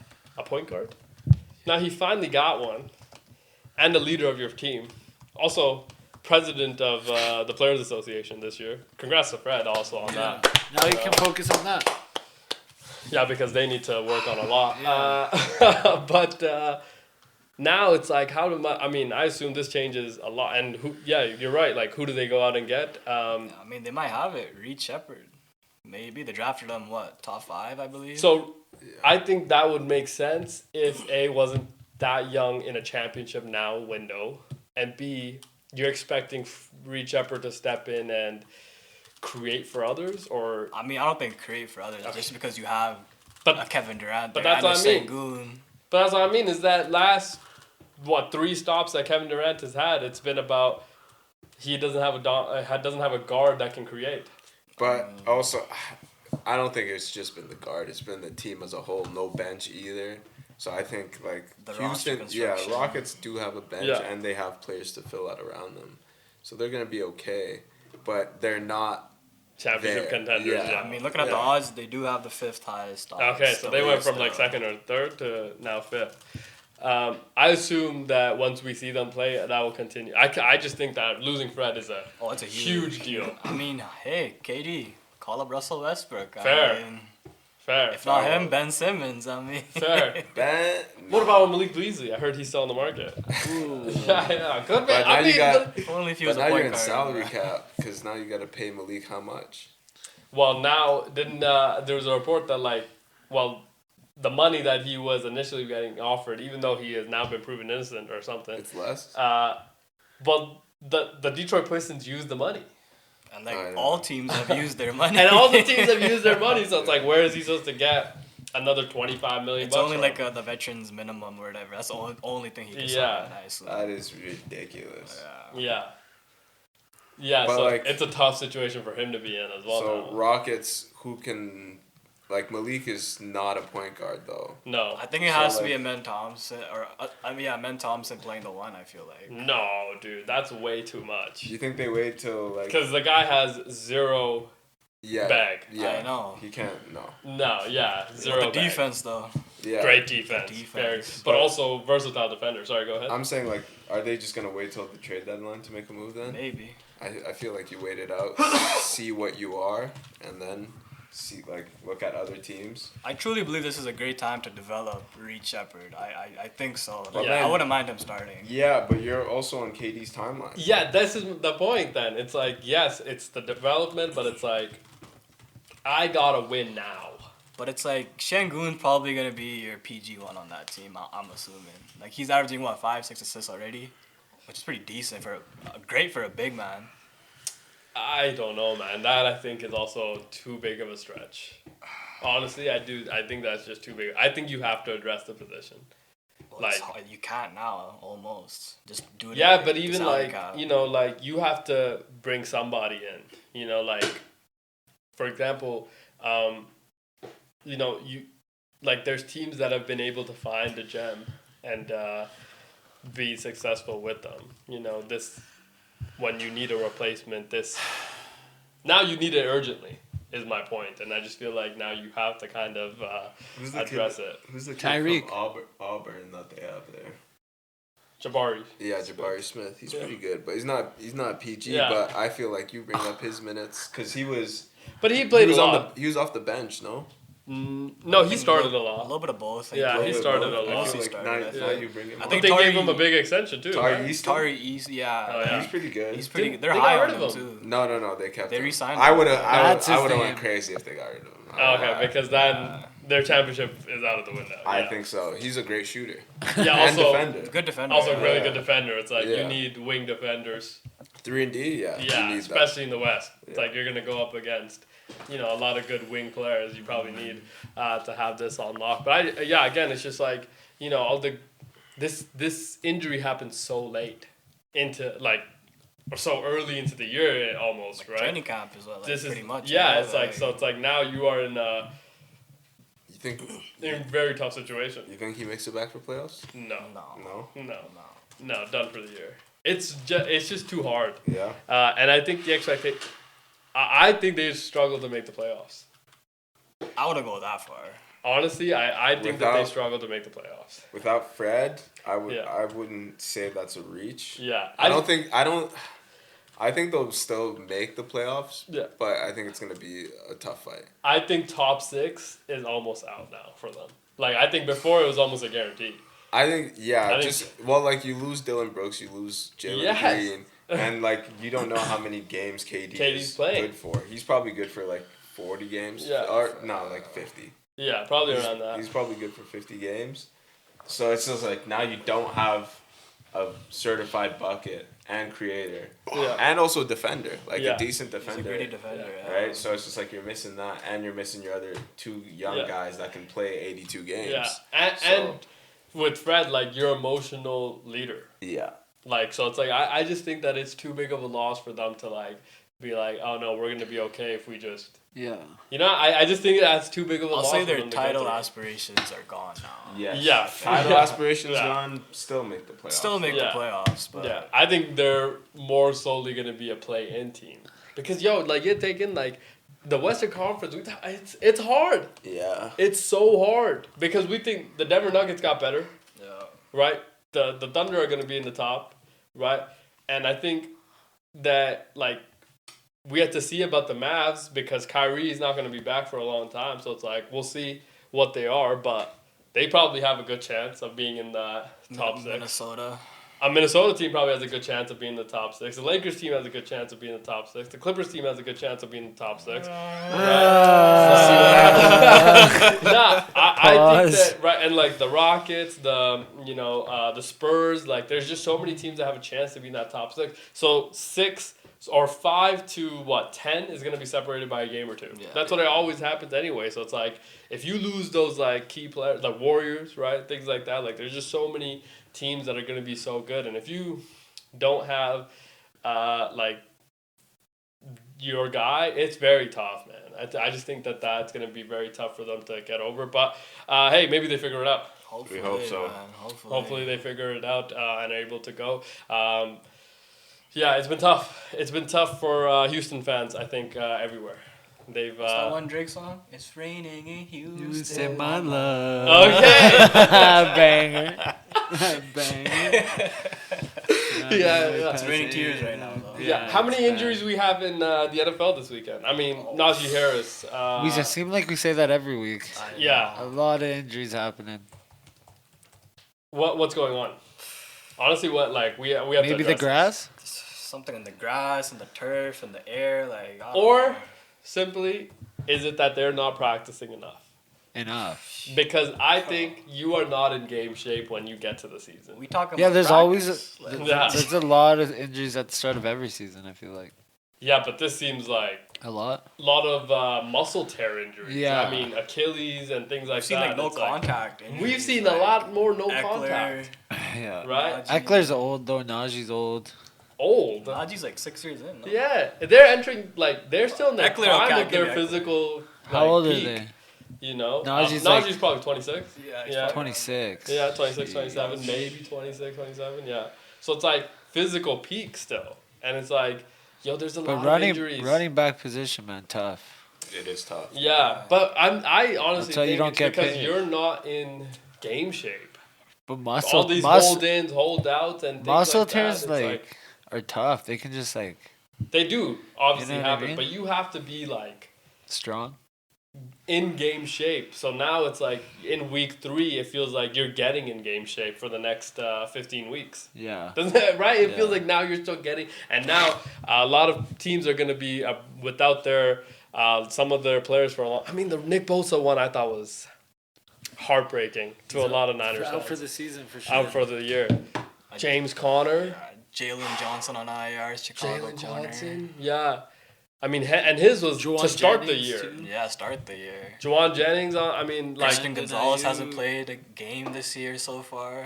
Speaker 1: point guard. Now he finally got one, and the leader of your team, also president of the Players Association this year. Congrats to Fred also on that.
Speaker 4: Now you can focus on that.
Speaker 1: Yeah, because they need to work on a lot. But now it's like, how do I assume this changes a lot. And who? Yeah, you're right. Like, who do they go out and get?
Speaker 3: I mean, they might have it. Reed Shepard. Maybe. They drafted him, top 5, I believe?
Speaker 1: So I think that would make sense if A, wasn't that young in a championship now window, and B, you're expecting Reed Shepard to step in and create for others, or...
Speaker 3: I mean, I don't think create for others. Just because you have
Speaker 1: But-
Speaker 3: Kevin Durant
Speaker 1: but
Speaker 3: there
Speaker 1: that's
Speaker 3: and
Speaker 1: what I mean.
Speaker 3: Sengun.
Speaker 1: But that's what I mean, is that last, 3 stops that Kevin Durant has had, it's been about he doesn't have a guard that can create.
Speaker 2: But also, I don't think it's just been the guard. It's been the team as a whole. No bench either. So I think like
Speaker 3: The roster
Speaker 2: Houston, yeah,
Speaker 3: construction.
Speaker 2: Rockets do have a bench
Speaker 1: Yeah.
Speaker 2: and they have players to fill out around them. So they're gonna be okay. But they're not.
Speaker 1: Championship
Speaker 2: There,
Speaker 1: contenders,
Speaker 2: yeah.
Speaker 1: yeah.
Speaker 3: I mean, looking at the
Speaker 2: Yeah.
Speaker 3: odds, they do have the 5th highest odds.
Speaker 1: Okay, so they went from like
Speaker 3: still.
Speaker 1: 2nd or 3rd to now 5th. I assume that once we see them play, that will continue. I just think that losing Fred is a
Speaker 3: It's a
Speaker 1: huge deal.
Speaker 3: I mean, hey, KD, call up Russell Westbrook.
Speaker 1: Fair.
Speaker 3: I mean,
Speaker 1: Fair.
Speaker 3: if not him, Ben Simmons. I mean,
Speaker 1: Fair.
Speaker 2: Ben.
Speaker 1: What about Malik Beasley? I heard he's still on the market. Yeah, good man.
Speaker 2: But now you got.
Speaker 3: If only if he
Speaker 2: But
Speaker 3: was a
Speaker 2: now you're
Speaker 3: point
Speaker 2: in
Speaker 3: guard.
Speaker 2: salary cap because now you got to pay Malik how much?
Speaker 1: Well, now there was a report that the money that he was initially getting offered, even though he has now been proven innocent or something.
Speaker 2: It's less.
Speaker 1: But the Detroit Pistons used the money,
Speaker 3: And like
Speaker 2: I know.
Speaker 3: all teams have used their money.
Speaker 1: and all the teams have used their money. So it's like, where is he supposed to get another $25 million?
Speaker 3: It's only
Speaker 1: from?
Speaker 3: like the veterans minimum or whatever. That's the only thing he can
Speaker 1: Yeah.
Speaker 3: sign. I assume.
Speaker 2: That is ridiculous.
Speaker 1: Yeah. Yeah,
Speaker 2: But,
Speaker 1: so
Speaker 2: like-
Speaker 1: it's a tough situation for him to be in as well.
Speaker 2: So
Speaker 1: now.
Speaker 2: Rockets, who can, like Malik is not a point guard though.
Speaker 1: No.
Speaker 3: I think it
Speaker 2: So,
Speaker 3: has to
Speaker 2: like-
Speaker 3: be a Men Thompson or Men Thompson playing the 1. I feel like.
Speaker 1: No, dude, that's way too
Speaker 2: Do
Speaker 1: much.
Speaker 2: you think they wait till like?
Speaker 1: Because the guy has zero
Speaker 2: Yeah.
Speaker 1: bag.
Speaker 2: Yeah.
Speaker 3: I know.
Speaker 2: He can't. No.
Speaker 1: No, yeah, zero
Speaker 3: The
Speaker 1: bag.
Speaker 3: defense though.
Speaker 2: Yeah.
Speaker 1: Great defense.
Speaker 3: Defense.
Speaker 1: But also versatile defender. Sorry, go ahead.
Speaker 2: I'm saying like, are they just gonna wait till the trade deadline to make a move then?
Speaker 3: Maybe.
Speaker 2: I feel like you wait it out, see what you are, and then see look at other teams.
Speaker 3: I truly believe this is a great time to develop Reed Shepard. I think so. Like,
Speaker 1: Yeah.
Speaker 3: I wouldn't mind him starting.
Speaker 2: Yeah, but you're also on KD's timeline.
Speaker 1: Yeah, this is the point then. It's like, yes, it's the development, but it's like, I gotta win now.
Speaker 3: But it's like Şengün's probably gonna be your PG one on that team. I'm assuming. Like he's averaging what 5-6 assists already, which is pretty decent for great for a big man.
Speaker 1: I don't know, man. That I think is also too big of a stretch. Honestly, I think that's just too big. I think you have to address the position.
Speaker 3: Well,
Speaker 1: Like-
Speaker 3: you can't now almost just do it.
Speaker 1: Yeah,
Speaker 3: with
Speaker 1: but
Speaker 3: the
Speaker 1: even
Speaker 3: salary
Speaker 1: like
Speaker 3: cap.
Speaker 1: like you have to bring somebody in. Like for example, you like there's teams that have been able to find a gem and be successful with them. This when you need a replacement, now you need it urgently. Is my point, and I just feel like now you have to kind of address it.
Speaker 2: Who's the kid
Speaker 4: Tyreek.
Speaker 2: from Auburn that they have there?
Speaker 1: Jabari.
Speaker 2: Yeah, Jabari Smith. He's pretty good, but he's not PG.
Speaker 1: Yeah.
Speaker 2: But I feel like you bring up his minutes because he was
Speaker 1: But he played
Speaker 2: was
Speaker 1: a
Speaker 2: on
Speaker 1: lot.
Speaker 2: he was off the bench. No,
Speaker 1: No, he started a
Speaker 3: A
Speaker 1: lot.
Speaker 3: little bit of both.
Speaker 1: Yeah, he started a
Speaker 2: I
Speaker 1: lot.
Speaker 2: feel
Speaker 3: He
Speaker 2: like
Speaker 3: started,
Speaker 2: now
Speaker 3: I
Speaker 2: you bring him.
Speaker 3: I
Speaker 2: on.
Speaker 1: But
Speaker 3: think
Speaker 1: they gave
Speaker 3: Tari-
Speaker 1: him a big extension too.
Speaker 2: Tari
Speaker 1: Right?
Speaker 2: Easton?
Speaker 3: Tari East, yeah.
Speaker 1: Oh, yeah.
Speaker 2: He's pretty good.
Speaker 3: He's pretty.
Speaker 1: Didn't-
Speaker 3: They're
Speaker 1: they
Speaker 3: high
Speaker 1: got
Speaker 3: on
Speaker 1: rid
Speaker 3: him
Speaker 1: of him.
Speaker 3: too.
Speaker 2: No, they kept
Speaker 3: They
Speaker 2: him.
Speaker 3: re-signed
Speaker 2: I
Speaker 3: him.
Speaker 2: would
Speaker 4: That's
Speaker 2: have
Speaker 4: his
Speaker 2: went
Speaker 4: name.
Speaker 2: crazy if they got rid of him.
Speaker 1: Oh, okay, because then their championship is out of the window.
Speaker 2: I
Speaker 1: Yeah.
Speaker 2: think so. He's a great shooter
Speaker 1: Yeah,
Speaker 2: and
Speaker 1: also
Speaker 2: defender.
Speaker 3: Good defender.
Speaker 1: also a really
Speaker 2: Yeah.
Speaker 1: good defender. It's like you
Speaker 2: Yeah.
Speaker 1: need wing defenders.
Speaker 2: 3-and-D, yeah. you
Speaker 1: Yeah,
Speaker 2: need
Speaker 1: especially in the West. It's
Speaker 2: Yeah.
Speaker 1: like you're gonna go up against, a lot of good wing players. You probably need to have this on lock. But again, it's just like all this injury happened so late into or so early into the year almost,
Speaker 3: Like
Speaker 1: right?
Speaker 3: training camp is like
Speaker 1: This
Speaker 3: pretty
Speaker 1: is
Speaker 3: much.
Speaker 1: it's like now you are in a
Speaker 2: that.
Speaker 1: in a very tough situation.
Speaker 2: You think he makes it back for playoffs?
Speaker 1: No,
Speaker 2: No.
Speaker 1: no, done for the year. It's just too hard.
Speaker 2: Yeah.
Speaker 1: And I think the expectation. I think they struggle to make the playoffs.
Speaker 3: I wouldn't go that far.
Speaker 1: Honestly, I think that they
Speaker 2: Without-
Speaker 1: struggle to make the playoffs.
Speaker 2: Without Fred, I
Speaker 1: Yeah.
Speaker 2: wouldn't say that's a reach.
Speaker 1: Yeah,
Speaker 2: I think they'll still make the playoffs.
Speaker 1: Yeah.
Speaker 2: But I think it's gonna be a tough fight.
Speaker 1: I think top 6 is almost out now for them. Like I think before it was almost a guarantee.
Speaker 2: I think
Speaker 1: I think-
Speaker 2: you lose Dylan Brooks, you lose Jalen
Speaker 1: Yes.
Speaker 2: Green, and you don't know how many games KD's
Speaker 1: KD's playing.
Speaker 2: good for. He's probably good for 40 games.
Speaker 1: Yeah.
Speaker 2: Or no, 50.
Speaker 1: Yeah, probably around that.
Speaker 2: He's probably good for 50 games. So it's just now you don't have a certified bucket and creator.
Speaker 1: Yeah.
Speaker 2: And also defender,
Speaker 1: Yeah.
Speaker 2: a decent
Speaker 3: He's a
Speaker 2: defender.
Speaker 3: gritty defender.
Speaker 1: Yeah.
Speaker 3: Yeah.
Speaker 2: Right? So it's just you're missing that and you're missing your other 2 young
Speaker 1: Yeah.
Speaker 2: guys that can play 82 games.
Speaker 1: Yeah, and with Fred, your emotional leader.
Speaker 2: Yeah.
Speaker 1: So it's I just think that it's too big of a loss for them to be oh no, we're gonna be okay if we just.
Speaker 4: Yeah.
Speaker 1: I just think that's too big of a
Speaker 3: I'll
Speaker 1: loss.
Speaker 3: say
Speaker 1: for
Speaker 3: their
Speaker 1: them to go
Speaker 3: title
Speaker 1: through.
Speaker 3: aspirations are gone now.
Speaker 2: Yes.
Speaker 1: Yeah.
Speaker 2: Title
Speaker 1: Yeah.
Speaker 2: aspirations
Speaker 1: Yeah.
Speaker 2: gone, still make the playoffs.
Speaker 3: Still make
Speaker 1: Yeah.
Speaker 3: the playoffs, but
Speaker 1: Yeah, I think they're more solely gonna be a play-in team because you're taking the Western Conference. It's hard.
Speaker 2: Yeah.
Speaker 1: It's so hard because we think the Denver Nuggets got better,
Speaker 3: yeah.
Speaker 1: right? The Thunder are gonna be in the top, right? And I think that we have to see about the Mavs because Kyrie is not going to be back for a long time. So it's we'll see what they are, but they probably have a good chance of being in the top 6.
Speaker 3: Minnesota.
Speaker 1: A Minnesota team probably has a good chance of being in the top 6. The Lakers team has a good chance of being in the top 6. The Clippers team has a good chance of being in the top 6. I think
Speaker 4: Pause.
Speaker 1: that right, and the Rockets, the Spurs, there's just so many teams that have a chance to be in that top 6. So 6 or 5 to 10 is going to be separated by a game or two.
Speaker 3: Yeah.
Speaker 1: That's what it always happens anyway. So it's if you lose those key players, like Warriors, right, things like that. There's just so many teams that are going to be so good, and if you don't have your guy, it's very tough, man. I just think that that's going to be very tough for them to get over. But hey, maybe they figure it out.
Speaker 3: Hopefully,
Speaker 2: hope so.
Speaker 3: Man.
Speaker 1: Hopefully they figure it out and are able to go. Yeah, it's been tough. It's been tough for Houston fans, I think, everywhere. They've
Speaker 3: What's that one Drake song? It's raining in Houston.
Speaker 4: You said my love.
Speaker 1: Okay.
Speaker 4: Banger. Banger.
Speaker 1: Yeah.
Speaker 3: It's raining tears right now, though.
Speaker 1: Yeah. How many
Speaker 4: it's
Speaker 1: injuries we have in the NFL this weekend? I mean, Najee Harris.
Speaker 4: We just seem like we say that every week.
Speaker 1: Yeah.
Speaker 4: A lot of injuries happening.
Speaker 1: What's going on? Honestly, we have
Speaker 4: Maybe
Speaker 1: to
Speaker 4: the
Speaker 1: address
Speaker 4: grass?
Speaker 3: Something in the grass, in the turf, in the air, I
Speaker 1: this.
Speaker 3: don't
Speaker 1: Or
Speaker 3: know.
Speaker 1: simply, is it that they're not practicing enough?
Speaker 4: enough.
Speaker 1: Because I think you are not in game shape when you get to the season.
Speaker 3: We talking
Speaker 4: Yeah,
Speaker 3: about
Speaker 4: there's
Speaker 3: practice.
Speaker 4: always
Speaker 1: Yeah.
Speaker 4: there's a lot of injuries at the start of every season. I feel like
Speaker 1: Yeah, but this seems like
Speaker 4: a lot.
Speaker 1: a lot of muscle tear injuries.
Speaker 4: Yeah.
Speaker 1: I mean, Achilles and things like
Speaker 3: We've seen
Speaker 1: that.
Speaker 3: like no
Speaker 1: It's
Speaker 3: contact.
Speaker 1: we've
Speaker 3: injuries,
Speaker 1: seen a
Speaker 3: like
Speaker 1: lot more no
Speaker 3: Eckler,
Speaker 1: contact.
Speaker 4: Yeah.
Speaker 1: Right?
Speaker 3: Najee.
Speaker 4: Eckler's old though. Najee's old.
Speaker 1: Old.
Speaker 3: Najee's like 6 years in. No?
Speaker 1: Yeah, they're entering like they're still in their
Speaker 3: Eckler,
Speaker 1: prime
Speaker 3: okay,
Speaker 1: of their
Speaker 3: I'll give you Eckler.
Speaker 1: physical.
Speaker 4: How
Speaker 1: like,
Speaker 4: old are
Speaker 1: peak,
Speaker 4: they?
Speaker 1: You know,
Speaker 4: Najee's
Speaker 1: Najee's
Speaker 4: like-
Speaker 1: probably 26.
Speaker 3: Yeah, he's
Speaker 1: Yeah.
Speaker 3: probably-
Speaker 4: 26.
Speaker 1: Yeah, 26, 27, maybe 26, 27. Yeah, so it's like physical peak still, and it's like, yo, there's a
Speaker 4: But
Speaker 1: lot
Speaker 4: running
Speaker 1: of injuries.
Speaker 4: running back position, man, tough.
Speaker 2: It is tough.
Speaker 1: Yeah, but I honestly
Speaker 4: That's why you
Speaker 1: think
Speaker 4: don't
Speaker 1: it's
Speaker 4: get
Speaker 1: because
Speaker 4: paid.
Speaker 1: you're not in game shape.
Speaker 4: But muscle
Speaker 1: All these
Speaker 4: muscle,
Speaker 1: hold-ins, hold-outs, and things
Speaker 4: muscle
Speaker 1: like that,
Speaker 4: tears
Speaker 1: it's
Speaker 4: like are tough. They can just like
Speaker 1: they do obviously
Speaker 4: You know what I
Speaker 1: happen,
Speaker 4: mean?
Speaker 1: but you have to be like
Speaker 4: strong.
Speaker 1: in game shape. So now it's like in week 3, it feels like you're getting in game shape for the next 15 weeks.
Speaker 4: Yeah.
Speaker 1: Doesn't it, right? It feels
Speaker 4: Yeah.
Speaker 1: like now you're still getting, and now a lot of teams are going to be without their some of their players for a long. I mean, the Nick Bosa one I thought was heartbreaking to a lot of Niners
Speaker 4: Out for
Speaker 1: fans.
Speaker 4: the season for sure.
Speaker 1: Out for the year. James Conner,
Speaker 3: Jalen Johnson on IR, Chicago
Speaker 1: Jalen
Speaker 3: corner.
Speaker 1: Johnson, yeah. I mean, and his was to
Speaker 4: Juwan
Speaker 1: start the
Speaker 4: Jennings,
Speaker 1: year.
Speaker 4: too.
Speaker 3: Yeah, start the year.
Speaker 1: Juwan Jennings, I mean, like
Speaker 3: Christian
Speaker 4: Brandon
Speaker 3: Gonzalez
Speaker 4: Ayuk.
Speaker 3: hasn't played a game this year so far.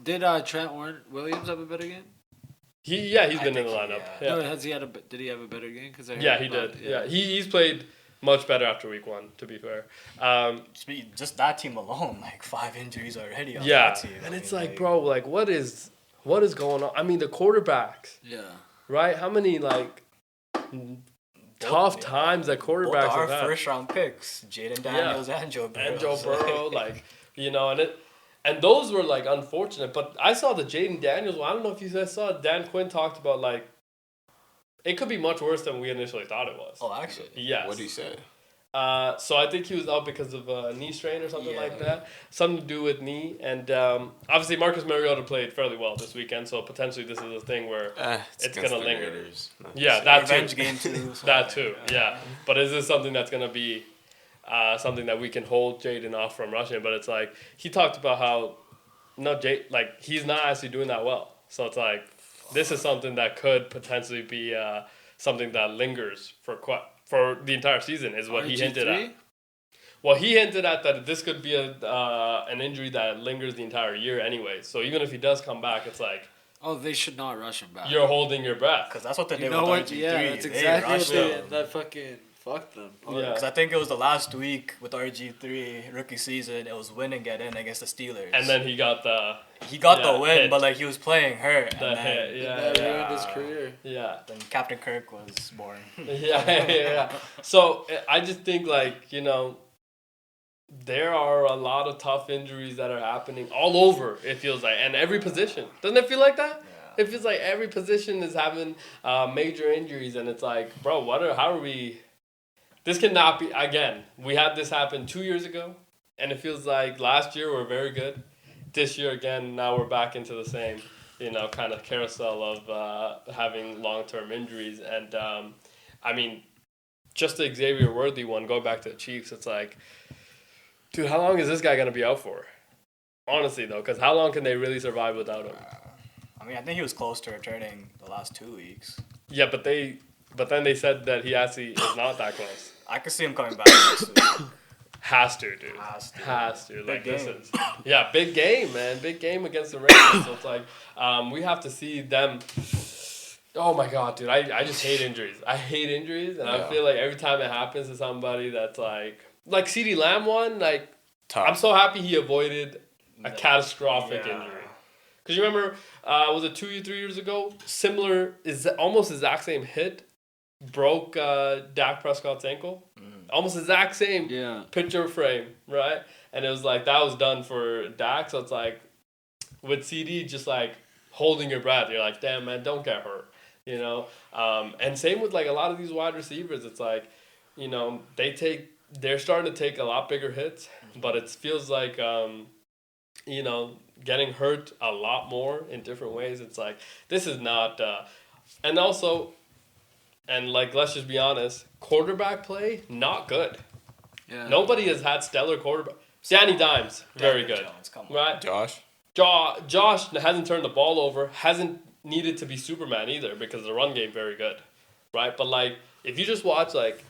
Speaker 4: Did Trent Williams have a better game?
Speaker 1: he's
Speaker 3: I
Speaker 1: been in
Speaker 3: think
Speaker 1: the
Speaker 3: he-
Speaker 1: lineup.
Speaker 3: yeah.
Speaker 4: No,
Speaker 1: Yeah,
Speaker 4: has he had a did he have a better game? Cause I heard
Speaker 1: yeah, he
Speaker 4: about
Speaker 1: did.
Speaker 4: it,
Speaker 1: Yeah, he's played much better after week 1. To be fair.
Speaker 3: Just that team alone, like 5 injuries already on
Speaker 1: Yeah,
Speaker 3: that team.
Speaker 1: and
Speaker 3: I
Speaker 1: it's
Speaker 3: mean,
Speaker 1: like, bro, like what is going on? I mean, the quarterbacks,
Speaker 4: Yeah.
Speaker 1: right? How many like tough
Speaker 3: yeah,
Speaker 1: times that
Speaker 3: both
Speaker 1: quarterbacks
Speaker 3: our
Speaker 1: have had?
Speaker 3: first round picks, Jaden Daniels and Joe Burrow.
Speaker 1: And Joe Burrow, like you know, and those were like unfortunate. But I saw the Jaden Daniels one. I don't know if you guys saw it. Dan Quinn talked about like it could be much worse than we initially thought it was.
Speaker 3: Oh, actually.
Speaker 1: Yes.
Speaker 2: What did he say?
Speaker 1: So I think he was out because of a knee strain or something
Speaker 3: Yeah.
Speaker 1: like that. Something to do with knee. And obviously Marcus Mariota played fairly well this weekend, so potentially this is a thing where it's
Speaker 2: against
Speaker 1: gonna
Speaker 2: the
Speaker 1: linger.
Speaker 2: Raiders. No.
Speaker 1: yeah, that
Speaker 3: Revenge
Speaker 1: too.
Speaker 3: game too. so
Speaker 1: That
Speaker 3: like,
Speaker 1: too, yeah. But is this something that's gonna be something that we can hold Jaden off from rushing? But it's like he talked about how he's not actually doing that well. So it's like this is something that could potentially be something that lingers for the entire season is what he hinted at. Well, he hinted at that this could be an injury that lingers the entire year anyway. So even if he does come back, it's like
Speaker 4: Oh, they should not rush him back.
Speaker 1: you're holding your breath.
Speaker 3: Because that's what they
Speaker 4: You
Speaker 3: did
Speaker 4: know
Speaker 3: with
Speaker 4: what?
Speaker 3: RG3.
Speaker 4: Yeah, that's
Speaker 3: They
Speaker 4: exactly what
Speaker 3: rushed
Speaker 4: they
Speaker 3: him.
Speaker 4: that fucking fucked them.
Speaker 1: Yeah.
Speaker 3: Because I think it was the last week with RG3 rookie season. It was win and get in against the Steelers.
Speaker 1: And then he got the
Speaker 3: he got the win,
Speaker 1: hit.
Speaker 3: but like he was playing hurt.
Speaker 1: The
Speaker 3: and then,
Speaker 1: hit, yeah,
Speaker 4: That
Speaker 1: yeah.
Speaker 4: ruined his career.
Speaker 1: Yeah.
Speaker 3: then Captain Kirk was born.
Speaker 1: Yeah. So I just think like, you know, there are a lot of tough injuries that are happening all over, it feels like, and every position. Doesn't it feel like that?
Speaker 3: Yeah.
Speaker 1: It feels like every position is having major injuries, and it's like, bro, how are we? This cannot be, again, we had this happen 2 years ago, and it feels like last year we're very good. This year, again, now we're back into the same, you know, kind of carousel of having long-term injuries. And, I mean, just the Xavier Worthy one, going back to the Chiefs, it's like, dude, how long is this guy going to be out for? Honestly, though, because how long can they really survive without him?
Speaker 3: I mean, I think he was close to returning the last 2 weeks.
Speaker 1: Yeah, but then they said that he actually is not that close.
Speaker 3: I could see him coming back next week.
Speaker 1: Has to, dude.
Speaker 3: Has to.
Speaker 1: Like,
Speaker 3: Big
Speaker 1: this
Speaker 3: game.
Speaker 1: is... Yeah, big game, man. Big game against the Raiders. So it's like, we have to see them... Oh, my God, dude. I just hate injuries. I hate injuries, and I
Speaker 2: Yeah.
Speaker 1: feel like every time it happens to somebody that's like... Like, CeeDee Lamb one, like,
Speaker 2: Tough.
Speaker 1: I'm so happy he avoided a catastrophic
Speaker 3: Yeah.
Speaker 1: injury. Because you remember, was it 3 years ago? Similar, is almost exact same hit, broke Dak Prescott's ankle. Almost exact same
Speaker 4: Yeah.
Speaker 1: picture frame, right? And it was like, that was done for Dak. So it's like, with CD, just like holding your breath. You're like, damn, man, don't get hurt. You know? And same with like a lot of these wide receivers. It's like, you know, they're starting to take a lot bigger hits, but it feels like, you know, getting hurt a lot more in different ways. It's like, this is not, and also, and like, let's just be honest, quarterback play, not good.
Speaker 4: Yeah.
Speaker 1: Nobody has had stellar quarterback. Danny Dimes, very
Speaker 3: Daniel
Speaker 1: good.
Speaker 3: Jones, come on.
Speaker 1: Right?
Speaker 2: Josh.
Speaker 1: Josh hasn't turned the ball over, hasn't needed to be Superman either because the run game very good. Right? But like if you just watch like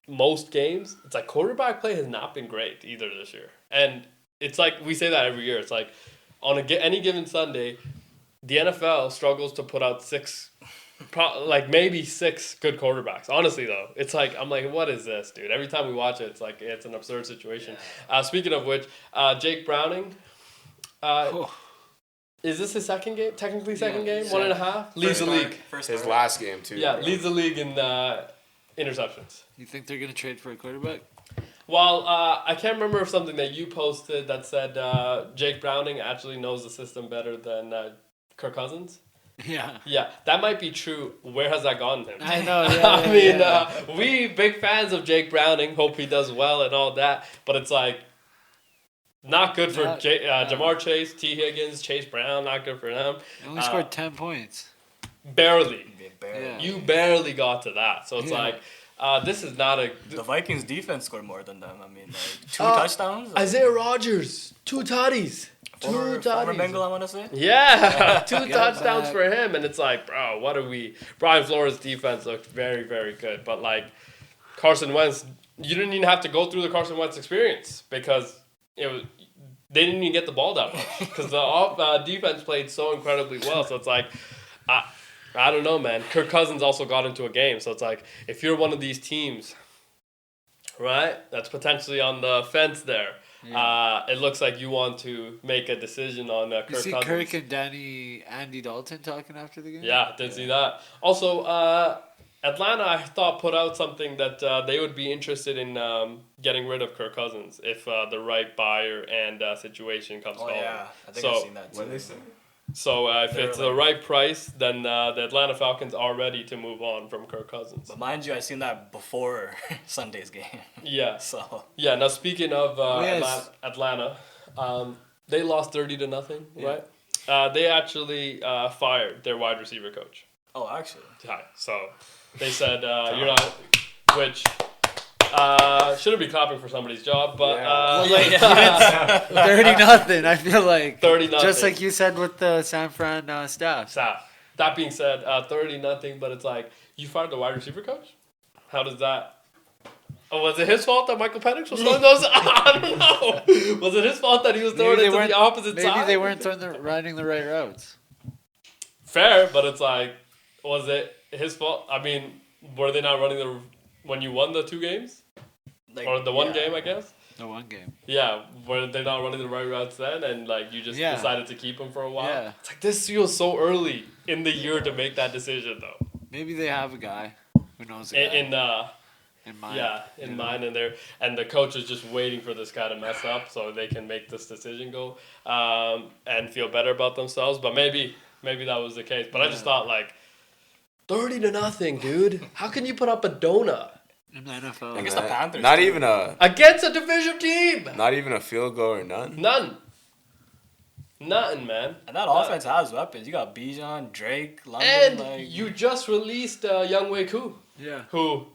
Speaker 1: most games, it's like quarterback play has not been great either this year. And it's like we say that every year. It's like on any given Sunday, the NFL struggles to put out maybe six good quarterbacks. Honestly, though, it's like I'm like, what is this, dude? Every time we watch it, it's like it's an absurd situation. Speaking of which, Jake Browning, is this his second game? Technically, second game, 1.5. Leads the league.
Speaker 2: His last game too.
Speaker 1: Yeah, leads the league in interceptions.
Speaker 4: You think they're gonna trade for a quarterback?
Speaker 1: Well, I can't remember something that you posted that said Jake Browning actually knows the system better than Kirk Cousins.
Speaker 4: Yeah.
Speaker 1: Yeah, that might be true. Where has that gotten him?
Speaker 4: I know. Yeah,
Speaker 1: We big fans of Jake Browning. Hope he does well and all that. But it's like not good for Jamar Chase, T. Higgins, Chase Brown. Not good for them.
Speaker 4: He only scored 10 points.
Speaker 1: Barely.
Speaker 4: Yeah.
Speaker 1: You barely got to that. So it's like this is not a.
Speaker 3: The Vikings defense scored more than them. I mean, like 2 touchdowns.
Speaker 1: Isaiah Rodgers, 2 tutties.
Speaker 3: Former Bengal, I want to say.
Speaker 1: Yeah, 2 touchdowns for him, and it's like, bro, what are we? Brian Flores' defense looked very, very good, but like Carson Wentz, you didn't even have to go through the Carson Wentz experience because they didn't even get the ball that much because the defense played so incredibly well. So it's like, I don't know, man. Kirk Cousins also got into a game, so it's like if you're one of these teams, right, that's potentially on the fence there. Yeah. It looks like you want to make a decision on Kirk Cousins.
Speaker 4: You see Kirk and Andy Dalton talking after the game?
Speaker 1: Yeah, did see that. Also, Atlanta, I thought, put out something that they would be interested in getting rid of Kirk Cousins if the right buyer and situation comes forward.
Speaker 3: Oh, yeah. I think I've seen that too.
Speaker 2: What they say?
Speaker 1: So if it's the right price, then the Atlanta Falcons are ready to move on from Kirk Cousins.
Speaker 3: But mind you, I seen that before Sunday's game.
Speaker 1: Yeah.
Speaker 3: So.
Speaker 1: Yeah. Now speaking of Atlanta, they lost 30-0, right? They actually fired their wide receiver coach.
Speaker 3: Oh, actually.
Speaker 1: Yeah. So they said you're not, which. Shouldn't be clapping for somebody's job, but
Speaker 4: 30-0. I feel like
Speaker 1: 30-0.
Speaker 4: Just like you said with the San Fran staff.
Speaker 1: That being said, 30-0, but it's like you fired the wide receiver coach. How does that? Oh, was it his fault that Michael Penix was throwing those? I don't know. Was it his fault that he was throwing it to the opposite side?
Speaker 4: Maybe they weren't running the right routes.
Speaker 1: Fair, but it's like, was it his fault? I mean, were they not running when you won the 2 games? Or the one game, I guess?
Speaker 4: The one game.
Speaker 1: Yeah, were they not running the right routes then? And like you just decided to keep him for a while?
Speaker 4: Yeah.
Speaker 1: It's like this feels so early in the year to make that decision, though.
Speaker 4: Maybe they have a guy who knows a guy. In mind. Yeah, in mind, and the coach is just waiting for this guy to mess up so they can make this decision go and feel better about themselves. But maybe that was the case. But I just thought like 30-0, dude. How can you put up a donut? In the NFL.
Speaker 3: I guess the Panthers.
Speaker 2: Not even
Speaker 1: against a division team.
Speaker 2: Not even a field goal or none.
Speaker 1: Nothing, man.
Speaker 3: And that offense has weapons. You got Bijan, Drake, London.
Speaker 1: And you just released Young Wei Koo.
Speaker 4: Yeah.
Speaker 1: Who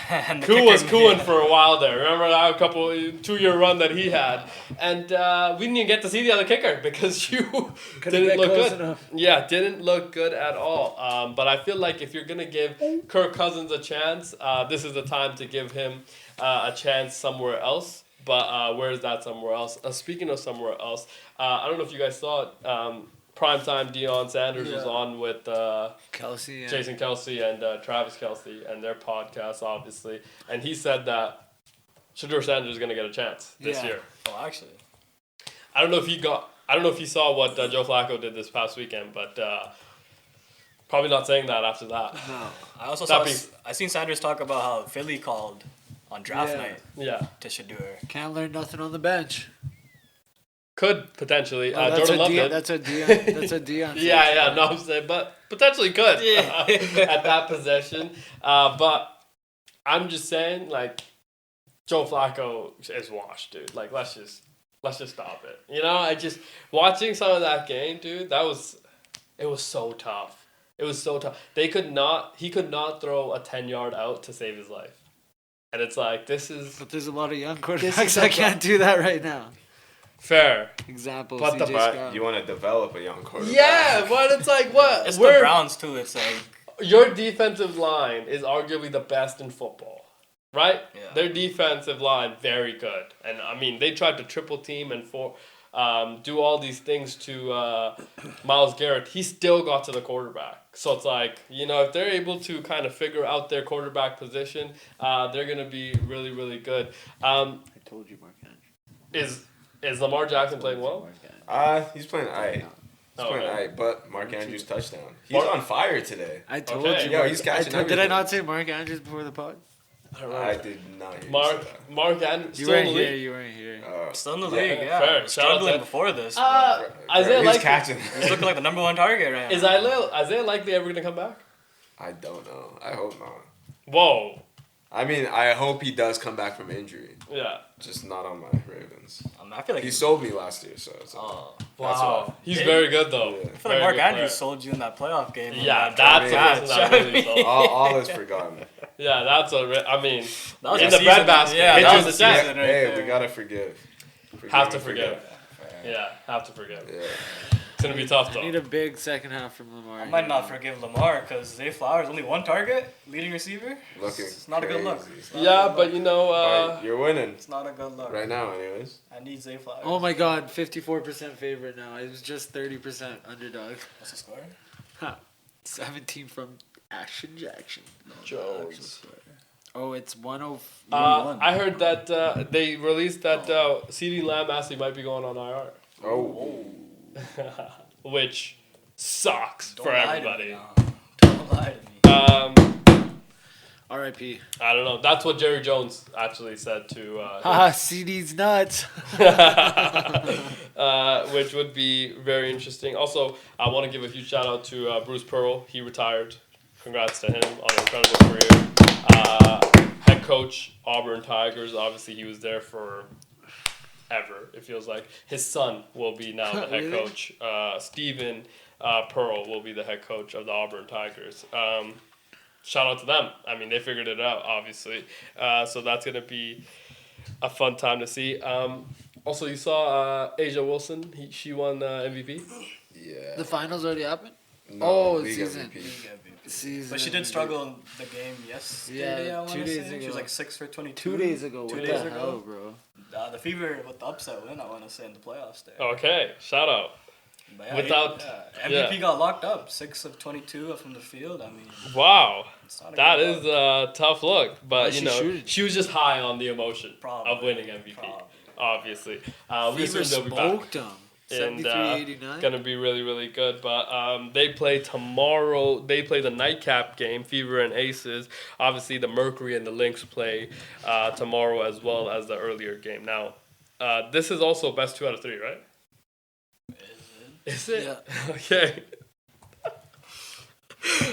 Speaker 3: and
Speaker 1: Koo was cooing for a while there. Remember that 2-year run that he had? And we didn't even get to see the other kicker because you didn't look good.
Speaker 4: Enough.
Speaker 1: Yeah, didn't look good at all. But I feel like if you're going to give Kirk Cousins a chance, this is the time to give him a chance somewhere else. But where is that somewhere else? Speaking of somewhere else, I don't know if you guys saw it. Primetime Deion Sanders was on with
Speaker 4: Kelsey,
Speaker 1: Jason Kelsey and Travis Kelsey and their podcast, obviously. And he said that Shedeur Sanders is going to get a chance this year.
Speaker 3: Oh, actually.
Speaker 1: I don't know if you saw what Joe Flacco did this past weekend, but probably not saying that after that.
Speaker 4: No.
Speaker 3: I also I seen Sanders talk about how Philly called on draft night to Shedeur.
Speaker 4: Can't learn nothing on the bench.
Speaker 1: Could potentially.
Speaker 4: That's
Speaker 1: Jordan Love did.
Speaker 4: That's a Deion.
Speaker 1: Yeah, no, I'm saying, but potentially could at that possession. But I'm just saying, like, Joe Flacco is washed, dude. Like, let's just stop it. You know, I just watching some of that game, dude. It was so tough. It was so tough. He could not throw a 10-yard out to save his life. And it's like, this is
Speaker 5: But there's a lot of young
Speaker 1: is
Speaker 5: quarterbacks
Speaker 1: a
Speaker 5: that can't do that right now.
Speaker 1: fair.
Speaker 5: Example,
Speaker 1: But the-
Speaker 5: CJ
Speaker 2: But
Speaker 5: Stroud.
Speaker 2: you want to develop a young quarterback.
Speaker 1: Yeah, but it's like, what?
Speaker 3: It's the Browns too. It's like
Speaker 1: Your defensive line is arguably the best in football, right?
Speaker 3: Yeah.
Speaker 1: Their defensive line, very good. And, I mean, they tried to triple team and do all these things to Myles Garrett. He still got to the quarterback. So it's like, you know, if they're able to kind of figure out their quarterback position, they're going to be really, really good.
Speaker 5: I told you, Mark Andrews.
Speaker 1: Is Lamar Jackson playing well?
Speaker 2: He's playing aight. He's playing
Speaker 1: okay.
Speaker 2: aight, but Mark Andrews touchdown. He's on fire today.
Speaker 5: I told
Speaker 1: Okay.
Speaker 5: you.
Speaker 2: Yo,
Speaker 5: Mark-
Speaker 2: he's catching
Speaker 5: Did I
Speaker 2: everything.
Speaker 5: not say Mark Andrews before the pod?
Speaker 2: I did not hear you say that.
Speaker 1: Mark Andrews
Speaker 5: You
Speaker 1: still in
Speaker 5: weren't
Speaker 1: the
Speaker 5: here.
Speaker 1: league?
Speaker 5: You weren't here.
Speaker 3: still in the
Speaker 2: Yeah,
Speaker 3: league. Yeah,
Speaker 1: fair. Shout out
Speaker 3: struggling
Speaker 1: to-
Speaker 3: before this.
Speaker 1: Isaiah
Speaker 2: He's
Speaker 1: Likely.
Speaker 2: catching.
Speaker 3: He's looking like the number one target right now.
Speaker 1: Is Isaiah Likely ever going to come back?
Speaker 2: I don't know. I hope not.
Speaker 1: Whoa.
Speaker 2: I mean, I hope he does come back from injury.
Speaker 1: Yeah.
Speaker 2: Just not on my Ravens.
Speaker 3: I feel like
Speaker 2: He sold me last year, so it's
Speaker 3: Oh,
Speaker 2: That's
Speaker 1: Wow.
Speaker 2: why.
Speaker 1: He's very good, though.
Speaker 2: Yeah.
Speaker 3: I feel like
Speaker 1: Very
Speaker 3: Mark
Speaker 1: good
Speaker 3: Andrews
Speaker 1: player.
Speaker 3: sold you in that playoff game.
Speaker 1: Yeah,
Speaker 3: That
Speaker 1: that's the
Speaker 3: match.
Speaker 1: person that really sold.
Speaker 2: all is forgotten.
Speaker 1: Yeah, that's what I mean.
Speaker 3: That was
Speaker 1: in
Speaker 3: a
Speaker 1: the bread
Speaker 3: season.
Speaker 1: basket.
Speaker 3: Yeah,
Speaker 1: Hitch
Speaker 3: that
Speaker 1: is
Speaker 3: was
Speaker 1: the
Speaker 3: a
Speaker 1: check.
Speaker 3: season right
Speaker 2: Hey,
Speaker 3: there.
Speaker 2: we gotta forgive.
Speaker 1: Have to
Speaker 2: and
Speaker 1: forgive. Yeah, have to forgive.
Speaker 2: Yeah.
Speaker 1: It's gonna be tough
Speaker 5: I need
Speaker 1: though.
Speaker 5: a big second half from Lamar.
Speaker 3: I might not forgive Lamar because Zay Flowers only one target, leading receiver.
Speaker 2: Looking
Speaker 3: It's not a good look.
Speaker 2: crazy.
Speaker 3: It's not a
Speaker 1: Yeah,
Speaker 3: good
Speaker 1: but
Speaker 3: look.
Speaker 1: you know,
Speaker 2: Alright, you're winning
Speaker 3: It's not a good look.
Speaker 2: right now, anyways.
Speaker 3: I need Zay Flowers.
Speaker 5: Oh my God, 54% favorite now. It was just 30% underdog.
Speaker 3: What's the score?
Speaker 5: 17 from Action Jackson.
Speaker 1: Jones.
Speaker 5: Oh, it's 10.
Speaker 1: I heard that they released that CeeDee Lamb actually might be going on IR,
Speaker 2: Oh.
Speaker 1: which sucks
Speaker 3: Don't
Speaker 1: for
Speaker 3: lie to
Speaker 1: everybody.
Speaker 3: me now. Don't lie to me.
Speaker 5: R.I.P.
Speaker 1: I don't know. That's what Jerry Jones actually said to
Speaker 5: Haha, CD's nuts.
Speaker 1: which would be very interesting. Also, I want to give a huge shout out to Bruce Pearl. He retired. Congrats to him on an incredible career. Head coach, Auburn Tigers. Obviously, he was there for ever, it feels like. His son will be now the head
Speaker 5: Really?
Speaker 1: coach. Stephen Pearl will be the head coach of the Auburn Tigers. Shout out to them. I mean, they figured it out, obviously. So that's going to be a fun time to see. Also, you saw Asia Wilson. She won MVP.
Speaker 2: Yeah.
Speaker 5: The finals already happened?
Speaker 2: No,
Speaker 5: Oh,
Speaker 2: league
Speaker 5: season.
Speaker 2: MVP.
Speaker 5: Season.
Speaker 3: But she did struggle in the game yesterday.
Speaker 5: Yeah,
Speaker 3: I wanna
Speaker 5: 2 days
Speaker 3: say. She
Speaker 5: ago.
Speaker 3: was like 6 for 22.
Speaker 5: 2 days ago.
Speaker 3: Two
Speaker 5: What
Speaker 3: days
Speaker 5: the
Speaker 3: ago.
Speaker 5: hell, bro?
Speaker 3: The Fever with the upset win, I want to say, in the playoffs there.
Speaker 1: Okay, shout out.
Speaker 3: But yeah,
Speaker 1: Without-
Speaker 3: MVP got locked up, 6 of 22 from the field. I mean,
Speaker 1: Wow,
Speaker 3: it's not a
Speaker 1: that
Speaker 3: good
Speaker 1: is
Speaker 3: look.
Speaker 1: a tough look. But,
Speaker 5: Why's
Speaker 1: you
Speaker 5: she
Speaker 1: know,
Speaker 5: shooting?
Speaker 1: she was just high on the emotion
Speaker 3: Probably.
Speaker 1: of winning MVP,
Speaker 3: Probably.
Speaker 1: obviously. We
Speaker 5: Fever
Speaker 1: assume they'll be back.
Speaker 5: smoked them.
Speaker 1: And
Speaker 5: 73-89.
Speaker 1: gonna be really, really good. But they play tomorrow. They play the nightcap game, Fever and Aces. Obviously, the Mercury and the Lynx play tomorrow as well as the earlier game. Now, this is also best 2 out of 3, right? Is it?
Speaker 5: Yeah.
Speaker 1: Okay.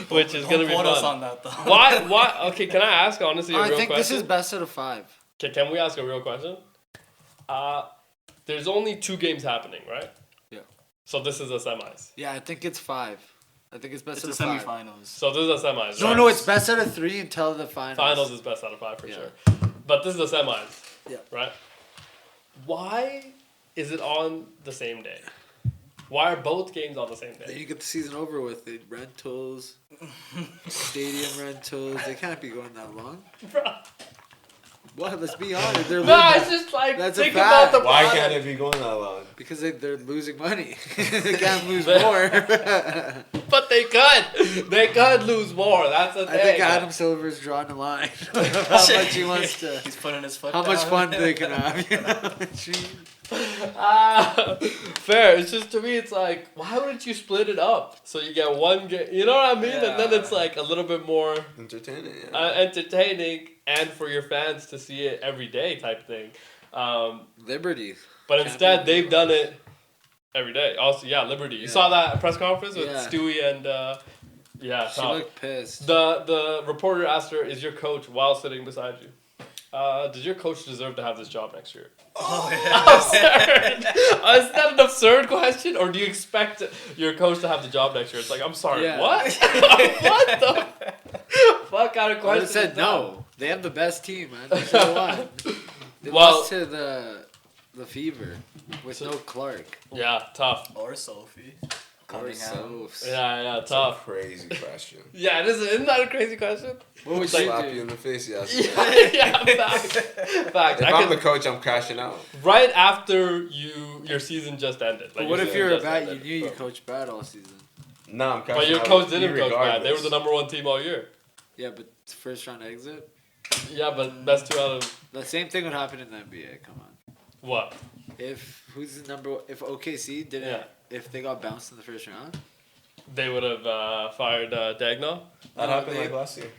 Speaker 1: Which is gonna be
Speaker 3: Don't quote us
Speaker 1: fun.
Speaker 3: on that, though.
Speaker 1: Why? Why? Okay, can I ask honestly a
Speaker 5: I
Speaker 1: real
Speaker 5: think
Speaker 1: question?
Speaker 5: this is best out of 5.
Speaker 1: Can we ask a real question? There's only 2 games happening, right?
Speaker 5: Yeah.
Speaker 1: So this is a semis.
Speaker 5: Yeah, I think it's 5. I think it's best
Speaker 3: It's
Speaker 5: out
Speaker 3: the
Speaker 5: of 5.
Speaker 3: semifinals.
Speaker 1: So this is a semis.
Speaker 5: No,
Speaker 1: right?
Speaker 5: no, it's best out of 3 until the finals.
Speaker 1: Finals is best out of 5 for
Speaker 5: Yeah.
Speaker 1: sure. But this is the semis.
Speaker 5: Yeah.
Speaker 1: Right? Why is it on the same day? Why are both games on the same
Speaker 5: Then
Speaker 1: day?
Speaker 5: you get the season over with. The rentals, stadium rentals. They can't be going that long. What? Let's be honest. They're
Speaker 1: No,
Speaker 5: losing
Speaker 1: it's just like
Speaker 5: That's a
Speaker 1: think
Speaker 5: fact.
Speaker 1: about the
Speaker 2: Why
Speaker 1: product.
Speaker 2: can't it be going that long?
Speaker 5: because they're losing money. They can't lose more.
Speaker 1: But they could. They could lose more. That's the
Speaker 5: I
Speaker 1: thing.
Speaker 5: think Adam Silver's drawing the line. How much he wants to.
Speaker 3: He's putting his foot
Speaker 5: How
Speaker 3: down.
Speaker 5: much fun they can have. You know? Gee.
Speaker 1: Fair. It's just to me, it's like, why wouldn't you split it up so you get one game? You know what I mean? And then it's like a little bit more
Speaker 2: Entertaining, yeah.
Speaker 1: entertaining and for your fans to see it every day type thing.
Speaker 5: Liberty.
Speaker 1: But
Speaker 5: Can't
Speaker 1: instead,
Speaker 5: be-
Speaker 1: they've done it every day. Also, yeah, Liberty. You saw that press conference with
Speaker 5: Yeah.
Speaker 1: Stewie and yeah,
Speaker 5: She
Speaker 1: Tom.
Speaker 5: looked pissed.
Speaker 1: The reporter asked her, "Is your coach while sitting beside you? Does your coach deserve to have this job next year?"
Speaker 3: Oh, yeah.
Speaker 1: Absurd. Is that an absurd question, or do you expect your coach to have the job next year? It's like, I'm sorry,
Speaker 5: Yeah.
Speaker 1: what? What the fuck kind of
Speaker 5: I would
Speaker 1: question?
Speaker 5: have said
Speaker 1: is
Speaker 5: no. They have the best team, man. They should have won. They
Speaker 1: Well-
Speaker 5: lost to the Fever with no Clark.
Speaker 1: Yeah, tough.
Speaker 3: Or Sophie.
Speaker 5: Or
Speaker 3: Cunningham.
Speaker 5: so.
Speaker 1: Yeah, tough.
Speaker 2: Crazy question.
Speaker 1: Yeah, isn't that a crazy question?
Speaker 5: What would
Speaker 2: Slap
Speaker 5: you
Speaker 2: you in
Speaker 5: do?
Speaker 2: the face, yeah.
Speaker 1: Yeah, fact.
Speaker 2: If I'm the coach, I'm crashing out.
Speaker 1: Right after your season just ended.
Speaker 5: But
Speaker 1: Like
Speaker 5: what
Speaker 1: your
Speaker 5: if
Speaker 1: season
Speaker 5: you're a
Speaker 1: just
Speaker 5: bad? You
Speaker 1: ended.
Speaker 5: knew you coached bad all season.
Speaker 2: No, I'm crashing
Speaker 1: But your
Speaker 2: out.
Speaker 1: coach didn't coach bad.
Speaker 2: regardless.
Speaker 1: They were the number one team all year.
Speaker 5: Yeah, but first round exit.
Speaker 1: Yeah, but best two out of
Speaker 5: The same thing would happen in the NBA. Come on.
Speaker 1: what?
Speaker 5: If who's the number? If OKC didn't,
Speaker 1: Yeah.
Speaker 5: if they got bounced in the first round,
Speaker 1: They would have fired Dagnall.
Speaker 2: That
Speaker 5: No,
Speaker 2: happened
Speaker 5: they-
Speaker 2: like last year.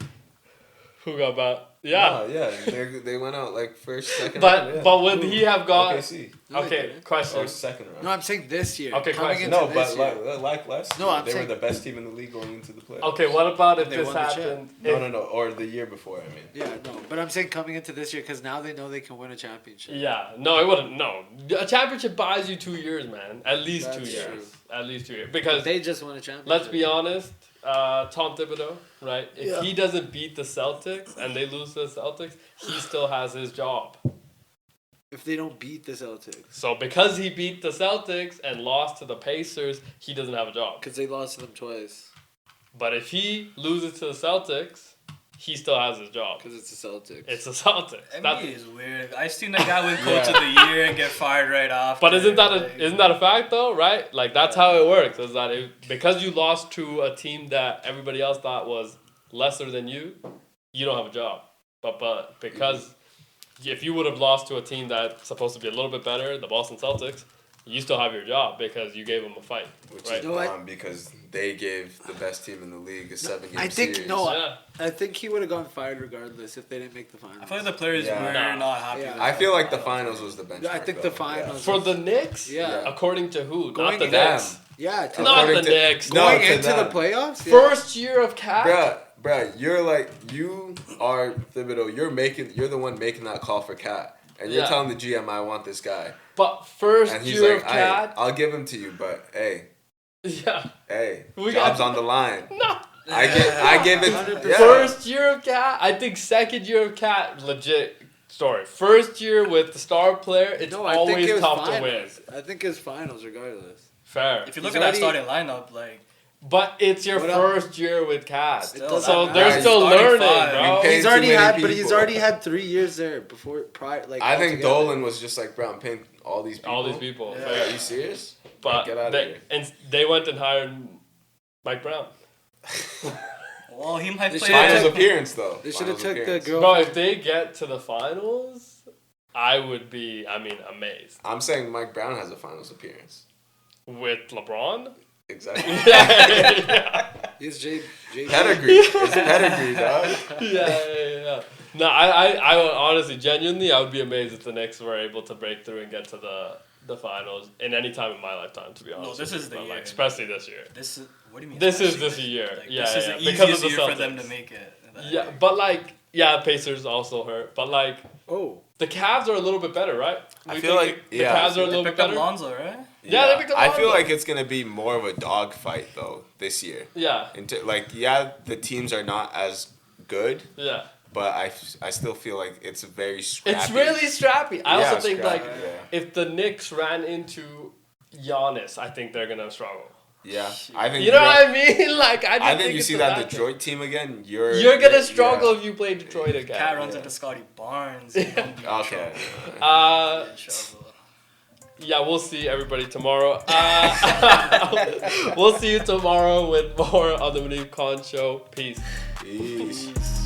Speaker 1: Who got bounced? Yeah.
Speaker 2: No, yeah. They went out like first, second
Speaker 1: But
Speaker 2: round. Yeah.
Speaker 1: but would he have got?
Speaker 2: OKC.
Speaker 5: No, they
Speaker 1: Okay,
Speaker 5: didn't.
Speaker 1: question.
Speaker 2: Or second round.
Speaker 5: No, I'm saying this year.
Speaker 1: Okay,
Speaker 5: coming
Speaker 1: question.
Speaker 5: into
Speaker 2: No,
Speaker 5: this
Speaker 2: but
Speaker 5: year.
Speaker 2: like last
Speaker 5: No,
Speaker 2: year,
Speaker 5: I'm
Speaker 2: they
Speaker 5: saying-
Speaker 2: were the best team in the league going into the playoffs.
Speaker 1: Okay, what about if
Speaker 5: They
Speaker 1: this
Speaker 5: won the chip.
Speaker 1: happened?
Speaker 2: No, or the year before, I mean.
Speaker 5: Yeah, no, but I'm saying coming into this year because now they know they can win a championship.
Speaker 1: Yeah, no, it wouldn't. No, a championship buys you 2 years, man. At least
Speaker 5: That's
Speaker 1: 2 years.
Speaker 5: true.
Speaker 1: At least 2 years.
Speaker 5: But
Speaker 1: Because
Speaker 5: they just won a championship.
Speaker 1: let's be honest, Tom Thibodeau, right? If
Speaker 5: Yeah.
Speaker 1: he doesn't beat the Celtics and they lose to the Celtics, he still has his job.
Speaker 5: If they don't beat the Celtics,
Speaker 1: So because he beat the Celtics and lost to the Pacers, he doesn't have a job.
Speaker 5: because they lost to them twice,
Speaker 1: But if he loses to the Celtics, he still has his job.
Speaker 5: because it's the Celtics.
Speaker 1: It's the Celtics.
Speaker 3: NBA is weird. I seen the guy win Coach of the Year and get fired right after.
Speaker 1: But isn't that
Speaker 3: Like,
Speaker 1: a fact though, right? Like that's how it works. Is that because you lost to a team that everybody else thought was lesser than you don't have a job. But because if you would have lost to a team that's supposed to be a little bit better, the Boston Celtics, you still have your job because you gave them a fight,
Speaker 2: Which
Speaker 1: right?
Speaker 2: is
Speaker 5: No, I-
Speaker 2: wrong because they gave the best team in the league a 7-game
Speaker 5: I think
Speaker 2: series.
Speaker 5: no.
Speaker 1: Yeah.
Speaker 5: I think he would have gone fired regardless if they didn't make the finals.
Speaker 3: I feel like the players
Speaker 2: Yeah.
Speaker 3: were
Speaker 1: Nah.
Speaker 3: not happy.
Speaker 5: Yeah.
Speaker 3: with
Speaker 2: I
Speaker 3: that.
Speaker 2: feel like the finals was the benchmark.
Speaker 5: Yeah, I think
Speaker 2: though.
Speaker 5: the finals.
Speaker 1: For the Knicks,
Speaker 5: Yeah.
Speaker 1: according to who?
Speaker 5: Going
Speaker 1: Not the
Speaker 2: Them.
Speaker 1: Knicks.
Speaker 5: Yeah, to
Speaker 1: Not
Speaker 2: According
Speaker 1: the
Speaker 2: to-
Speaker 1: Knicks.
Speaker 2: No,
Speaker 5: going
Speaker 2: to
Speaker 5: into the
Speaker 2: them.
Speaker 5: playoffs. Yeah.
Speaker 1: First year of Cat.
Speaker 2: Bruh, you're like, you are Thibodeau. You're the one making that call for Cat. And you're
Speaker 1: Yeah.
Speaker 2: telling the GM, I want this guy.
Speaker 1: But first
Speaker 2: And he's
Speaker 1: year
Speaker 2: like,
Speaker 1: of Cat.
Speaker 2: I'll give him to you, but hey,
Speaker 1: Yeah. We
Speaker 2: job's
Speaker 1: got-
Speaker 2: on the line.
Speaker 1: No.
Speaker 2: I give it.
Speaker 5: 100%.
Speaker 2: Yeah.
Speaker 1: First year of Cat, I think second year of Cat, legit story. First year with the star player, it's
Speaker 5: No, I think
Speaker 1: always
Speaker 5: it was
Speaker 1: tough to win.
Speaker 5: finals. I think it's finals regardless.
Speaker 1: Fair.
Speaker 3: If you look
Speaker 5: He's
Speaker 3: at that
Speaker 5: already-
Speaker 3: starting lineup, like
Speaker 1: But it's your
Speaker 5: What up?
Speaker 1: first year with Cat.
Speaker 3: Still,
Speaker 1: So
Speaker 3: that
Speaker 1: they're
Speaker 3: matters.
Speaker 1: still
Speaker 3: Starting
Speaker 1: learning,
Speaker 3: five.
Speaker 1: bro.
Speaker 2: You pay-
Speaker 5: He's
Speaker 2: too
Speaker 5: already
Speaker 2: many
Speaker 5: had, but he's
Speaker 2: people.
Speaker 5: already had 3 years there before prior. Like
Speaker 2: I think
Speaker 5: altogether.
Speaker 2: Dolan was just like, bro, I'm paying all these people.
Speaker 1: All these people.
Speaker 3: Yeah.
Speaker 1: Fair.
Speaker 2: Are you serious?
Speaker 1: But
Speaker 2: Get outta
Speaker 1: they,
Speaker 2: here.
Speaker 1: and they went and hired Mike Brown.
Speaker 3: well, he might
Speaker 5: They
Speaker 3: play.
Speaker 5: should've
Speaker 2: Finals
Speaker 5: took-
Speaker 2: appearance, though.
Speaker 5: They should have
Speaker 2: Finals
Speaker 5: took the
Speaker 2: appearance.
Speaker 5: girl.
Speaker 1: Bro, if they get to the finals, I would be, amazed.
Speaker 2: I'm saying Mike Brown has a finals appearance.
Speaker 1: With LeBron?
Speaker 2: Exactly.
Speaker 1: yeah.
Speaker 5: He's J.
Speaker 2: Pedigree. It's pedigree, dog.
Speaker 1: Yeah. No, I would honestly, genuinely, I would be amazed if the Knicks were able to break through and get to the finals in any time in my lifetime, to be honest.
Speaker 3: this
Speaker 1: with
Speaker 3: is
Speaker 1: you.
Speaker 3: the
Speaker 1: But,
Speaker 3: year.
Speaker 1: like, especially this year.
Speaker 3: This is what do you mean?
Speaker 1: This is
Speaker 3: especially
Speaker 1: this year.
Speaker 3: Like,
Speaker 1: Yeah,
Speaker 3: this is
Speaker 1: yeah,
Speaker 3: the
Speaker 1: because of
Speaker 3: easiest
Speaker 1: the
Speaker 3: year for them
Speaker 1: Celtics.
Speaker 3: to make it.
Speaker 1: Yeah, but like, yeah, Pacers also hurt. But like,
Speaker 5: Oh,
Speaker 1: the Cavs are a little bit better, right?
Speaker 2: I
Speaker 1: We
Speaker 2: feel
Speaker 1: think
Speaker 2: like-
Speaker 1: the
Speaker 2: yeah.
Speaker 1: Cavs are a
Speaker 3: They
Speaker 1: little bit
Speaker 3: picked up
Speaker 1: better.
Speaker 3: Lonzo, right?
Speaker 1: Yeah, they picked up
Speaker 2: I feel
Speaker 1: Lonzo.
Speaker 2: like it's gonna be more of a dog fight though this year.
Speaker 1: Yeah,
Speaker 2: The teams are not as good,
Speaker 1: yeah.
Speaker 2: but I still feel like it's very scrappy.
Speaker 1: It's really scrappy. I also think
Speaker 2: scrappy,
Speaker 1: like
Speaker 2: yeah.
Speaker 1: if the Knicks ran into Giannis, I think they're gonna struggle.
Speaker 2: Yeah, I think.
Speaker 1: You know what I mean? Like I just
Speaker 2: I think you
Speaker 1: it's
Speaker 2: see
Speaker 1: a
Speaker 2: that
Speaker 1: bad thing.
Speaker 2: Detroit team again.
Speaker 1: You're gonna struggle if you play Detroit again.
Speaker 3: Cat runs
Speaker 2: yeah.
Speaker 3: into Scotty Barnes.
Speaker 2: Okay.
Speaker 1: Yeah, we'll see everybody tomorrow. We'll see you tomorrow with more on the Muneeb Khan Show. Peace.
Speaker 2: Peace.
Speaker 3: Peace.